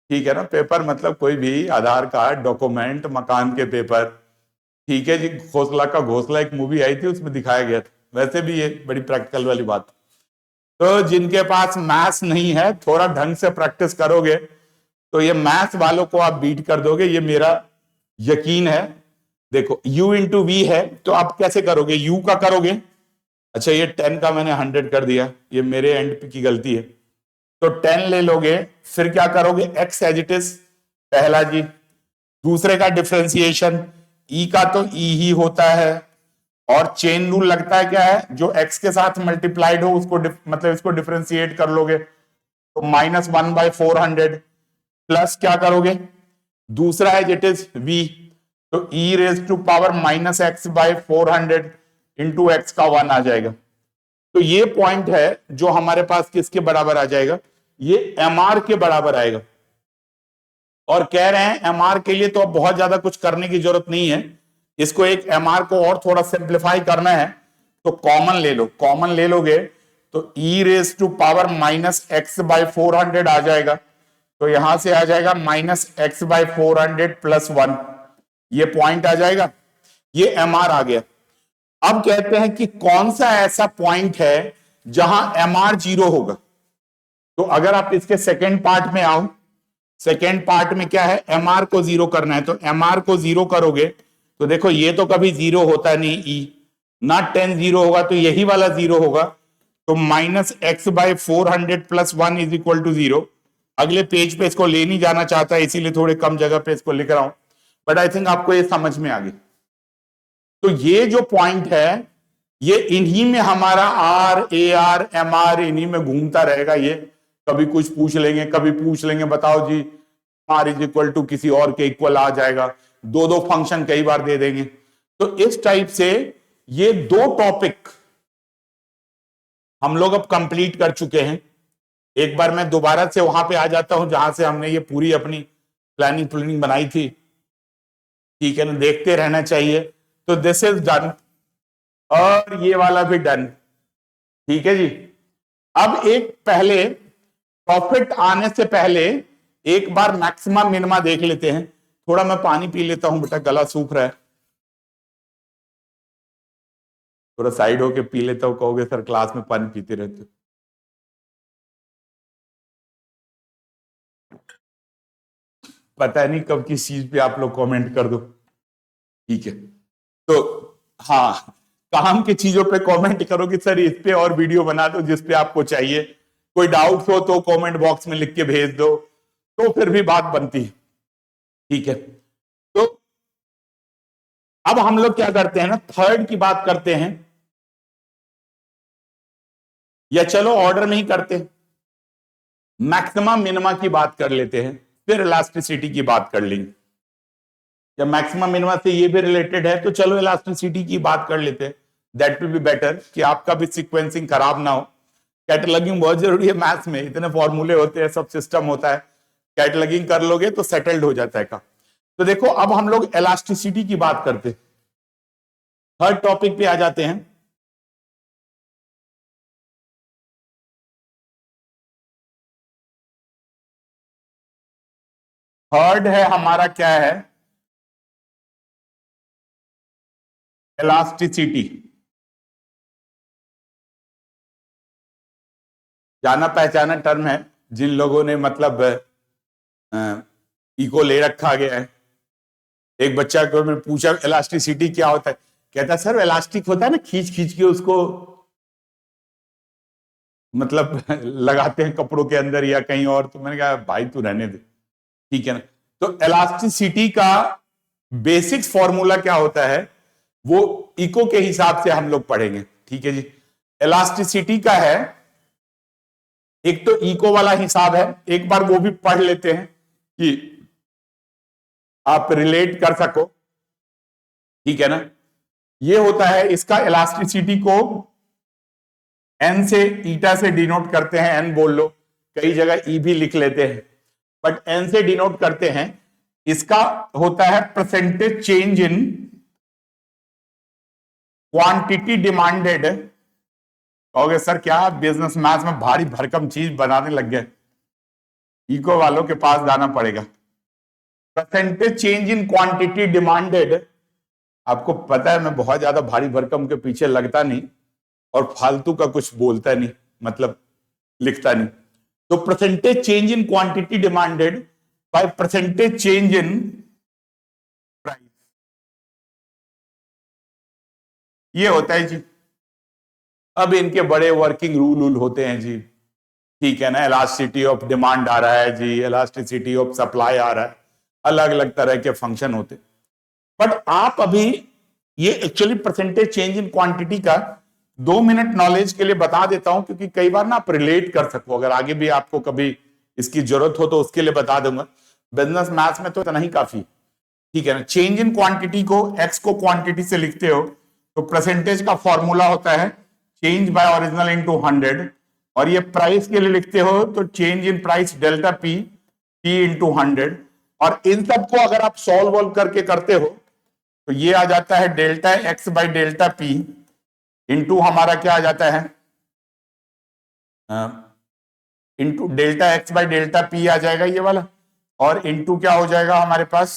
ठीक है ना। पेपर मतलब कोई भी आधार कार्ड, डॉक्यूमेंट, मकान के पेपर, ठीक है जी। घोसला का घोसला एक मूवी आई थी, उसमें दिखाया गया था, वैसे भी ये बड़ी प्रैक्टिकल वाली बात। तो जिनके पास मैथ्स नहीं है, थोड़ा ढंग से प्रैक्टिस करोगे तो ये मैथ्स वालों को आप बीट कर दोगे, ये मेरा यकीन है। देखो u × v है, तो आप कैसे करोगे, u का करोगे, अच्छा ये 10 का मैंने 100 कर दिया, ये मेरे एंड की गलती है। तो 10 ले लोगे, फिर क्या करोगे, x एज इट इज पहला जी, दूसरे का डिफरेंशिएशन, e का तो e ही होता है, और चेन रूल लगता है क्या है, जो x के साथ मल्टीप्लाइड हो उसको मतलब इसको डिफरेंशिएट कर लोगे, तो -1/400 प्लस क्या करोगे, दूसरा है इट इज v, तो e raise to power -x/400 into x का 1 आ जाएगा। तो ये पॉइंट है जो हमारे पास किसके बराबर आ जाएगा, ये mr के बराबर आएगा। और कह रहे हैं mr के लिए तो अब बहुत ज्यादा कुछ करने की जरूरत नहीं है, इसको एक mr को और थोड़ा सिंप्लीफाई करना है, तो कॉमन ले लो, कॉमन ले लोगे तो e raise to power -x/400 आ जाएगा, तो यहां से आ जाएगा -x/400 प्लस 1, ये पॉइंट आ जाएगा, ये mr आ गया। अब कहते हैं कि कौन सा ऐसा पॉइंट है जहां mr 0 होगा। तो अगर आप इसके सेकेंड पार्ट में आओ, सेकेंड पार्ट में क्या है, mr को 0 करना है, तो mr को 0 करोगे तो देखो ये तो कभी 0 होता नहीं, e ना 10 0 होगा, तो यही वाला 0 होगा, तो -x/400 plus 1 is equal to 0। अगले पेज पे इसको ले नहीं जाना चाहता, इसीलिए थोड़े कम जगह पे इसको लिख रहा हूं, बट आई थिंक आपको ये समझ में आ गई। तो ये जो पॉइंट है ये इन्हीं में हमारा R, A R, M R इन्हीं में घूमता रहेगा। ये कभी कुछ पूछ लेंगे, कभी पूछ लेंगे बताओ जी आर इज इक्वल टू किसी और के इक्वल आ जाएगा, दो दो फंक्शन कई बार दे देंगे। तो इस टाइप से ये दो टॉपिक हम लोग अब कंप्लीट कर चुके हैं। एक बार मैं दोबारा से वहां पे आ जाता हूं जहां से हमने ये पूरी अपनी प्लानिंग बनाई थी, ठीक है ना, देखते रहना चाहिए। तो दिस इज डन और ये वाला भी डन, ठीक है जी। अब एक पहले प्रॉफिट आने से पहले एक बार मैक्सिमम मिनिमा देख लेते हैं। थोड़ा मैं पानी पी लेता हूं बेटा, गला सूख रहा है, थोड़ा साइड होके पी लेता हूं। कहोगे सर क्लास में पानी पीते रहते हो, पता नहीं कब किस चीज पे आप लोग कमेंट कर दो, ठीक है। तो हाँ, काम की चीजों पे कमेंट करो कि सर इस पे और वीडियो बना दो जिस पे आपको चाहिए। कोई डाउट हो तो कमेंट बॉक्स में लिख के भेज दो, तो फिर भी बात बनती है, ठीक है। तो अब हम लोग क्या करते हैं ना, थर्ड की बात करते हैं, या चलो ऑर्डर में ही करते हैं, मैक्सिमम मिनिमा की बात कर लेते हैं, फिर इलास्टिसिटी की बात कर लेंगे। जब मैक्सिमम मिनिमा से ये भी रिलेटेड है तो चलो इलास्टिसिटी की बात कर लेते हैं, दैट विल बी बेटर, कि आपका भी सीक्वेंसिंग खराब ना हो। कैटलॉगिंग बहुत जरूरी है मैथ्स में, इतने फॉर्मूले होते हैं, सब सिस्टम होता है, कैटलॉगिंग कर लोगे तो सेटल्ड हो जाता है काम। तो देखो अब हम लोग इलास्टिसिटी की बात करते हैं, थर्ड टॉपिक पे आ जाते हैं। थर्ड है हमारा क्या है, इलास्टिसिटी। जाना पहचाना टर्म है, जिन लोगों ने मतलब इको ले रखा गया है। एक बच्चा को मैं पूछा इलास्टिसिटी क्या होता है, कहता सर इलास्टिक होता है ना, खींच खींच के उसको मतलब लगाते हैं कपड़ों के अंदर या कहीं और। तो मैंने कहा भाई तू रहने दे, ठीक है ना। तो इलास्टिसिटी का बेसिक फॉर्मूला क्या होता है वो इको के हिसाब से हम लोग पढ़ेंगे, ठीक है जी। इलास्टिसिटी का है, एक तो इको वाला हिसाब है, एक बार वो भी पढ़ लेते हैं कि आप रिलेट कर सको, ठीक है ना। ये होता है, इसका इलास्टिसिटी को एन से ईटा से डिनोट करते हैं, एन बोल लो, कई जगह ई भी लिख लेते हैं, बट एन से डिनोट करते हैं। इसका होता है percentage change in quantity demanded. कहोगे सर क्या बिजनेस मैथ्स में भारी भरकम चीज बनाने लग गए, इको वालों के पास जाना पड़ेगा। Percentage change in quantity demanded, आपको पता है मैं बहुत ज्यादा भारी भरकम के पीछे लगता नहीं और फालतू का कुछ बोलता नहीं, मतलब लिखता नहीं। तो percentage change in quantity demanded by percentage change in price, ये होता है जी। अब इनके बड़े वर्किंग रूल होते हैं जी, ठीक है ना, इलास्टिसिटी ऑफ डिमांड आ रहा है जी, इलास्टिसिटी ऑफ सप्लाई आ रहा है, अलग अलग तरह के फंक्शन होते। बट आप अभी ये actually percentage change in quantity का 2 मिनट नॉलेज के लिए बता देता हूं, क्योंकि कई बार ना आप रिलेट कर सको, अगर आगे भी आपको कभी इसकी जरूरत हो तो उसके लिए बता दूंगा। बिजनेस मैथ्स में तो इतना ही काफी, ठीक है ना। चेंज इन क्वांटिटी को, एक्स को क्वांटिटी से लिखते हो तो परसेंटेज का फॉर्मूला होता है चेंज बाय ओरिजिनल इनटू 100, और ये प्राइस के लिए लिखते हो तो change in price delta P, P into 100। और इन सबको अगर आप सॉल्व करके करते हो तो ये आ जाता है delta X by delta P into हमारा क्या आ जाता है, into delta X by delta P आ जाएगा ये वाला, और इंटू क्या हो जाएगा हमारे पास,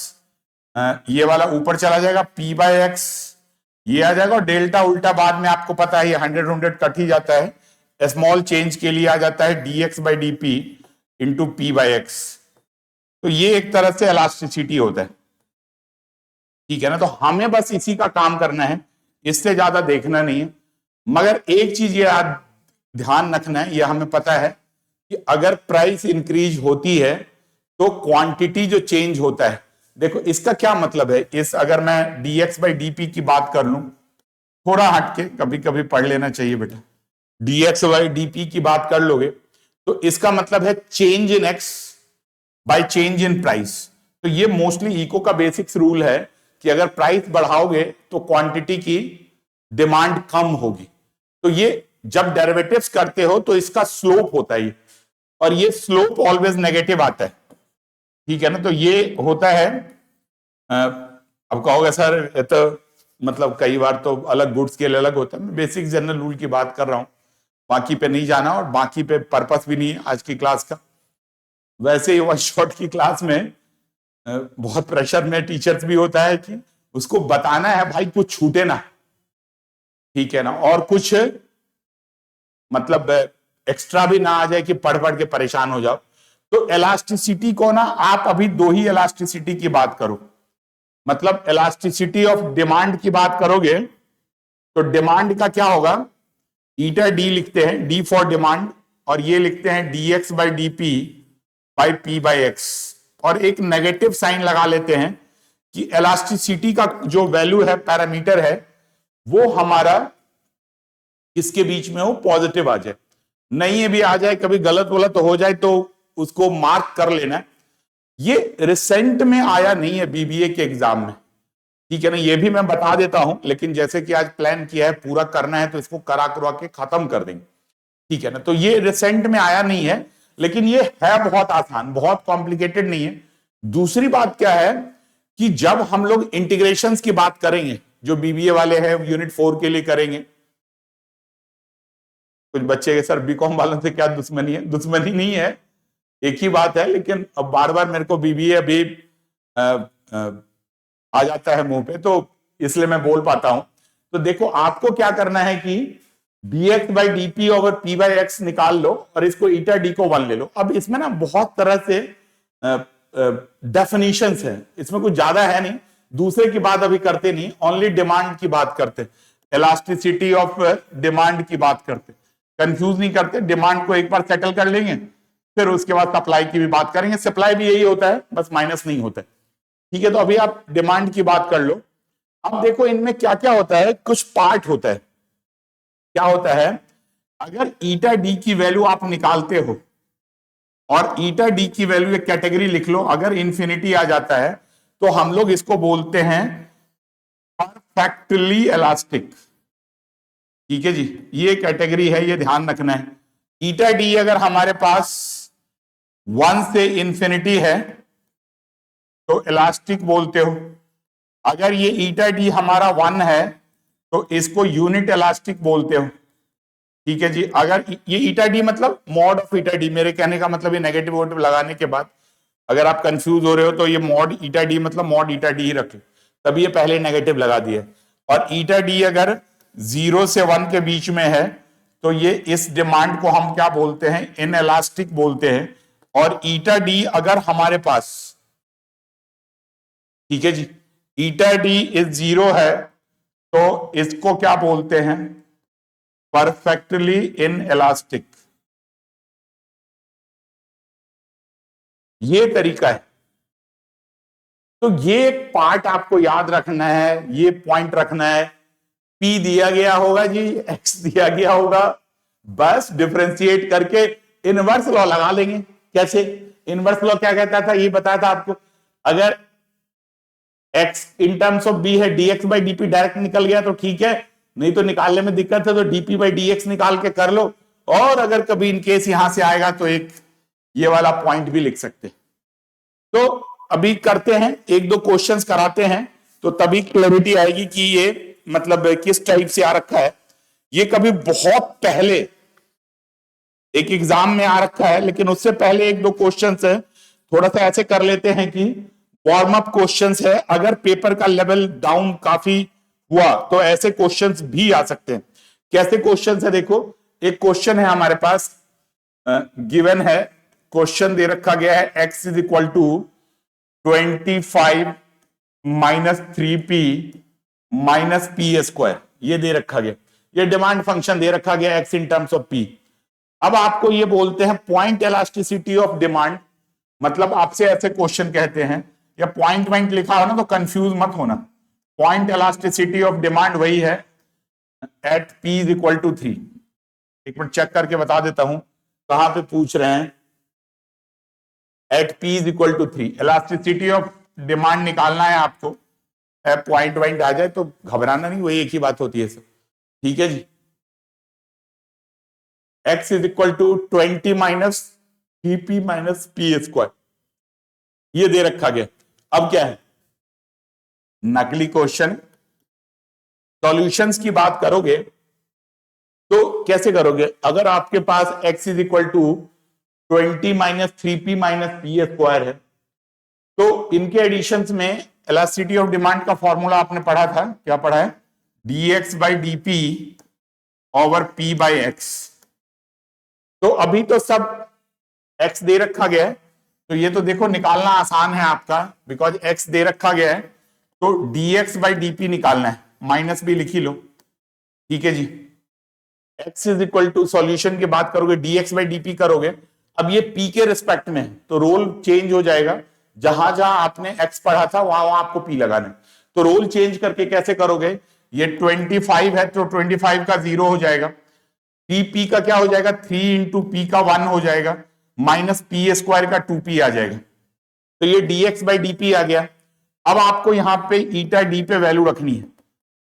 ये वाला ऊपर चला जाएगा पी बाई एक्स, ये आ जाएगा, और डेल्टा उल्टा बाद में आपको पता है ये 100 कट ही जाता है, स्मॉल चेंज के लिए आ जाता है D x by D P into P by x. तो ये एक तरह से इलास्टिसिटी होता है, ठीक है ना। तो हमें बस इसी का काम करना है, इससे ज्यादा देखना नहीं है। मगर एक चीज ये ध्यान रखना है, ये हमें पता है कि अगर प्राइस इंक्रीज होती है तो क्वांटिटी जो चेंज होता है, देखो इसका क्या मतलब है, इस अगर मैं dx बाई डी की बात कर लूं, थोड़ा हटके कभी कभी पढ़ लेना चाहिए बेटा, dx बाई डी की बात कर लोगे तो इसका मतलब है change in x by change in price. तो ये मोस्टली इको का बेसिक्स रूल है कि अगर प्राइस बढ़ाओगे तो क्वांटिटी की डिमांड कम होगी। तो ये जब डेरिवेटिव्स करते हो तो इसका स्लोप होता है, और ये स्लोप ऑलवेज नेगेटिव आता है, ठीक है ना। तो ये होता है, अब कहोगे सर तो मतलब कई बार तो अलग गुड्स के लिए अलग होता है, मैं बेसिक जनरल रूल की बात कर रहा हूं, बाकी पे नहीं जाना, और बाकी पे पर्पस भी नहीं है आज की क्लास का। वैसे ही वन शॉट की क्लास में बहुत प्रेशर में टीचर्स भी होता है कि उसको बताना है भाई कुछ छूटे ना, ठीक है ना, और कुछ मतलब एक्स्ट्रा भी ना आ जाए कि पढ़ पढ़ के परेशान हो जाओ। तो इलास्टिसिटी को ना आप अभी दो ही इलास्टिसिटी की बात करो, मतलब इलास्टिसिटी ऑफ डिमांड की बात करोगे तो डिमांड का क्या होगा, ईटा डी लिखते हैं, डी फॉर डिमांड, और ये लिखते हैं D x by D P by P by x, और एक नेगेटिव साइन लगा लेते हैं कि इलास्टिसिटी का जो वैल्यू है, पैरामीटर है, वो हमारा इसके बीच में हो, पॉजिटिव आ जाए, नहीं है भी आ जाए, कभी गलत गलत हो जाए तो उसको मार्क कर लेना। ये रिसेंट में आया नहीं है बीबीए के एग्जाम में, ठीक है ना, ये भी मैं बता देता हूं, लेकिन जैसे कि आज प्लान किया है पूरा करना है तो इसको करा करवा के खत्म कर देंगे, ठीक है ना। तो ये रिसेंट में आया नहीं है, लेकिन ये है बहुत आसान, बहुत कॉम्प्लिकेटेड नहीं है। दूसरी बात क्या है कि जब हम लोग इंटीग्रेशंस की बात करेंगे, जो बीबीए वाले हैं यूनिट 4 के लिए करेंगे, कुछ बच्चे के सर बीकॉम वालों से क्या दुश्मनी है, दुश्मनी नहीं है, एक ही बात है, लेकिन अब बार बार मेरे को बीबीए अभी आ जाता है मुंह पे, तो इसलिए मैं बोल पाता हूं। तो देखो आपको क्या करना है कि dx by D P over P by x निकाल लो, और इसको ईटा डी को 1 ले लो। अब इसमें ना बहुत तरह से डेफिनेशंस है, इसमें कुछ ज्यादा है नहीं, दूसरे की बात अभी करते नहीं, ओनली डिमांड की बात करते, इलास्टिसिटी ऑफ डिमांड की बात करते, कंफ्यूज नहीं करते। डिमांड को एक बार सेटल कर लेंगे, फिर उसके बाद सप्लाई की भी बात करेंगे, सप्लाई भी यही होता है, बस माइनस नहीं होता है, ठीक है। तो अभी आप डिमांड की बात कर लो। अब देखो इनमें क्या क्या होता है, कुछ पार्ट होता है, क्या होता है, अगर ईटा डी की वैल्यू आप निकालते हो, और ईटा डी की वैल्यू एक कैटेगरी लिख लो, अगर इंफिनिटी आ जाता है तो हम लोग इसको बोलते हैं परफेक्टली इलास्टिक, ठीक है जी, ये कैटेगरी है, ये ध्यान रखना है। ईटा डी अगर हमारे पास 1 से इंफिनिटी है तो इलास्टिक बोलते हो, अगर ये ईटा डी हमारा 1 है तो इसको यूनिट इलास्टिक बोलते हो, ठीक है जी। अगर ये ईटा डी मतलब मॉड ऑफ ईटा डी, मेरे कहने का मतलब ये नेगेटिव वोटिव लगाने के बाद अगर आप कंफ्यूज हो रहे हो तो ये मॉड ईटा डी मतलब मॉड ईटा डी ही रख लो, तभी ये पहले नेगेटिव लगा दिया। और ईटा डी अगर 0 से 1 के बीच में है तो ये इस डिमांड को हम क्या बोलते हैं, इन इलास्टिक बोलते हैं। और ईटा डी अगर हमारे पास, ठीक है जी, ईटा डी इज 0 है तो इसको क्या बोलते हैं, परफेक्टली इन इलास्टिक, ये तरीका है। तो ये एक पार्ट आपको याद रखना है, ये पॉइंट रखना है। P दिया गया होगा जी, X दिया गया होगा, बस डिफरेंशिएट करके इनवर्स लॉ लगा लेंगे। कैसे? इनवर्स लॉ क्या कहता था, ये बताया था आपको। अगर x in terms of b है, dx बाई डी डायरेक्ट निकल गया तो ठीक है, नहीं तो निकालने में दिक्कत है तो dp बाई dx निकाल के कर लो। और अगर कभी इनकेस यहां से आएगा तो एक ये वाला पॉइंट भी लिख सकते। तो अभी करते हैं, एक दो क्वेश्चंस कराते हैं तो तभी क्लैरिटी आएगी कि ये मतलब किस टाइप से आ रखा है। ये कभी बहुत पहले एक एग्जाम में आ रखा है, लेकिन उससे पहले एक दो क्वेश्चंस है, थोड़ा सा ऐसे कर लेते हैं कि वार्म अप क्वेश्चंस है। अगर पेपर का लेवल डाउन काफी हुआ तो ऐसे क्वेश्चंस भी आ सकते हैं। कैसे क्वेश्चंस है देखो, एक क्वेश्चन है हमारे पास, गिवन है, क्वेश्चन दे रखा गया है x is equal to 25 minus 3p minus p square, ये दे रखा गया। ये डिमांड फंक्शन दे रखा गया x in terms of p। अब आपको ये बोलते हैं पॉइंट इलास्टिसिटी ऑफ डिमांड, मतलब आपसे ऐसे क्वेश्चन कहते हैं, या पॉइंट पॉइंट लिखा हो ना तो कंफ्यूज मत होना। पॉइंट इलास्टिसिटी ऑफ डिमांड वही है at p is equal to 3। एक मिनट चेक करके बता देता हूं कहां पे पूछ रहे हैं। At p is equal to 3 elasticity of demand निकालना है आपको। पॉइंट वाइंट आ जाए तो घबराना नहीं, वही एक ही बात होती है सब। ठीक है जी। x is equal to 20 minus 3p minus p square, ये दे रखा गया। अब क्या है, नकली क्वेश्चन। सॉल्यूशंस की बात करोगे तो कैसे करोगे, अगर आपके पास x is equal to 20 minus 3p minus p square है तो इनके एडिशंस में इलास्टिसिटी ऑफ डिमांड का फॉर्मूला आपने पढ़ा था, क्या पढ़ा है, dx by d over p by x. तो अभी तो सब x दे रखा गया है, तो ये तो देखो निकालना आसान है आपका, बिकॉज x दे रखा गया है। तो dx बाई डी निकालना है, माइनस भी लिखी लो। ठीक है जी। x is equal to solution की बात करोगे, dx बाई डी करोगे। अब ये p के रिस्पेक्ट में तो रोल चेंज हो जाएगा, जहां जहां आपने x पढ़ा था वहां वहां आपको p लगाना है। तो रोल चेंज करके कैसे करोगे, ये 25 है तो 25 का 0 हो जाएगा, 3p का क्या हो जाएगा, 3 इंटू पी का 1 हो जाएगा, माइनस पी स्क्वायर का 2p आ जाएगा। तो ये dx बाई डी आ गया। अब आपको यहां पे ईटा डी पे वैल्यू रखनी है,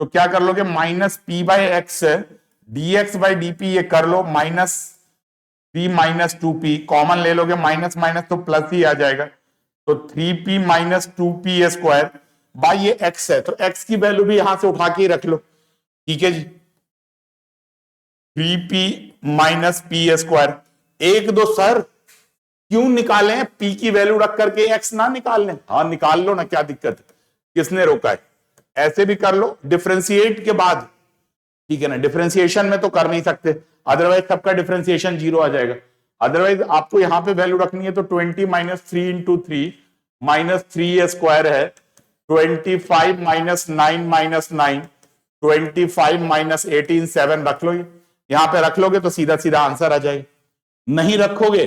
तो क्या कर लोगे, minus P by X dx by D ये कर लो, minus p minus 2p common ले लोगे, माइनस माइनस तो प्लस ही आ जाएगा, तो 3p minus 2p square by ये x है, तो x की वैल्यू भी यहां से उठा के रख लो। ठीक है जी। 3p माइनस पी स्क्वायर, एक दो सर क्यों निकालें, p की वैल्यू रख करके x ना निकाल लें, हाँ निकाल लो ना, क्या दिक्कत है, किसने रोका है, ऐसे भी कर लो डिफरेंशिएट के बाद। ठीक है ना, डिफरेंशिएशन में तो कर नहीं सकते, अदरवाइज सबका डिफरेंशिएशन 0 आ जाएगा। अदरवाइज आपको यहां पे वैल्यू रखनी है, तो 20 माइनस 3 इंटू 3 माइनस 3 स्क्वायर है, 25 माइनस 9 माइनस 9, 25 माइनस 18 7 रख लो, यहां पे रख लोगे तो सीधा सीधा आंसर आ जाएगा। नहीं रखोगे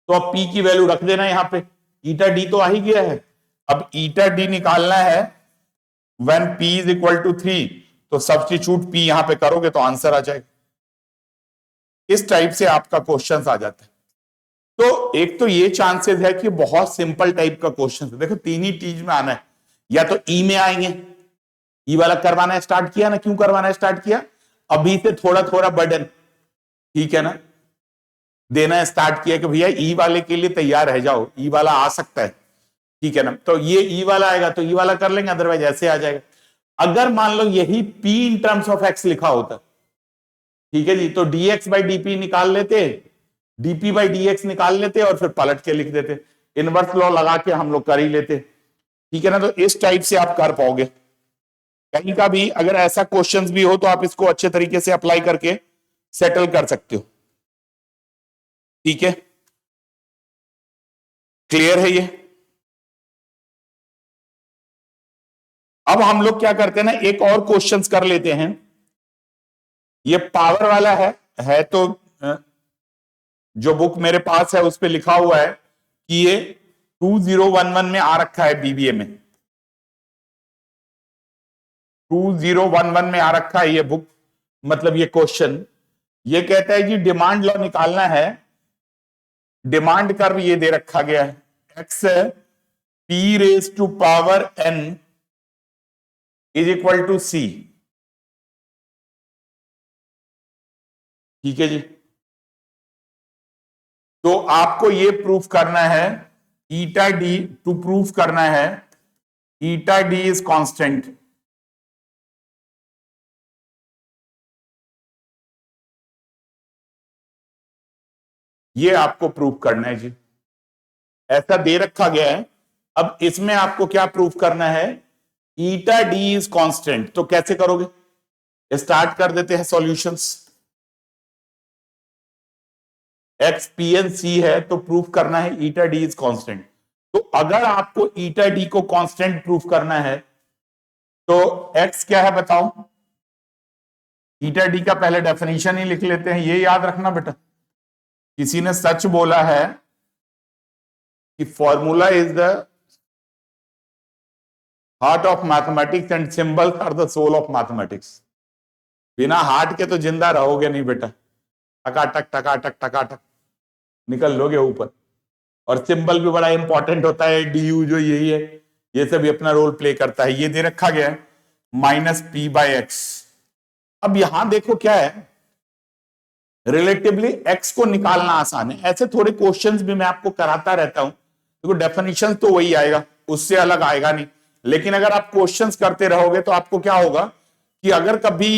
तो अब p की वैल्यू रख देना यहां पे, ईटा डी तो आ ही गया है। अब ईटा डी निकालना है when p is equal to 3, तो सब्स्टिट्यूट p यहां पे करोगे तो आंसर आ जाएगा। इस टाइप से आपका क्वेश्चन आ जाता है। तो एक तो ये चांसेस है कि बहुत सिंपल टाइप का क्वेश्चन है, देखो तीन ही चीज में आना है, या तो ई में आएंगे, ई वाला करवाना स्टार्ट किया ना, क्यों करवाना स्टार्ट किया, अभी से थोड़ा थोड़ा बर्डन, ठीक है ना, देना स्टार्ट किया कि भैया ई वाले के लिए तैयार रह जाओ, ई वाला आ सकता है। ठीक है ना, तो ये ई वाला आएगा तो ई वाला कर लेंगे, अदरवाइज ऐसे आ जाएगा। अगर मान लो यही p in terms of x लिखा होता, ठीक है जी, तो dx बाई डी निकाल लेते, dp बाई dx निकाल लेते और फिर पलट के लिख देते, इनवर्स लॉ लगा के हम लोग कर ही लेते। ठीक है ना, तो इस टाइप से आप कर पाओगे। कहीं का भी अगर ऐसा क्वेश्चंस भी हो तो आप इसको अच्छे तरीके से अप्लाई करके सेटल कर सकते हो। ठीक है, क्लियर है ये। अब हम लोग क्या करते हैं ना, एक और क्वेश्चंस कर लेते हैं। ये पावर वाला है तो जो बुक मेरे पास है उस पे लिखा हुआ है कि ये 2011 में आ रखा है, बीबीए में 2011 में आ रखा है ये बुक। मतलब ये क्वेश्चन ये कहता है कि डिमांड लॉ निकालना है, डिमांड कर्व ये दे रखा गया है, X P raise to power N is equal to C. ठीक है जी। तो आपको ये प्रूफ करना है, ईटा डी, टू प्रूफ करना है ईटा डी इज कांस्टेंट। ये आपको प्रूफ करना है जी, ऐसा दे रखा गया है। अब इसमें आपको क्या प्रूफ करना है, ईटा डी इज कांस्टेंट। तो कैसे करोगे, स्टार्ट कर देते हैं solutions. X p n c है तो प्रूफ करना है ईटा डी इज कांस्टेंट। तो अगर आपको ईटा डी को कांस्टेंट प्रूफ करना है तो एक्स क्या है बताओ, ईटा डी का पहले डेफिनेशन ही लिख लेते हैं, ये याद रखना बेटा। किसी ने सच बोला है कि formula is the heart of mathematics and symbols are the soul of mathematics. बिना हार्ट के तो जिंदा रहोगे नहीं बेटा, टकाटक टकाटक टकाटक निकल लोगे ऊपर। और सिंबल भी बड़ा इंपॉर्टेंट होता है, डी यू जो यही है, ये सब भी अपना रोल प्ले करता है। ये दे रखा गया है माइनस पी बाई एक्स। अब यहां देखो क्या है, रिलेटिवली एक्स को निकालना आसान है। ऐसे थोड़े क्वेश्चंस भी मैं आपको कराता रहता हूं, देखो डेफिनेशन तो वही आएगा, उससे अलग आएगा नहीं। लेकिन अगर आप क्वेश्चंस करते रहोगे तो आपको क्या होगा कि अगर कभी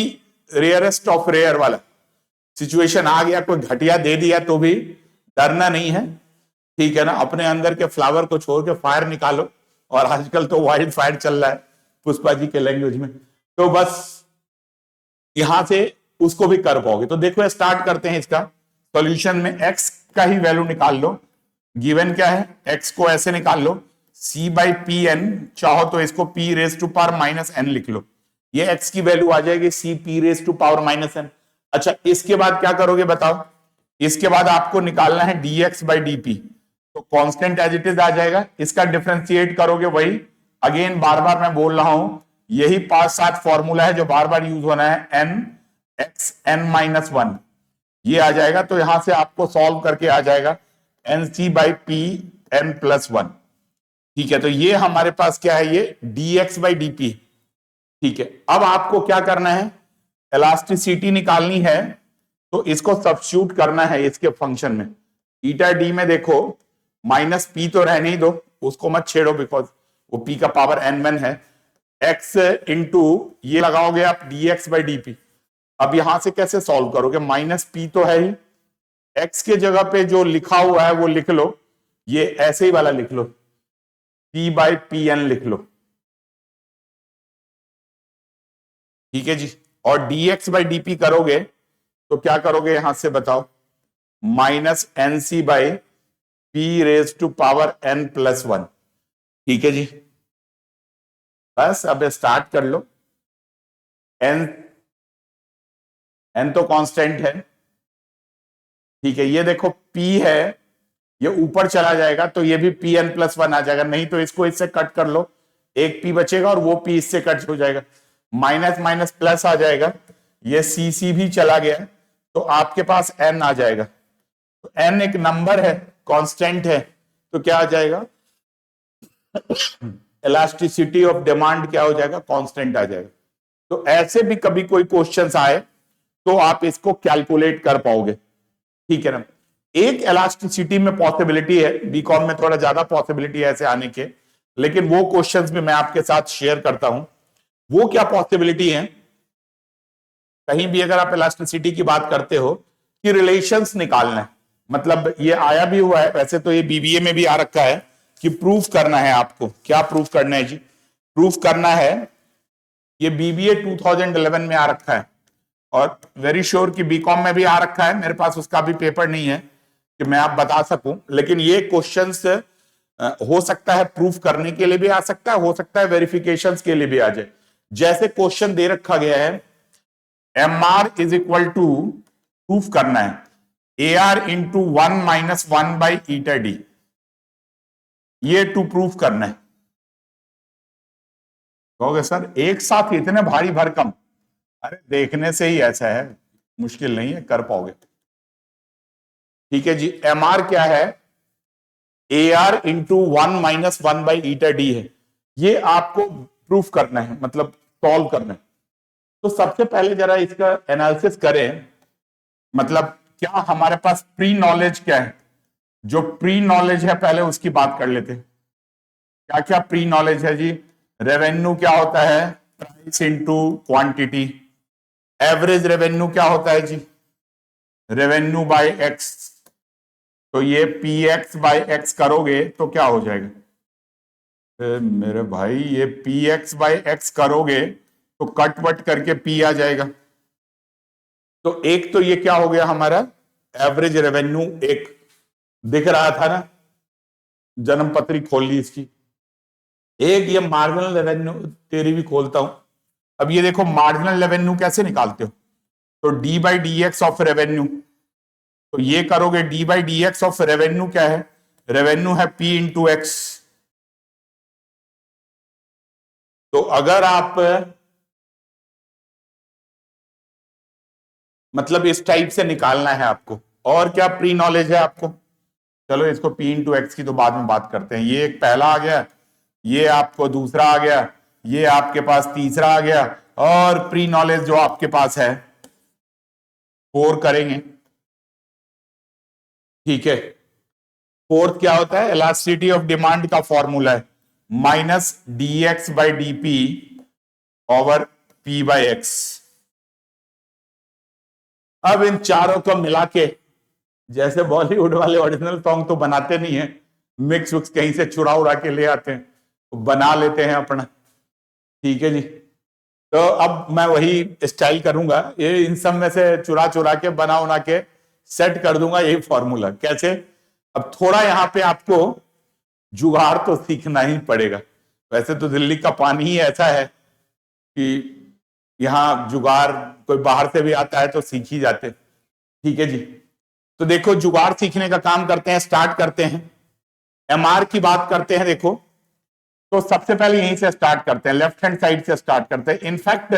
रेयरेस्ट ऑफ रेयर वाला सिचुएशन आ गया, कोई घटिया दे दिया, तो भी डरना नहीं है, ठीक है ना। अपने अंदर के फ्लावर को छोड़ के फायर निकालो, और आजकल तो वाइल्ड फायर चल रहा है पुष्पा जी के लैंग्वेज में, तो बस यहां से उसको भी कर पाओगे। तो देखो स्टार्ट करते हैं इसका सॉल्यूशन में। एक्स का ही वैल्यू निकाल लो, गिवन क्या है, एक्स को ऐसे निकाल लो सी बाई पी एन, चाहो तो इसको p raise to power minus n लिख लो, ये एक्स की वैल्यू आ जाएगी c p raise to power minus n. अच्छा इसके बाद क्या करोगे बताओ, इसके बाद आपको निकालना है dx बाई डी, तो कांस्टेंट एज इट इज आ जाएगा। इसका डिफरेंशिएट करोगे, वही अगेन बार बार मैं बोल रहा हूं, यही 5-7 फॉर्मूला है जो बार बार यूज होना है, n x n माइनस 1 ये आ जाएगा। तो यहां से आपको सॉल्व करके आ जाएगा n c by p n plus 1। ठीक है, तो ये हमारे पास क्या है, ये dx बाई डी। ठीक है, अब आपको क्या करना है, इलास्टिसिटी निकालनी है, तो इसको सब्स्टिट्यूट करना है इसके फंक्शन में। ईटा डी में देखो माइनस पी तो रहने ही दो, उसको मत छेड़ो, बिकॉज वो पी का पावर n1 है। x इंटू ये लगाओगे आप dx बाई डी। अब यहां से कैसे सॉल्व करोगे, माइनस पी तो है ही, x के जगह पे जो लिखा हुआ है वो लिख लो, ये ऐसे ही वाला लिख लो, p बाई पी एन लिख लो। ठीक है जी, और dx बाई डी करोगे तो क्या करोगे यहां से बताओ, minus n c by p raise to power n plus 1। ठीक है जी, बस अब स्टार्ट कर लो। n तो कांस्टेंट है, ठीक है। ये देखो p है, ये ऊपर चला जाएगा तो ये भी पी एन प्लस 1 आ जाएगा, नहीं तो इसको इससे कट कर लो, एक p बचेगा और वो p इससे कट हो जाएगा, माइनस माइनस प्लस आ जाएगा, ये सी भी चला गया, तो आपके पास n आ जाएगा। तो n एक नंबर है, कांस्टेंट है, तो क्या आ जाएगा, इलास्टिसिटी ऑफ डिमांड क्या हो जाएगा, कांस्टेंट आ जाएगा। तो ऐसे भी कभी कोई क्वेश्चंस आए तो आप इसको कैलकुलेट कर पाओगे, ठीक है ना। एक इलास्टिसिटी में पॉसिबिलिटी है, बीकॉम में थोड़ा ज्यादा पॉसिबिलिटी है ऐसे आने के, लेकिन वो क्वेश्चंस भी मैं आपके साथ शेयर करता हूं। वो क्या पॉसिबिलिटी है, कहीं भी अगर आप इलास्टिसिटी की बात करते हो कि रिलेशंस निकालना है, मतलब ये आया भी हुआ है, वैसे तो ये बीबीए में भी आ रखा है कि प्रूफ करना है आपको। क्या प्रूफ करना है जी, प्रूफ करना है, ये बीबीए 2011 में आ रखा है, और वेरी श्योर कि बीकॉम में भी आ रखा है, मेरे पास उसका भी पेपर नहीं है कि मैं आप बता सकूं, लेकिन ये क्वेश्चंस हो सकता है प्रूफ करने के लिए भी आ सकता है, हो सकता है वेरिफिकेशंस के लिए भी आ जाए। जैसे क्वेश्चन दे रखा गया है M R is equal to, proof करना है A R into 1 minus 1 by eta d, ये टू प्रूफ करना है। कहोगे सर एक साथ इतने भारी भरकम, अरे देखने से ही ऐसा है, मुश्किल नहीं है, कर पाओगे। ठीक है जी, एम आर क्या है, A R into 1 minus 1 by eta D है, ये आपको प्रूफ करना है, मतलब सॉल्व करना है। तो सबसे पहले जरा इसका एनालिसिस करें, मतलब क्या हमारे पास प्री नॉलेज क्या है, जो प्री नॉलेज है पहले उसकी बात कर लेते हैं। क्या क्या प्री नॉलेज है जी, रेवेन्यू क्या होता है, price into quantity. Average revenue क्या होता है जी, रेवेन्यू बाय एक्स, तो ये पी एक्स बाय एक्स करोगे तो क्या हो जाएगा, मेरे भाई ये पी एक्स बाय एक्स करोगे तो कट वट करके पी आ जाएगा। तो एक तो ये क्या हो गया हमारा एवरेज रेवेन्यू, एक दिख रहा था ना, जन्म पत्री खोल ली इसकी। एक ये मार्जिनल रेवेन्यू, तेरी भी खोलता हूं। अब ये देखो मार्जिनल रेवेन्यू कैसे निकालते हो, तो D by D x of revenue, तो ये करोगे d by D x of revenue क्या है, रेवेन्यू है पी इंटू एक्स। तो अगर आप मतलब इस टाइप से निकालना है आपको, और क्या प्री नॉलेज है आपको, चलो इसको पी इंटू एक्स की तो बाद में बात करते हैं। ये एक पहला आ गया, ये आपको दूसरा आ गया, ये आपके पास तीसरा आ गया, और प्री नॉलेज जो आपके पास है 4 करेंगे। ठीक है, फोर्थ क्या होता है, इलास्टिसिटी ऑफ डिमांड का फॉर्मूला है minus D x by D P over P by x. अब इन चारों को मिला के, जैसे बॉलीवुड वाले ओरिजिनल सॉन्ग तो बनाते नहीं है, मिक्स विक्स कहीं से चुरा उड़ा के ले आते हैं, तो बना लेते हैं अपना। ठीक है जी, तो अब मैं वही स्टाइल करूंगा, ये इन सब में से चुरा चुरा के बना उना के सेट कर दूंगा यही फॉर्मूला। कैसे, अब थोड़ा यहां पे आपको जुगाड़ तो सीखना ही पड़ेगा। वैसे तो दिल्ली का पानी ही ऐसा है कि यहां जुगाड़ कोई बाहर से भी आता है तो सीख ही जाते। ठीक है जी, तो देखो जुगाड़ सीखने का काम करते हैं, स्टार्ट करते हैं। एमआर की बात करते हैं, देखो तो सबसे पहले यहीं से स्टार्ट करते हैं, लेफ्ट हैंड साइड से स्टार्ट करते हैं। इनफैक्ट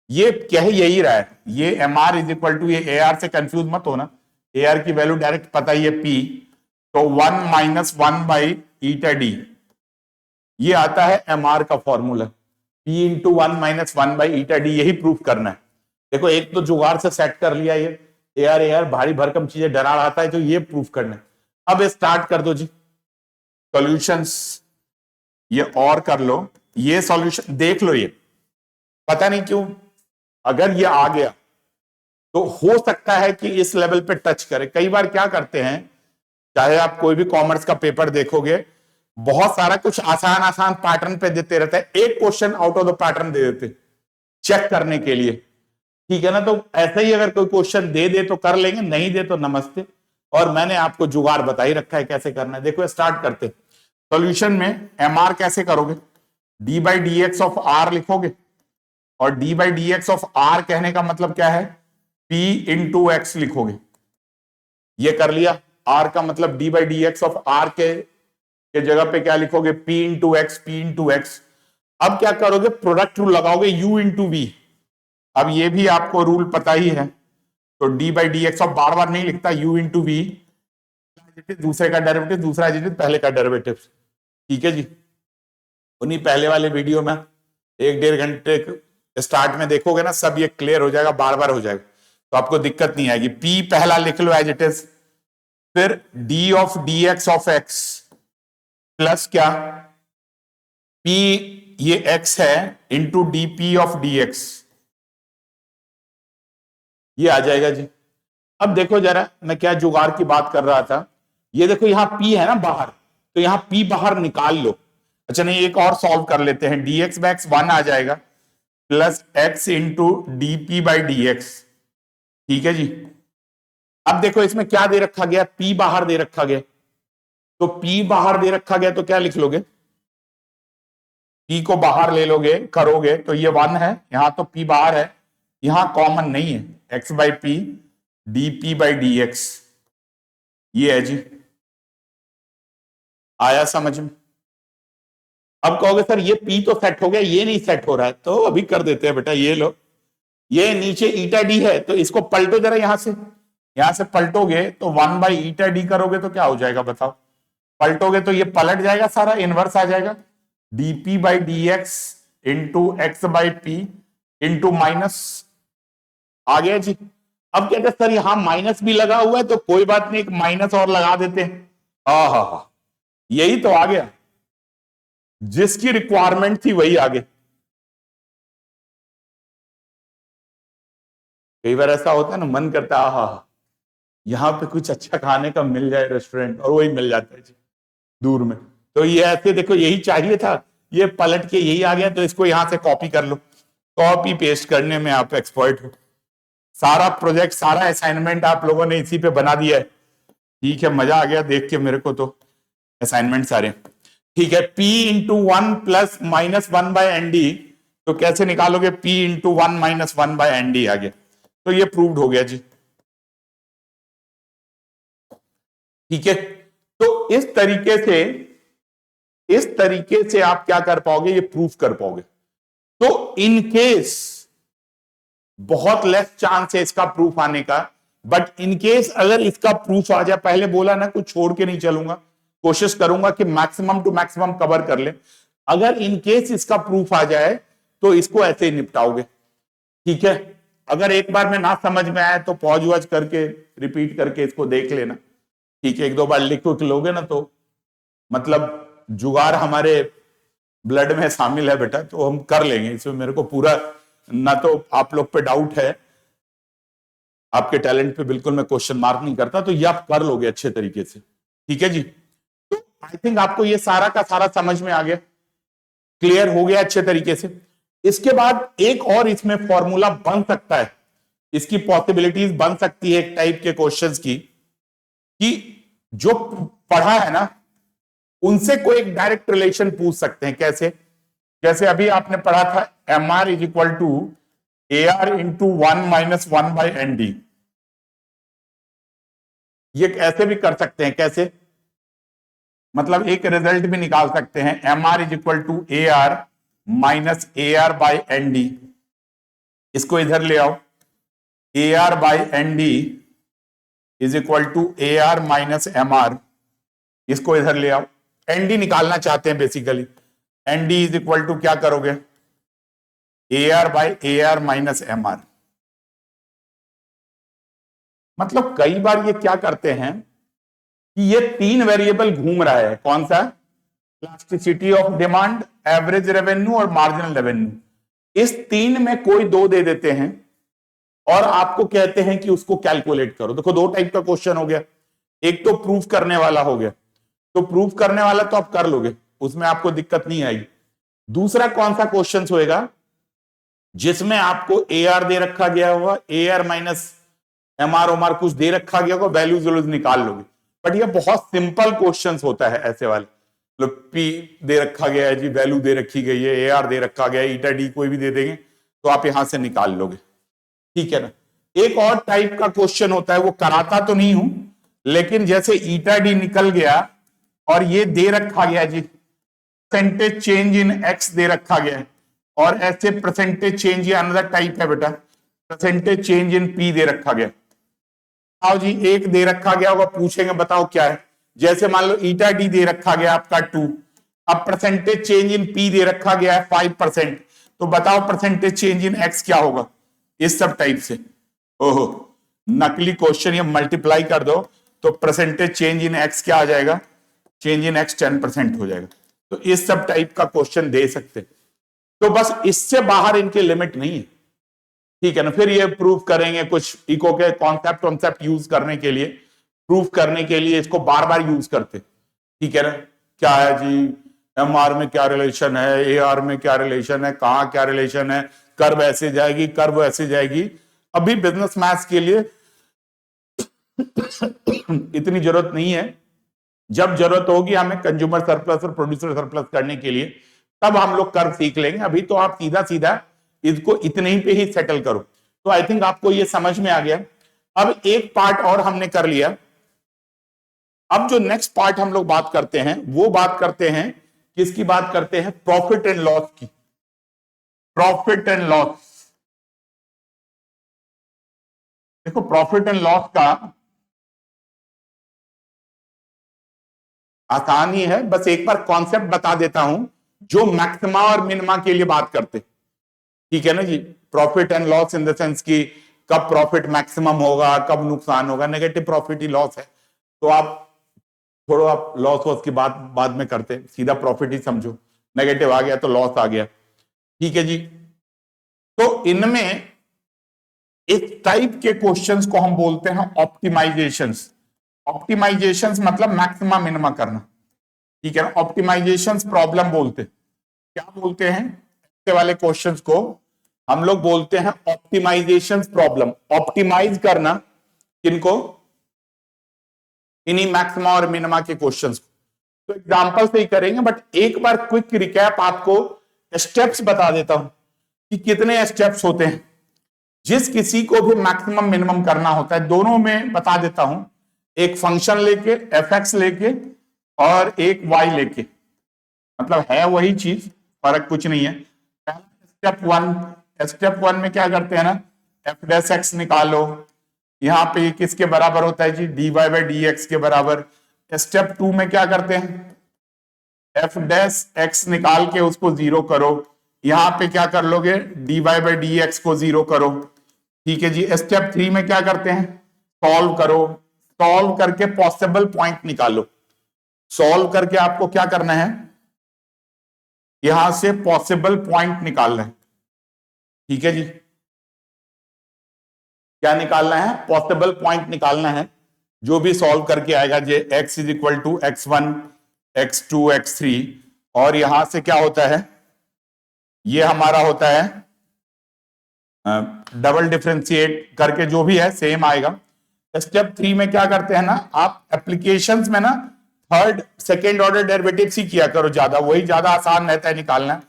ये क्या है, यही रहा है, ये M R is equal to, ये ए आर से कंफ्यूज मत होना, ए आर की वैल्यू डायरेक्ट पता ही है पी, तो 1 माइनस 1 बाई ईटा डी, ये आता है एम आर का formula, P into 1 minus 1 by eta D, यही प्रूफ करना है। देखो एक तो जुगाड़ से सेट कर लिया, ये ए आर भारी भरकम चीजें डरा रहा था, तो ये प्रूफ करना है। अब स्टार्ट कर दो जी सॉल्यूशंस, ये और कर लो, ये सॉल्यूशन देख लो, ये पता नहीं क्यों अगर ये आ गया तो हो सकता है कि इस लेवल पे टच करे। कई बार क्या करते हैं, चाहे आप कोई भी कॉमर्स का पेपर देखोगे, बहुत सारा कुछ आसान आसान पैटर्न पे देते रहते हैं, एक question out of the pattern दे देते चेक करने के लिए। ठीक है ना, तो ऐसे ही अगर कोई क्वेश्चन दे दे तो कर लेंगे, नहीं दे तो नमस्ते। और मैंने आपको जुगाड़ बता ही रखा है कैसे करना है। देखो स्टार्ट करते, सॉल्यूशन में एम आर कैसे करोगे, d by D x of R लिखोगे, और d by D x of R कहने का मतलब क्या है, पी इंटू एक्स लिखोगे। ये कर लिया, आर का मतलब D by D x of R के जगह पे क्या लिखोगे, P into x, P into x. अब क्या करोगे, प्रोडक्ट रूल लगाओगे, यू इंटू वी। अब ये भी आपको रूल पता ही है, तो D by D x of बार बार नहीं लिखता, यू इंटू वी, दूसरे का डेरिवेटिव, दूसरा एडिटिव, पहले का डेरिवेटिव। ठीक है जी, उन्हीं पहले वाले वीडियो में 1-1.5 घंटे स्टार्ट में देखोगे ना, सब ये क्लियर हो जाएगा, बार बार हो जाएगा, तो आपको दिक्कत नहीं आएगी। पी पहला लिख लो एज इट इज, फिर D of D x of x plus क्या, पी ये एक्स है into D P of D x, ये आ जाएगा जी। अब देखो जरा मैं क्या जुगाड़ की बात कर रहा था, ये देखो यहां पी है ना बाहर, तो यहां पी बाहर निकाल लो। अच्छा नहीं, एक और सॉल्व कर लेते हैं, डी एक्स बाई एक्स 1 आ जाएगा, plus x into D P by D x. ठीक है जी, अब देखो इसमें क्या दे रखा गया, पी बाहर दे रखा गया, तो पी बाहर दे रखा गया तो क्या लिख लोगे, पी को बाहर ले लोगे करोगे तो ये 1 है, यहां तो पी बाहर है, यहां कॉमन नहीं है, x by P D P by D x, ये है जी। आया समझ में? अब कहोगे सर ये पी तो सेट हो गया, ये नहीं सेट हो रहा है, तो अभी कर देते हैं बेटा, ये लो, ये नीचे ईटा डी है, तो इसको पलटो जरा, यहां से पलटोगे तो 1 बाई ईटा डी करोगे तो क्या हो जाएगा बताओ? पलटोगे तो ये पलट जाएगा, सारा इनवर्स आ जाएगा, DP by D X into X by P into minus, आ गया जी। अब कहते सर यहां माइनस भी लगा हुआ है, तो कोई बात नहीं, एक माइनस और लगा देते हैं। हा, यही तो आ गया, जिसकी रिक्वायरमेंट थी वही आ गया। कई बार ऐसा होता है ना, मन करता है हा यहां पे कुछ अच्छा खाने का मिल जाए रेस्टोरेंट, और वही मिल जाता है जी दूर में। तो ये ऐसे देखो, यही चाहिए था, ये पलट के यही आ गया, तो इसको यहां से कॉपी कर लो, कॉपी पेस्ट करने में आप एक्सपर्ट हो। सारा प्रोजेक्ट, सारा असाइनमेंट आप लोगों ने इसी पे बना दिया है। ठीक है, मजा आ गया देख के मेरे को तो असाइनमेंट सारे। ठीक है, P into 1 plus minus 1 by N D, तो कैसे निकालोगे? P into 1 minus 1 by N D आ गया, तो ये प्रूव्ड हो गया जी। ठीक है, तो इस तरीके से आप क्या कर पाओगे? ये प्रूफ कर पाओगे। तो इन केस बहुत लेस चांस है इसका प्रूफ आने का, बट इन केस अगर इसका प्रूफ आ जाए, पहले बोला ना कुछ छोड़ के नहीं चलूंगा, कोशिश करूंगा कि मैक्सिमम टू मैक्सिमम कवर कर ले। अगर इन केस इसका प्रूफ आ जाए तो इसको ऐसे ही निपटाओगे। ठीक है, अगर एक बार में ना समझ में आए तो पॉज वॉज करके रिपीट करके इसको देख लेना। ठीक है, एक दो बार लिख लोगे ना तो मतलब जुगाड़ हमारे ब्लड में शामिल है बेटा, तो हम कर लेंगे इसमें, मेरे को पूरा ना तो आप लोग पे डाउट है, आपके टैलेंट पे बिल्कुल मैं क्वेश्चन मार्क नहीं करता, तो ये आप कर लोगे अच्छे तरीके से। ठीक है जी, तो आई थिंक आपको ये सारा का सारा समझ में आ गया, क्लियर हो गया अच्छे तरीके से। इसके बाद एक और इसमें फॉर्मूला बन सकता है, इसकी पॉसिबिलिटीज बन सकती है एक टाइप के क्वेश्चंस की, कि जो पढ़ा है ना उनसे कोई एक डायरेक्ट रिलेशन पूछ सकते हैं। कैसे? जैसे अभी आपने पढ़ा था M R is equal to A R into 1 minus 1 by n d, ये ऐसे भी कर सकते हैं। कैसे? मतलब एक रिजल्ट भी निकाल सकते हैं, M R is equal to A R minus A R by n d, इसको इधर ले आओ, A R by n d is equal to A R minus M R, इसको इधर ले आओ। एन डी निकालना चाहते हैं basically, n d is equal to क्या करोगे? A R by A R minus M R. मतलब कई बार ये क्या करते हैं कि ये तीन वेरिएबल घूम रहा है, कौन सा? Elasticity of demand, average revenue और मार्जिनल रेवेन्यू। इस तीन में कोई दो दे देते हैं और आपको कहते हैं कि उसको कैलकुलेट करो। देखो दो टाइप का क्वेश्चन हो गया, एक तो प्रूफ करने वाला हो गया, तो प्रूफ करने वाला तो आप कर लोगे, उसमें आपको दिक्कत नहीं आएगी। दूसरा कौन सा क्वेश्चन होएगा जिसमें आपको ए आर दे रखा गया होगा, A R minus M R ओमार कुछ दे रखा गया होगा, वैल्यूज निकाल लोगे। बट ये बहुत सिंपल क्वेश्चंस होता है ऐसे वाले, मतलब पी दे रखा गया है जी, वैल्यू दे रखी गई है, ए आर दे रखा गया है, ईटा डी कोई भी दे देंगे तो आप यहां से निकाल लोगे। ठीक है ना? एक और टाइप का क्वेश्चन होता है, वो कराता तो नहीं हूं, लेकिन जैसे ईटा डी निकल गया और ये दे रखा गया जी, परसेंटेज चेंज इन एक्स दे रखा गया है, और ऐसे परसेंटेज चेंज, ये अनदर टाइप है बेटा, परसेंटेज चेंज इन पी दे रखा गया। आओ जी, एक दे रखा गया होगा, पूछेंगे बताओ क्या है। जैसे मान लो ईटा डी दे रखा गया आपका 2, अब परसेंटेज चेंज इन पी दे रखा गया है 5%, तो बताओ परसेंटेज चेंज इन एक्स क्या होगा? इस सब टाइप से। ओहो, नकली क्वेश्चन, ये मल्टीप्लाई कर दो तो परसेंटेज चेंज इन एक्स क्या आ जाएगा? चेंज इन एक्स 10% हो जाएगा। तो इस सब टाइप का क्वेश्चन दे सकते, तो बस इससे बाहर इनके लिमिट नहीं है। ठीक है ना? फिर ये प्रूफ करेंगे, कुछ इको के कॉन्सेप्ट यूज करने के लिए, प्रूफ करने के लिए इसको बार बार यूज करते। ठीक है ना? क्या है जी, एम आर में क्या रिलेशन है, ए आर में क्या रिलेशन है, कहां क्या रिलेशन है, कर्व ऐसे जाएगी, कर्व ऐसे जाएगी। अभी बिजनेस मैथ्स के लिए इतनी जरूरत नहीं है, जब जरूरत होगी हमें कंज्यूमर सरप्लस और प्रोड्यूसर सरप्लस करने के लिए, तब हम लोग कर्व सीख लेंगे। अभी तो आप सीधा सीधा इसको इतने ही पे ही सेटल करो। तो आई थिंक आपको ये समझ में आ गया। अब एक पार्ट और हमने कर लिया। अब जो नेक्स्ट पार्ट हम लोग बात करते हैं, वो बात करते हैं, किसकी बात करते हैं? प्रॉफिट एंड लॉस की। Profit and loss. देखो प्रॉफिट एंड लॉस का आसान ही है, बस एक बार कॉन्सेप्ट बता देता हूं जो मैक्सिमा और मिनिमा के लिए बात करते, ठीक है ना जी। Profit and loss in the sense कि कब प्रॉफिट मैक्सिमम होगा, कब नुकसान होगा। नेगेटिव प्रॉफिट ही लॉस है, तो आप छोड़ो, आप लॉस वॉस की बात बाद में करते, सीधा प्रॉफिट ही समझो। नेगेटिव आ गया तो लॉस आ गया, ठीक है जी। तो इनमें इस टाइप के क्वेश्चंस को हम बोलते हैं ऑप्टिमाइजेशंस। ऑप्टिमाइजेशंस मतलब मैक्सिमा मिनिमा करना, ठीक है ना। ऑप्टिमाइजेशंस प्रॉब्लम बोलते, क्या बोलते हैं ऐसे वाले क्वेश्चंस को? हम लोग बोलते हैं ऑप्टिमाइजेशंस प्रॉब्लम। ऑप्टिमाइज करना किनको? इन्हीं मैक्सिमा और मिनिमा के क्वेश्चंस को। तो एग्जांपल से ही करेंगे, बट एक बार क्विक रिकैप आपको स्टेप्स बता देता हूं कि कितने स्टेप्स होते हैं जिस किसी को भी मैक्सिमम मिनिमम करना होता है। दोनों में बता देता हूं, एक फंक्शन लेके, एफ एक्स लेके और एक वाई लेके, मतलब है वही चीज, फर्क कुछ नहीं है। स्टेप वन में क्या करते हैं ना, एफ डैश एक्स निकालो। यहां पे किसके बराबर होता है जी? D Y by D X के बराबर। स्टेप टू में क्या करते हैं? एफ डैश एक्स निकाल के उसको जीरो करो। यहां पे क्या कर लोगे? D Y by D x को जीरो करो, ठीक है जी। स्टेप थ्री में क्या करते हैं? सॉल्व करो। सॉल्व करके पॉसिबल पॉइंट निकालो। सॉल्व करके आपको क्या करना है? यहां से पॉसिबल पॉइंट निकालना है, ठीक है जी। क्या निकालना है? पॉसिबल पॉइंट निकालना है। जो भी सॉल्व करके आएगा, J X is equal to x1, x2, x3, और यहां से क्या होता है? ये हमारा होता है डबल डिफरेंशिएट करके, जो भी है सेम आएगा। स्टेप थ्री में क्या करते हैं ना, आप एप्लीकेशंस में ना थर्ड सेकेंड ऑर्डर डेरिवेटिव्स ही किया करो, ज्यादा वही ज्यादा आसान रहता है निकालना।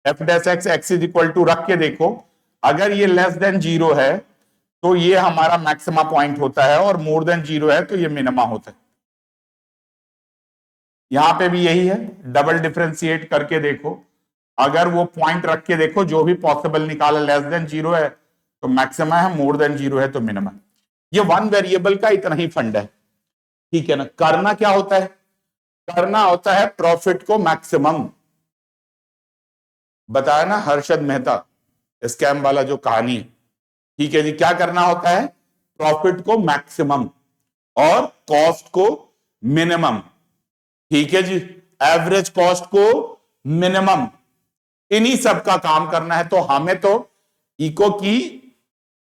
F dash x x is equal to रख के देखो, अगर ये लेस देन जीरो है तो ये हमारा मैक्सिमा पॉइंट होता है, और मोर देन जीरो है तो ये मिनिमा होता है। यहां पे भी यही है, डबल डिफरेंशिएट करके देखो, अगर वो पॉइंट रख के देखो, जो भी पॉसिबल निकाला लेस देन जीरो है तो मैक्सिमा है, मोर देन जीरो है तो मिनिमा। ये वन वेरिएबल का इतना ही फंड है, ठीक है ना। करना क्या होता है? करना होता है प्रॉफिट को मैक्सिमम। बताया ना हर्षद मेहता स्कैम वाला जो कहानी है, ठीक है जी। क्या करना होता है? प्रॉफिट को मैक्सिमम और कॉस्ट को मिनिमम, ठीक है जी। एवरेज कॉस्ट को मिनिमम, इन्हीं सब का काम करना है। तो हमें तो इको की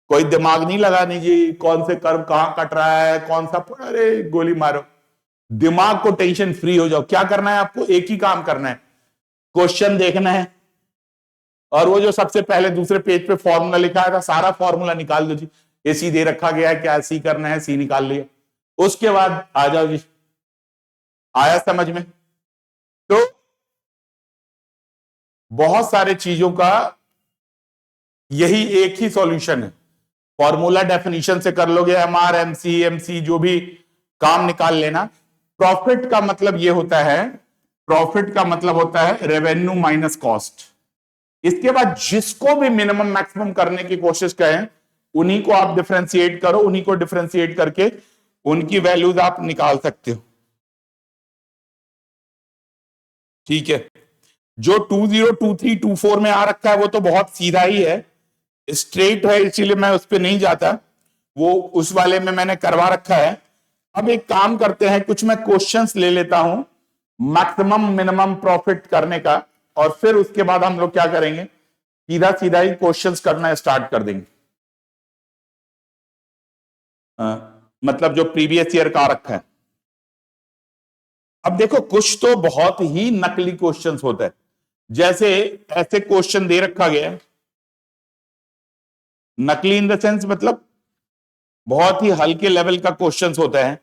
कोई दिमाग नहीं लगानी जी, कौन से कर्व कहां कट रहा है, कौन सा, अरे गोली मारो, दिमाग को टेंशन फ्री हो जाओ। क्या करना है आपको? एक ही काम करना है, क्वेश्चन देखना है, और वो जो सबसे पहले दूसरे पेज पे फॉर्मूला लिखा था, सारा फॉर्मूला निकाल दो जी। ए सी दे रखा गया है, क्या सी करना है, सी निकाल लिया, उसके बाद आ जाओ जी। आया समझ में? तो बहुत सारे चीजों का यही एक ही सॉल्यूशन है। फॉर्मूला डेफिनेशन से कर लोगे, एमआर एमसी एमसी जो भी काम निकाल लेना। प्रॉफिट का मतलब ये होता है, प्रॉफिट का मतलब होता है रेवेन्यू माइनस कॉस्ट। इसके बाद जिसको भी मिनिमम मैक्सिमम करने की कोशिश करें, उन्हीं को आप डिफरेंशिएट करो, उन्हीं को डिफरेंशिएट करके उनकी वैल्यूज आप निकाल सकते हो, ठीक है। जो 202324 में आ रखा है वो तो बहुत सीधा ही है, स्ट्रेट है, इसीलिए मैं उस पर नहीं जाता, वो उस वाले में मैंने करवा रखा है। अब एक काम करते हैं, कुछ मैं क्वेश्चंस ले लेता हूं मैक्सिमम मिनिमम प्रॉफिट करने का, और फिर उसके बाद हम लोग क्या करेंगे, सीधा सीधा ही क्वेश्चंस करना स्टार्ट कर देंगे। मतलब जो प्रीवियस ईयर का आ रखा है। अब देखो कुछ तो बहुत ही नकली क्वेश्चंस होता है, जैसे ऐसे क्वेश्चन दे रखा गया है, नकली इन द सेंस मतलब बहुत ही हल्के लेवल का क्वेश्चंस होता है।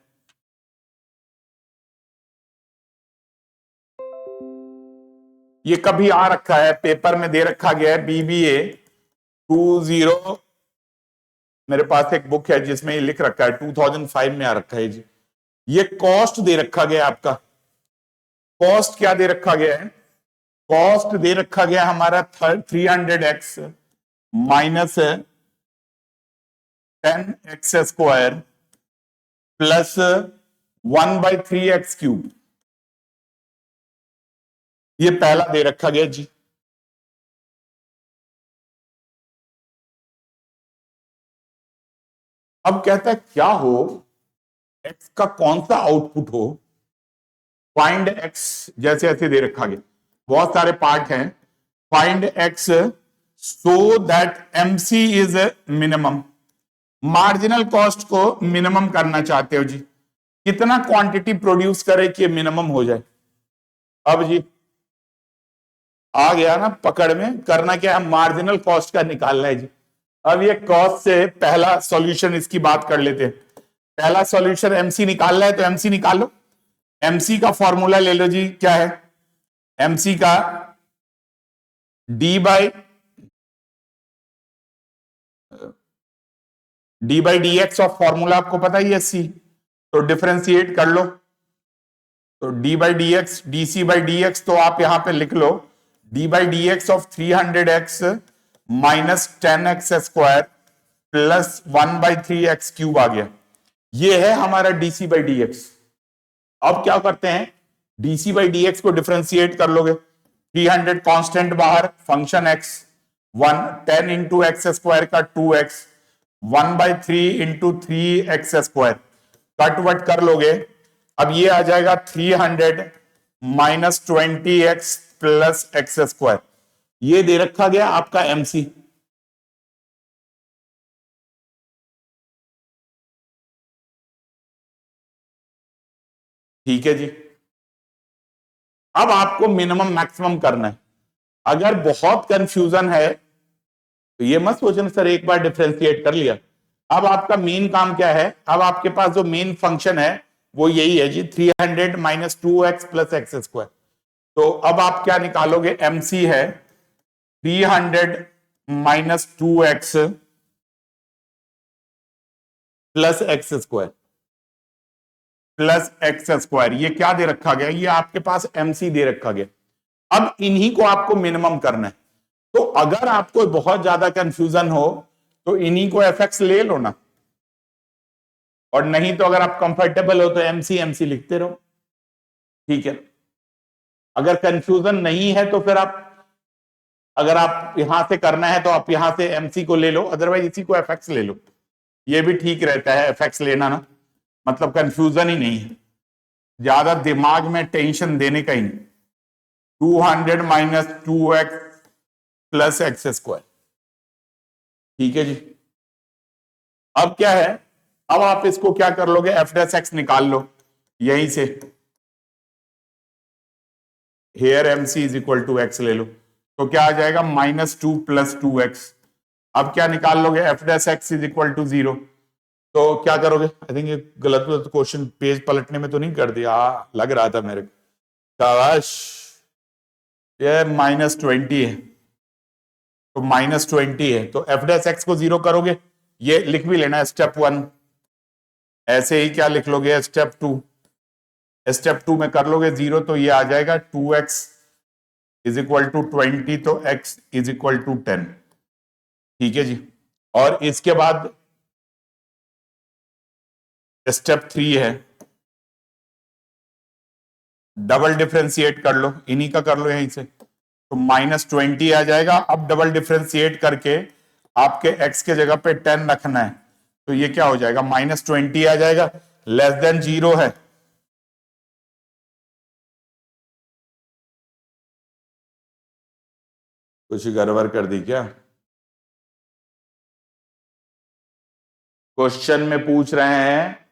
ये कभी आ रखा है पेपर में, दे रखा गया है बीबीए 20 मेरे पास एक बुक है जिसमें ये लिख रखा है, 2005 में आ रखा है जी। ये कॉस्ट दे रखा गया आपका, कॉस्ट क्या दे रखा गया है, कॉस्ट दे रखा गया हमारा 300x minus 10x² plus 1/3x³। ये पहला दे रखा गया जी। अब कहता है क्या हो, x का कौन सा आउटपुट हो, फाइंड x, जैसे ऐसे दे रखा गया, बहुत सारे पार्ट हैं। Find x so that mc is minimum, marginal cost को मिनिमम करना चाहते हो जी, कितना क्वांटिटी प्रोड्यूस करे कि मिनिमम हो जाए। अब जी आ गया ना पकड़ में, करना क्या है, मार्जिनल कॉस्ट का निकालना है जी। अब ये कॉस्ट से पहला सॉल्यूशन इसकी बात कर लेते हैं। पहला सॉल्यूशन एमसी निकालना है तो एमसी निकाल लो। एमसी का फॉर्मूला ले लो जी, क्या है एमसी का, D by D x of formula आपको पता ही है सी, तो डिफरेंशिएट कर लो। तो D by D X, D C by D X, तो आप यहां पे लिख लो D by D x of 300x minus 10x² plus 1/3x³ आ गया। ये है हमारा डीसी बाई डी एक्स। अब क्या करते हैं, डीसी बाई डी एक्स को डिफरेंशिएट कर लोगे, 300 कांस्टेंट बाहर, फंक्शन x 1, 10 इंटू x² का 2x, 1/3 into 3x² cut what कर लोगे। अब ये आ जाएगा 300 माइनस 20x प्लस x²। ये दे रखा गया आपका एमसी। ठीक है जी। अब आपको मिनिमम मैक्सिमम करना है। अगर बहुत कंफ्यूजन है तो ये मत सोचना सर एक बार डिफरेंशिएट कर लिया। अब आपका मेन काम क्या है, अब आपके पास जो मेन फंक्शन है वो यही है जी, 300 माइनस 2x प्लस x²। तो अब आप क्या निकालोगे, एमसी है 300 minus 2x plus x² plus x²। ये क्या दे रखा गया, ये आपके पास एमसी दे रखा गया। अब इन्हीं को आपको मिनिमम करना है। तो अगर आपको बहुत ज्यादा कंफ्यूजन हो तो इन्हीं को एफएक्स ले लो ना, और नहीं तो अगर आप कंफर्टेबल हो तो एमसी एमसी लिखते रहो। ठीक है, अगर कंफ्यूजन नहीं है तो फिर आप, अगर आप यहां से करना है तो आप यहां से एमसी को ले लो, अदरवाइज इसी को एफएक्स ले लो। ये भी ठीक रहता है एफएक्स लेना ना, मतलब कंफ्यूजन ही नहीं है, ज्यादा दिमाग में टेंशन देने का ही नहीं। 200 माइनस 2x प्लस x²। ठीक है जी। अब क्या है, अब आप इसको क्या कर लोगे, एफ डैश एक्स निकाल लो यहीं से, here MC is equal to x ले लो, तो क्या आ जाएगा -2 प्लस 2x। अब क्या निकाल लोगे, f dash x is equal to 0। तो क्या करोगे, आई थिंक ये गलत क्वेश्चन पेज पलटने में तो नहीं कर दिया, लग रहा था मेरे को, शाबाश, ये -20 है, तो -20 है, तो एफ डैश एक्स को 0 करोगे, ये लिख भी लेना स्टेप 1। ऐसे ही क्या लिख लोगे, स्टेप 2, स्टेप 2 में कर लोगे 0, तो ये आ जाएगा 2x इज इक्वल टू 20, तो x इज इक्वल टू 10। ठीक है जी। और इसके बाद स्टेप 3 है, डबल डिफरेंशिएट कर लो, इन्हीं का कर लो यहीं से, तो -20 आ जाएगा। अब डबल डिफरेंशिएट करके आपके x के जगह पे 10 रखना है, तो ये क्या हो जाएगा, -20 आ जाएगा, लेस देन 0 है। कुछ गड़बड़ कर दी क्या, क्वेश्चन में पूछ रहे हैं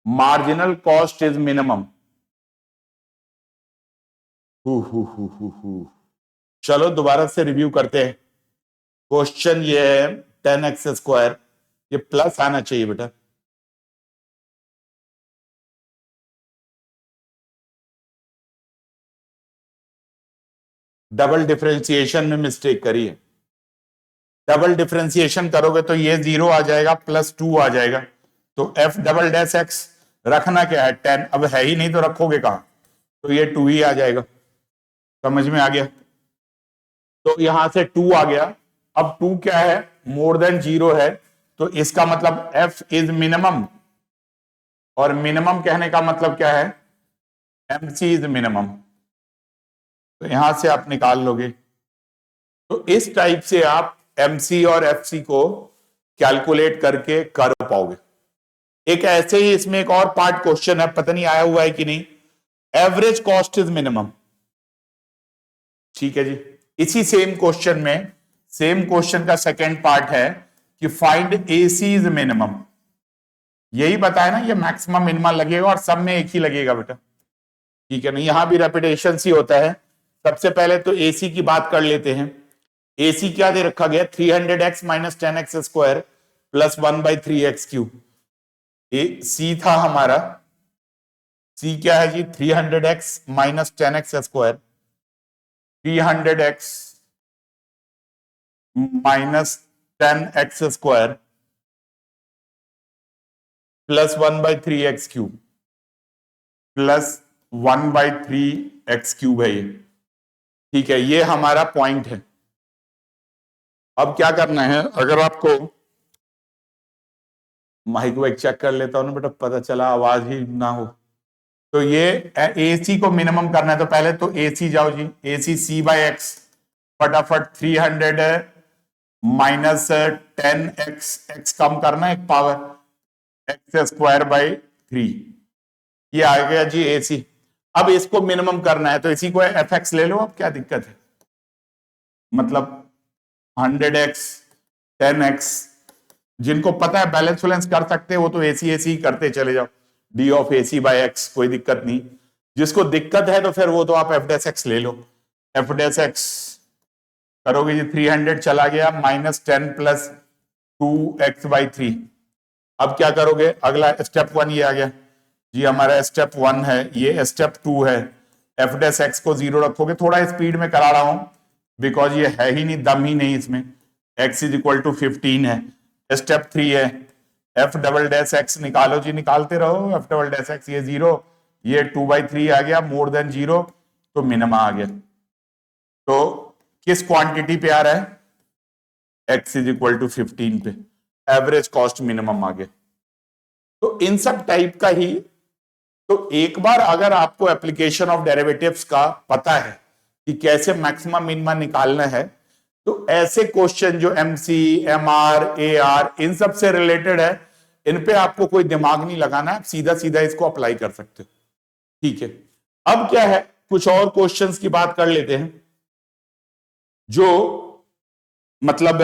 मार्जिनल कॉस्ट इज मिनिमम। चलो दोबारा से रिव्यू करते हैं। क्वेश्चन ये है 10x², ये प्लस आना चाहिए बेटा, डबल डिफरेंशिएशन में मिस्टेक करी है। डबल डिफरेंशिएशन करोगे तो ये 0 आ जाएगा प्लस 2 आ जाएगा, तो एफ डबल डैश एक्स रखना क्या है 10, अब है ही नहीं तो रखोगे कहां, तो ये 2 ही आ जाएगा। समझ में आ गया? तो यहां से 2 आ गया। अब 2 क्या है, मोर देन 0 है, तो इसका मतलब f इज मिनिमम, और मिनिमम कहने का मतलब क्या है, mc इज मिनिमम, तो यहां से आप निकाल लोगे। तो इस टाइप से आप mc और fc को कैलकुलेट करके कर पाओगे। एक ऐसे ही इसमें एक और पार्ट क्वेश्चन है, पता नहीं आया हुआ है कि नहीं, एवरेज कॉस्ट इज मिनिमम। ठीक है जी, इसी सेम क्वेश्चन में, सेम क्वेश्चन का सेकेंड पार्ट है कि फाइंड एसी इज मिनिमम। यही बताया ना, ये मैक्सिमम मिनिमम लगेगा और सब में एक ही लगेगा बेटा। ठीक है ना, यहां भी रेपिटेशन ही होता है। सबसे पहले तो एसी की बात कर लेते हैं। एसी क्या दे रखा गया, 300x minus 10x square plus 1/3x³। सी था हमारा, सी क्या है जी, 300x minus 10x square, 300x minus 10x square plus 1/3x³ plus 1/3x³ है ये। ठीक है, ये हमारा पॉइंट है। अब क्या करना है, अगर आपको माइक को एक चेक कर लेता हूं ना बेटा, पता चला आवाज ही ना हो, तो ये एसी को मिनिमम करना है, तो पहले तो एसी जाओ जी, एसी सी बाई एक्स, फटाफट 300 है माइनस 10x, एक्स कम करना है एक पावर, एक्स स्क्वायर बाई 3, ये आ गया जी एसी। अब इसको मिनिमम करना है, तो इसी को एफ एक्स ले लो, अब क्या दिक्कत है, मतलब 100x 10x, जिनको पता है बैलेंस वैलेंस कर सकते हैं वो तो एसी एसी करते चले जाओ, D of AC by x, कोई दिक्कत नहीं। जिसको दिक्कत है तो फिर वो तो आप एफ डैश एक्स ले लो, एफ डैश एक्स करोगे जी, 300 चला गया माइनस 10 प्लस 2x/3। अब क्या करोगे, अगला स्टेप 1 ये आ गया जी, हमारा स्टेप 1 है, ये स्टेप 2 है। एफ डैश एक्स को 0 रखोगे, थोड़ा स्पीड में करा रहा हूं बिकॉज ये है ही नहीं, दम ही नहीं इसमें। x इज इक्वल टू 15 है। स्टेप 3 है, एफ डबल डैश एक्स निकालो जी, निकालते रहो, एफ डबल डैश एक्स, ये 0, ये 2/3 आ गया, मोर देन 0, तो मिनिमम आ गया। तो किस क्वांटिटी पे आ रहा है, x इज इक्वल टू 15 पे, एवरेज कॉस्ट मिनिमम आ गया। तो इन सब टाइप का ही, तो एक बार अगर आपको एप्लीकेशन ऑफ डेरिवेटिव्स का पता है कि कैसे मैक्सिमम मिनिमम निकालना है, तो ऐसे क्वेश्चन जो एमसी, एमआर, एआर इन सब से रिलेटेड है, इन पे आपको कोई दिमाग नहीं लगाना है, सीधा सीधा इसको अप्लाई कर सकते हो। ठीक है, अब क्या है, कुछ और क्वेश्चंस की बात कर लेते हैं जो मतलब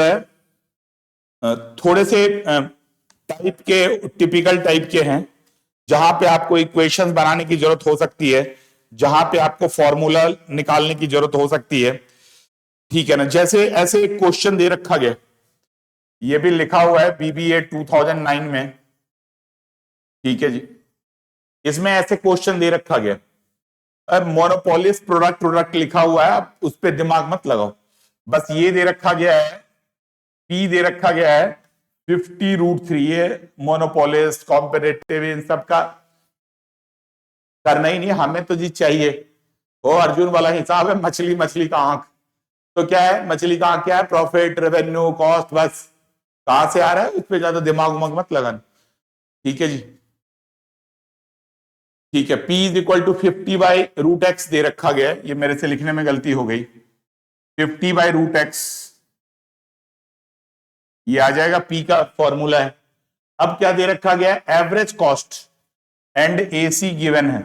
थोड़े से टाइप के, टिपिकल टाइप के हैं, जहां पे आपको इक्वेशंस बनाने की जरूरत हो सकती है, जहां पे आपको फॉर्मूला निकालने की जरूरत हो सकती है। ठीक है ना, जैसे ऐसे एक क्वेश्चन दे रखा गया, ये भी लिखा हुआ है बीबीए 2009 में। ठीक है जी, इसमें ऐसे क्वेश्चन दे रखा गया, अब मोनोपोलिस प्रोडक्ट प्रोडक्ट लिखा हुआ है, आप उस पर दिमाग मत लगाओ, बस ये दे रखा गया है, पी दे रखा गया है 50√3, ये मोनोपोलिस, कॉम्पेरेटिव, इन सब का करना ही नहीं, हमें तो जी चाहिए वो अर्जुन वाला हिसाब है, मछली मछली का आंख। तो क्या है, मछली का आंख क्या है, प्रॉफिट, रेवेन्यू, कॉस्ट, बस कहां से आ रहा है उस पर ज्यादा दिमाग उमग मत लगाना। ठीक है जी, ठीक है, P is equal to 50/√x दे रखा गया है, ये मेरे से लिखने में गलती हो गई, 50/√x ये आ जाएगा, P का फॉर्मूला है। अब क्या दे रखा गया है, average cost and AC given है।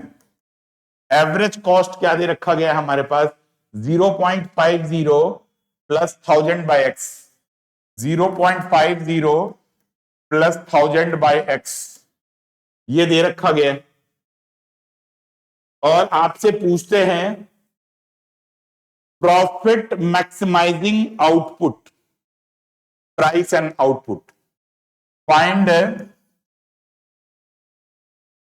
एवरेज कॉस्ट क्या दे रखा गया है हमारे पास, 0.50 प्लस 1000/x, 0.50 प्लस 1000/x ये दे रखा गया है। और आपसे पूछते हैं profit maximising output, price and output, find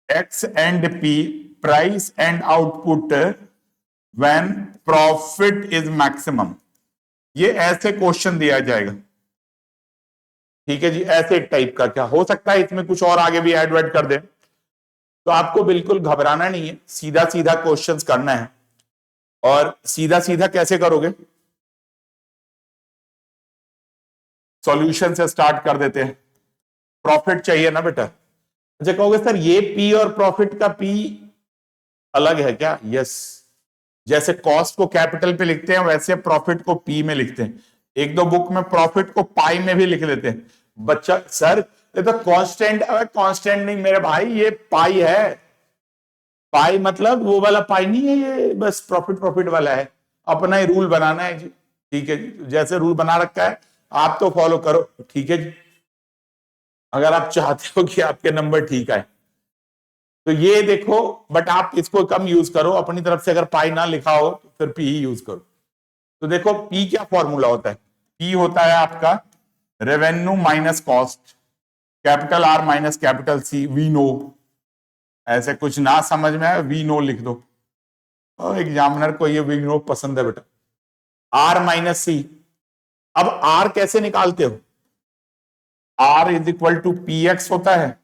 X and P, price and output when profit is maximum. ये ऐसे क्वेश्चन दिया जाएगा, ठीक है जी, ऐसे टाइप का क्या हो सकता है, इसमें कुछ और आगे भी ऐड वैड कर दे। तो आपको बिल्कुल घबराना नहीं है, सीधा सीधा क्वेश्चंस करना है। और सीधा सीधा कैसे करोगे, सॉल्यूशन से स्टार्ट कर देते हैं। प्रॉफिट चाहिए ना बेटा। अच्छा कहोगे सर ये पी और प्रॉफिट का पी अलग है क्या? यस, जैसे कॉस्ट को कैपिटल पे लिखते हैं वैसे प्रॉफिट को पी में लिखते हैं। एक दो बुक में प्रॉफिट को पाई में भी लिख लेते हैं। बच्चा सर ये तो कांस्टेंट, कांस्टेंट नहीं मेरे भाई, ये पाई है। पाई मतलब वो वाला पाई नहीं है, ये बस प्रॉफिट प्रॉफिट वाला है। अपना ही रूल बनाना है जी। ठीक है जी, जैसे रूल बना रखा है आप तो फॉलो करो। ठीक है जी, अगर आप चाहते हो कि आपके नंबर ठीक आए तो ये देखो, बट आप इसको कम यूज करो अपनी तरफ से। अगर पाई ना लिखा हो तो फिर पी ही यूज करो। तो देखो पी क्या फॉर्मूला होता है, पी होता है आपका revenue minus cost, capital R minus capital C, we know. ऐसे कुछ ना समझ में आए वी नो लिख दो, और एग्जामिनर को ये वी नो पसंद है बेटा। आर माइनस सी, अब आर कैसे निकालते हो, R is equal to p x होता है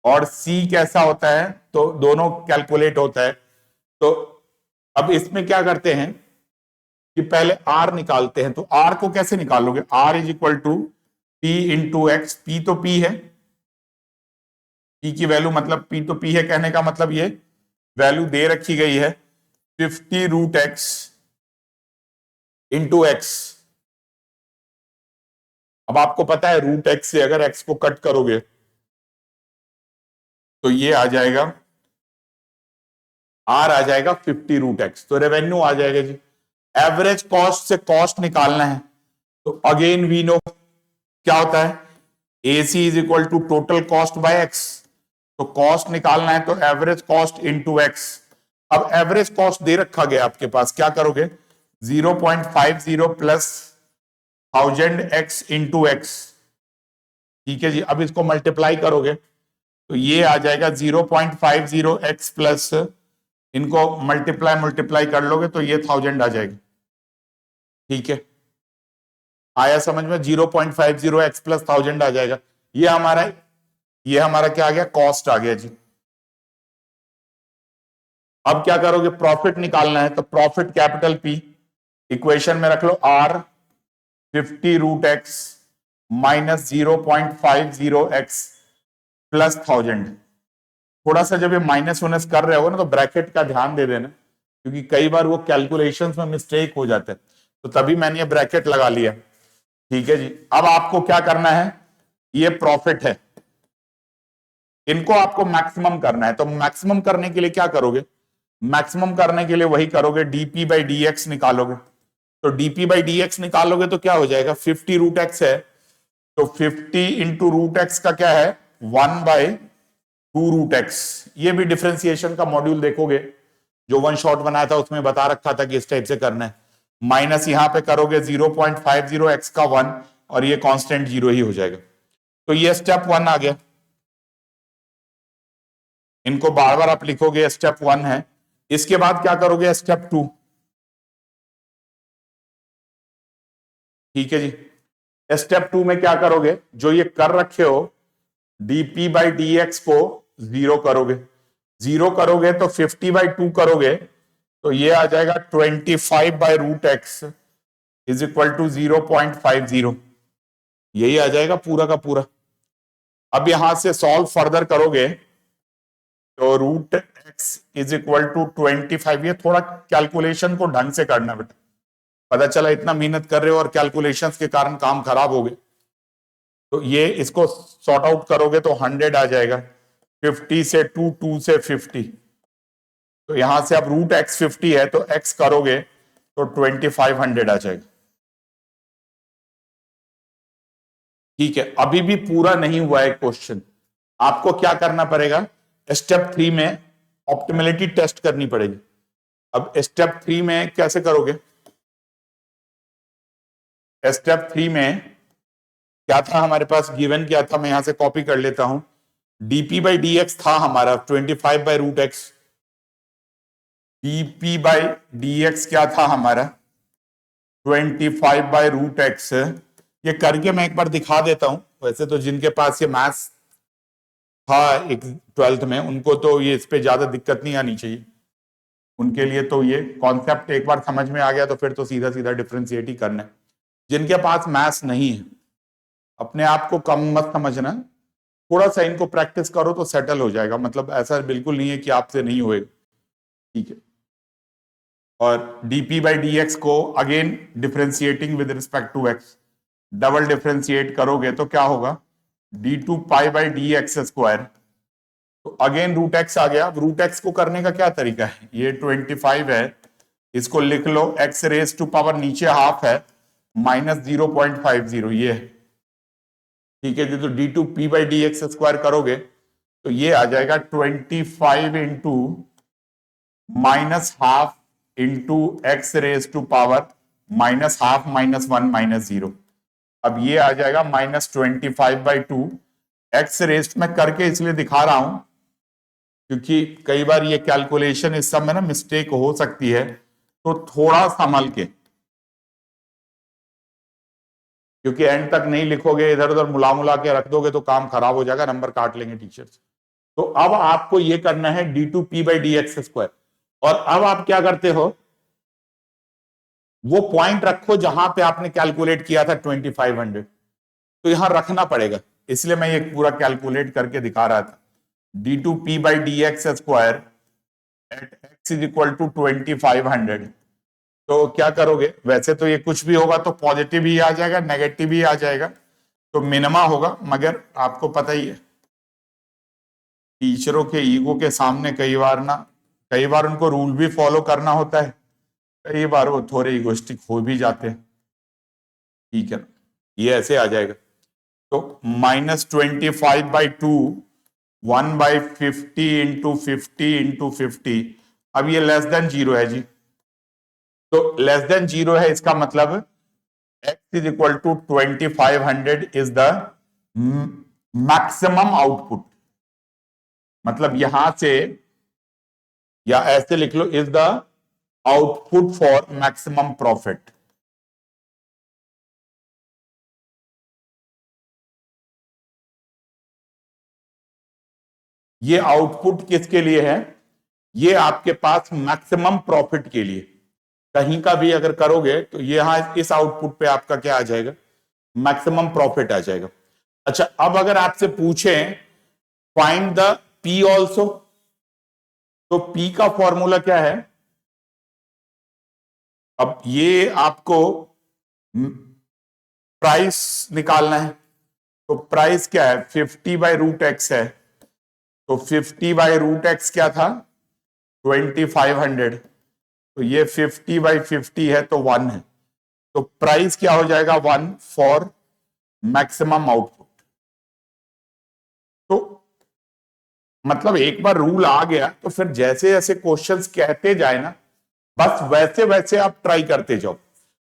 और सी कैसा होता है, तो दोनों कैलकुलेट होता है। तो अब इसमें क्या करते हैं कि पहले आर निकालते हैं। तो आर को कैसे निकालोगे, R is equal to p into x, p तो पी है, पी की वैल्यू मतलब पी तो पी है, कहने का मतलब ये वैल्यू दे रखी गई है 50 रूट एक्स इंटू एक्स। अब आपको पता है रूट एक्स से अगर एक्स को कट करोगे तो ये आ जाएगा, आर आ जाएगा 50 रूट एक्स, तो रेवेन्यू आ जाएगा जी। एवरेज कॉस्ट से कॉस्ट निकालना है तो अगेन वी नो क्या होता है, AC is equal to total cost by x. तो कॉस्ट निकालना है तो एवरेज कॉस्ट इंटू एक्स। अब एवरेज कॉस्ट दे रखा गया आपके पास, क्या करोगे 0.50 प्लस 1000 एक्स इंटू एक्स। ठीक है जी, अब इसको मल्टीप्लाई करोगे तो ये आ जाएगा 0.50 एक्स प्लस, इनको मल्टीप्लाई मल्टीप्लाई कर लोगे तो ये 1000 आ जाएगा। ठीक है, आया समझ में, 0.50 एक्स प्लस 1000 आ जाएगा। ये हमारा क्या आ गया, कॉस्ट आ गया जी। अब क्या करोगे, प्रॉफिट निकालना है तो प्रॉफिट कैपिटल पी, इक्वेशन में रख लो R 50 root X minus 0.50 X plus 1000। थोड़ा सा जब ये माइनस वाइनस कर रहे हो ना तो ब्रैकेट का ध्यान दे देना, क्योंकि कई बार वो कैलकुलेशंस में मिस्टेक हो जाते हैं, तो तभी मैंने ये ब्रैकेट लगा लिया। ठीक है जी, अब आपको क्या करना है, ये प्रॉफिट है, इनको आपको मैक्सिमम करना है। तो मैक्सिमम करने के लिए क्या करोगे, मैक्सिमम करने के लिए वही करोगे, डीपी बाई डी एक्स निकालोगे। तो डीपी बाई डी एक्स निकालोगे तो क्या हो जाएगा, 50 रूट एक्स है तो 50 इंटू रूट एक्स का क्या है 1/2 रूट एक्स। ये भी डिफरेंशिएशन का मॉड्यूल देखोगे, जो वन शॉट बनाया था उसमें बता रखा था कि इस टाइप से करना है। माइनस यहां पे करोगे 0.50 एक्स का 1 और ये कांस्टेंट 0 ही हो जाएगा। तो ये स्टेप 1 आ गया, इनको बार बार आप लिखोगे, स्टेप 1 है। इसके बाद क्या करोगे, स्टेप 2। ठीक है जी, स्टेप 2 में क्या करोगे, जो ये कर रखे हो डीपी बाई डी एक्स को 0 करोगे। 0 करोगे तो 50/2 करोगे तो ये आ जाएगा 25/√x इज इक्वल टू 0.50। यही आ जाएगा पूरा का पूरा। अब यहां से सॉल्व फर्दर करोगे तो root x is equal to 25। ये थोड़ा कैलकुलेशन को ढंग से करना बेटा, पता चला इतना मेहनत कर रहे हो और कैलकुलेशंस के कारण काम खराब हो गए। तो ये इसको सॉर्ट आउट करोगे तो 100 आ जाएगा, 50 से 2, 2 से 50। तो यहां से अब रूट एक्स 50 है तो एक्स करोगे तो 2500 आ जाएगा। ठीक है, अभी भी पूरा नहीं हुआ है क्वेश्चन, आपको क्या करना पड़ेगा, स्टेप 3 में ऑप्टिमलिटी टेस्ट करनी पड़ेगी। अब स्टेप 3 में कैसे करोगे, स्टेप 3 में क्या था हमारे पास, गिवन क्या था, मैं यहां से कॉपी कर लेता हूं। डीपी बाई डी एक्स था हमारा 25/√x, DP by D x क्या था हमारा 25/√x ये करके मैं एक बार दिखा देता हूं। वैसे तो जिनके पास ये मैथ्स था एक 12th में, उनको तो ये इस पे ज्यादा दिक्कत नहीं आनी चाहिए। उनके लिए तो ये कॉन्सेप्ट एक बार समझ में आ गया तो फिर तो सीधा सीधा डिफरेंशिएट ही करना है। जिनके पास मैथ्स नहीं है, अपने आप को कम मत समझना, थोड़ा सा इनको प्रैक्टिस करो तो सेटल हो जाएगा। मतलब ऐसा बिल्कुल नहीं है कि आपसे नहीं होएगा, ठीक है। और dp बाई डी एक्स को again differentiating with respect to x, double differentiate करोगे तो क्या होगा, d2 pi by D x square. तो अगेन रूट एक्स आ गया। अब रूट एक्स को करने का क्या तरीका है, ये 25 है, इसको लिख लो x रेज टू पावर नीचे हाफ है -0.50, ये है, ठीक है जी। तो d2 p by D x square करोगे तो ये आ जाएगा 25 into minus half into x raise to power -हाफ -1 -0। अब ये आ जाएगा -25/2। एक्स रेस्ट में करके इसलिए दिखा रहा हूं क्योंकि कई बार ये कैलकुलेशन इस सब में ना मिस्टेक हो सकती है, तो थोड़ा संभल के, क्योंकि एंड तक नहीं लिखोगे, इधर उधर मुला के रख दोगे तो काम खराब हो जाएगा, नंबर काट लेंगे टीचर्स। तो अब आपको ये करना है d2 p by D x square. और अब आप क्या करते हो, वो पॉइंट रखो जहां पे आपने कैलकुलेट किया था 2500, तो यहां रखना पड़ेगा, इसलिए मैं ये पूरा कैलकुलेट करके दिखा रहा था। d2 p by D x square at x is equal to 2500। तो क्या करोगे, वैसे तो ये कुछ भी होगा तो पॉजिटिव ही आ जाएगा, नेगेटिव ही आ जाएगा, तो मिनिमा होगा। मगर आपको पता ही है टीचरों के ईगो के सामने कई बार उनको रूल भी फॉलो करना होता है, कई बार वो थोड़े इगोस्टिक हो भी जाते हैं, ठीक है ना। ये ऐसे आ जाएगा, तो -25/2 1/50 इंटू 50 इंटू 50। अब ये लेस देन 0 है जी, तो लेस देन 0 है, इसका मतलब x is equal to 2500 is the maximum output. मतलब यहां से, या ऐसे लिख लो, is the output for maximum profit. ये आउटपुट किसके लिए है, ये आपके पास मैक्सिमम प्रॉफिट के लिए। कहीं का भी अगर करोगे तो ये यहां इस आउटपुट पे आपका क्या आ जाएगा, मैक्सिमम प्रॉफिट आ जाएगा। अच्छा, अब अगर आपसे पूछें फाइंड द पी ऑल्सो, तो पी का फॉर्मूला क्या है। अब ये आपको प्राइस निकालना है, तो प्राइस क्या है, 50/√x है, तो 50/√x क्या था, 2500, तो ये 50/50 है तो 1 है, तो प्राइस क्या हो जाएगा, 1 फॉर मैक्सिमम आउटपुट। तो मतलब एक बार रूल आ गया तो फिर जैसे जैसे क्वेश्चंस कहते जाए ना, बस वैसे वैसे आप ट्राई करते जाओ,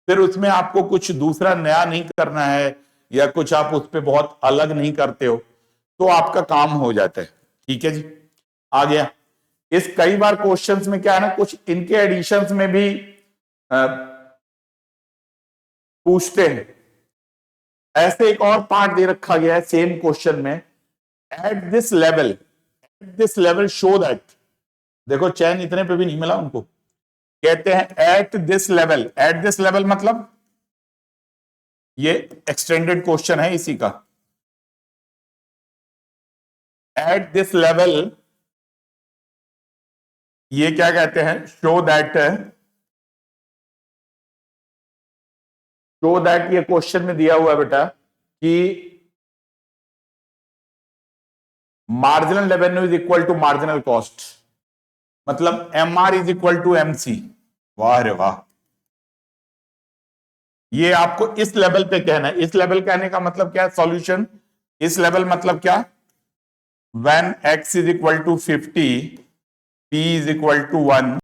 फिर उसमें आपको कुछ दूसरा नया नहीं करना है, या कुछ आप उस पर बहुत अलग नहीं करते हो, तो आपका काम हो जाता है, ठीक है जी। आ गया। इस कई बार क्वेश्चंस में क्या है ना, कुछ इनके एडिशंस में भी पूछते हैं। ऐसे एक और पार्ट दे रखा गया है सेम क्वेश्चन में, at this level show that, देखो चैन इतने पे भी नहीं मिला उनको, कहते हैं एट दिस लेवल मतलब ये एक्सटेंडेड क्वेश्चन है इसी का। एट दिस लेवल ये क्या कहते हैं, शो दैट ये क्वेश्चन में दिया हुआ है बेटा कि marginal revenue is equal to marginal cost, मतलब MR is equal to MC। वाह रे वाह, ये आपको इस लेवल पे कहना है। इस लेवल कहने का मतलब क्या है, सॉल्यूशन। इस लेवल मतलब क्या, when x is equal to 50, p is equal to 1,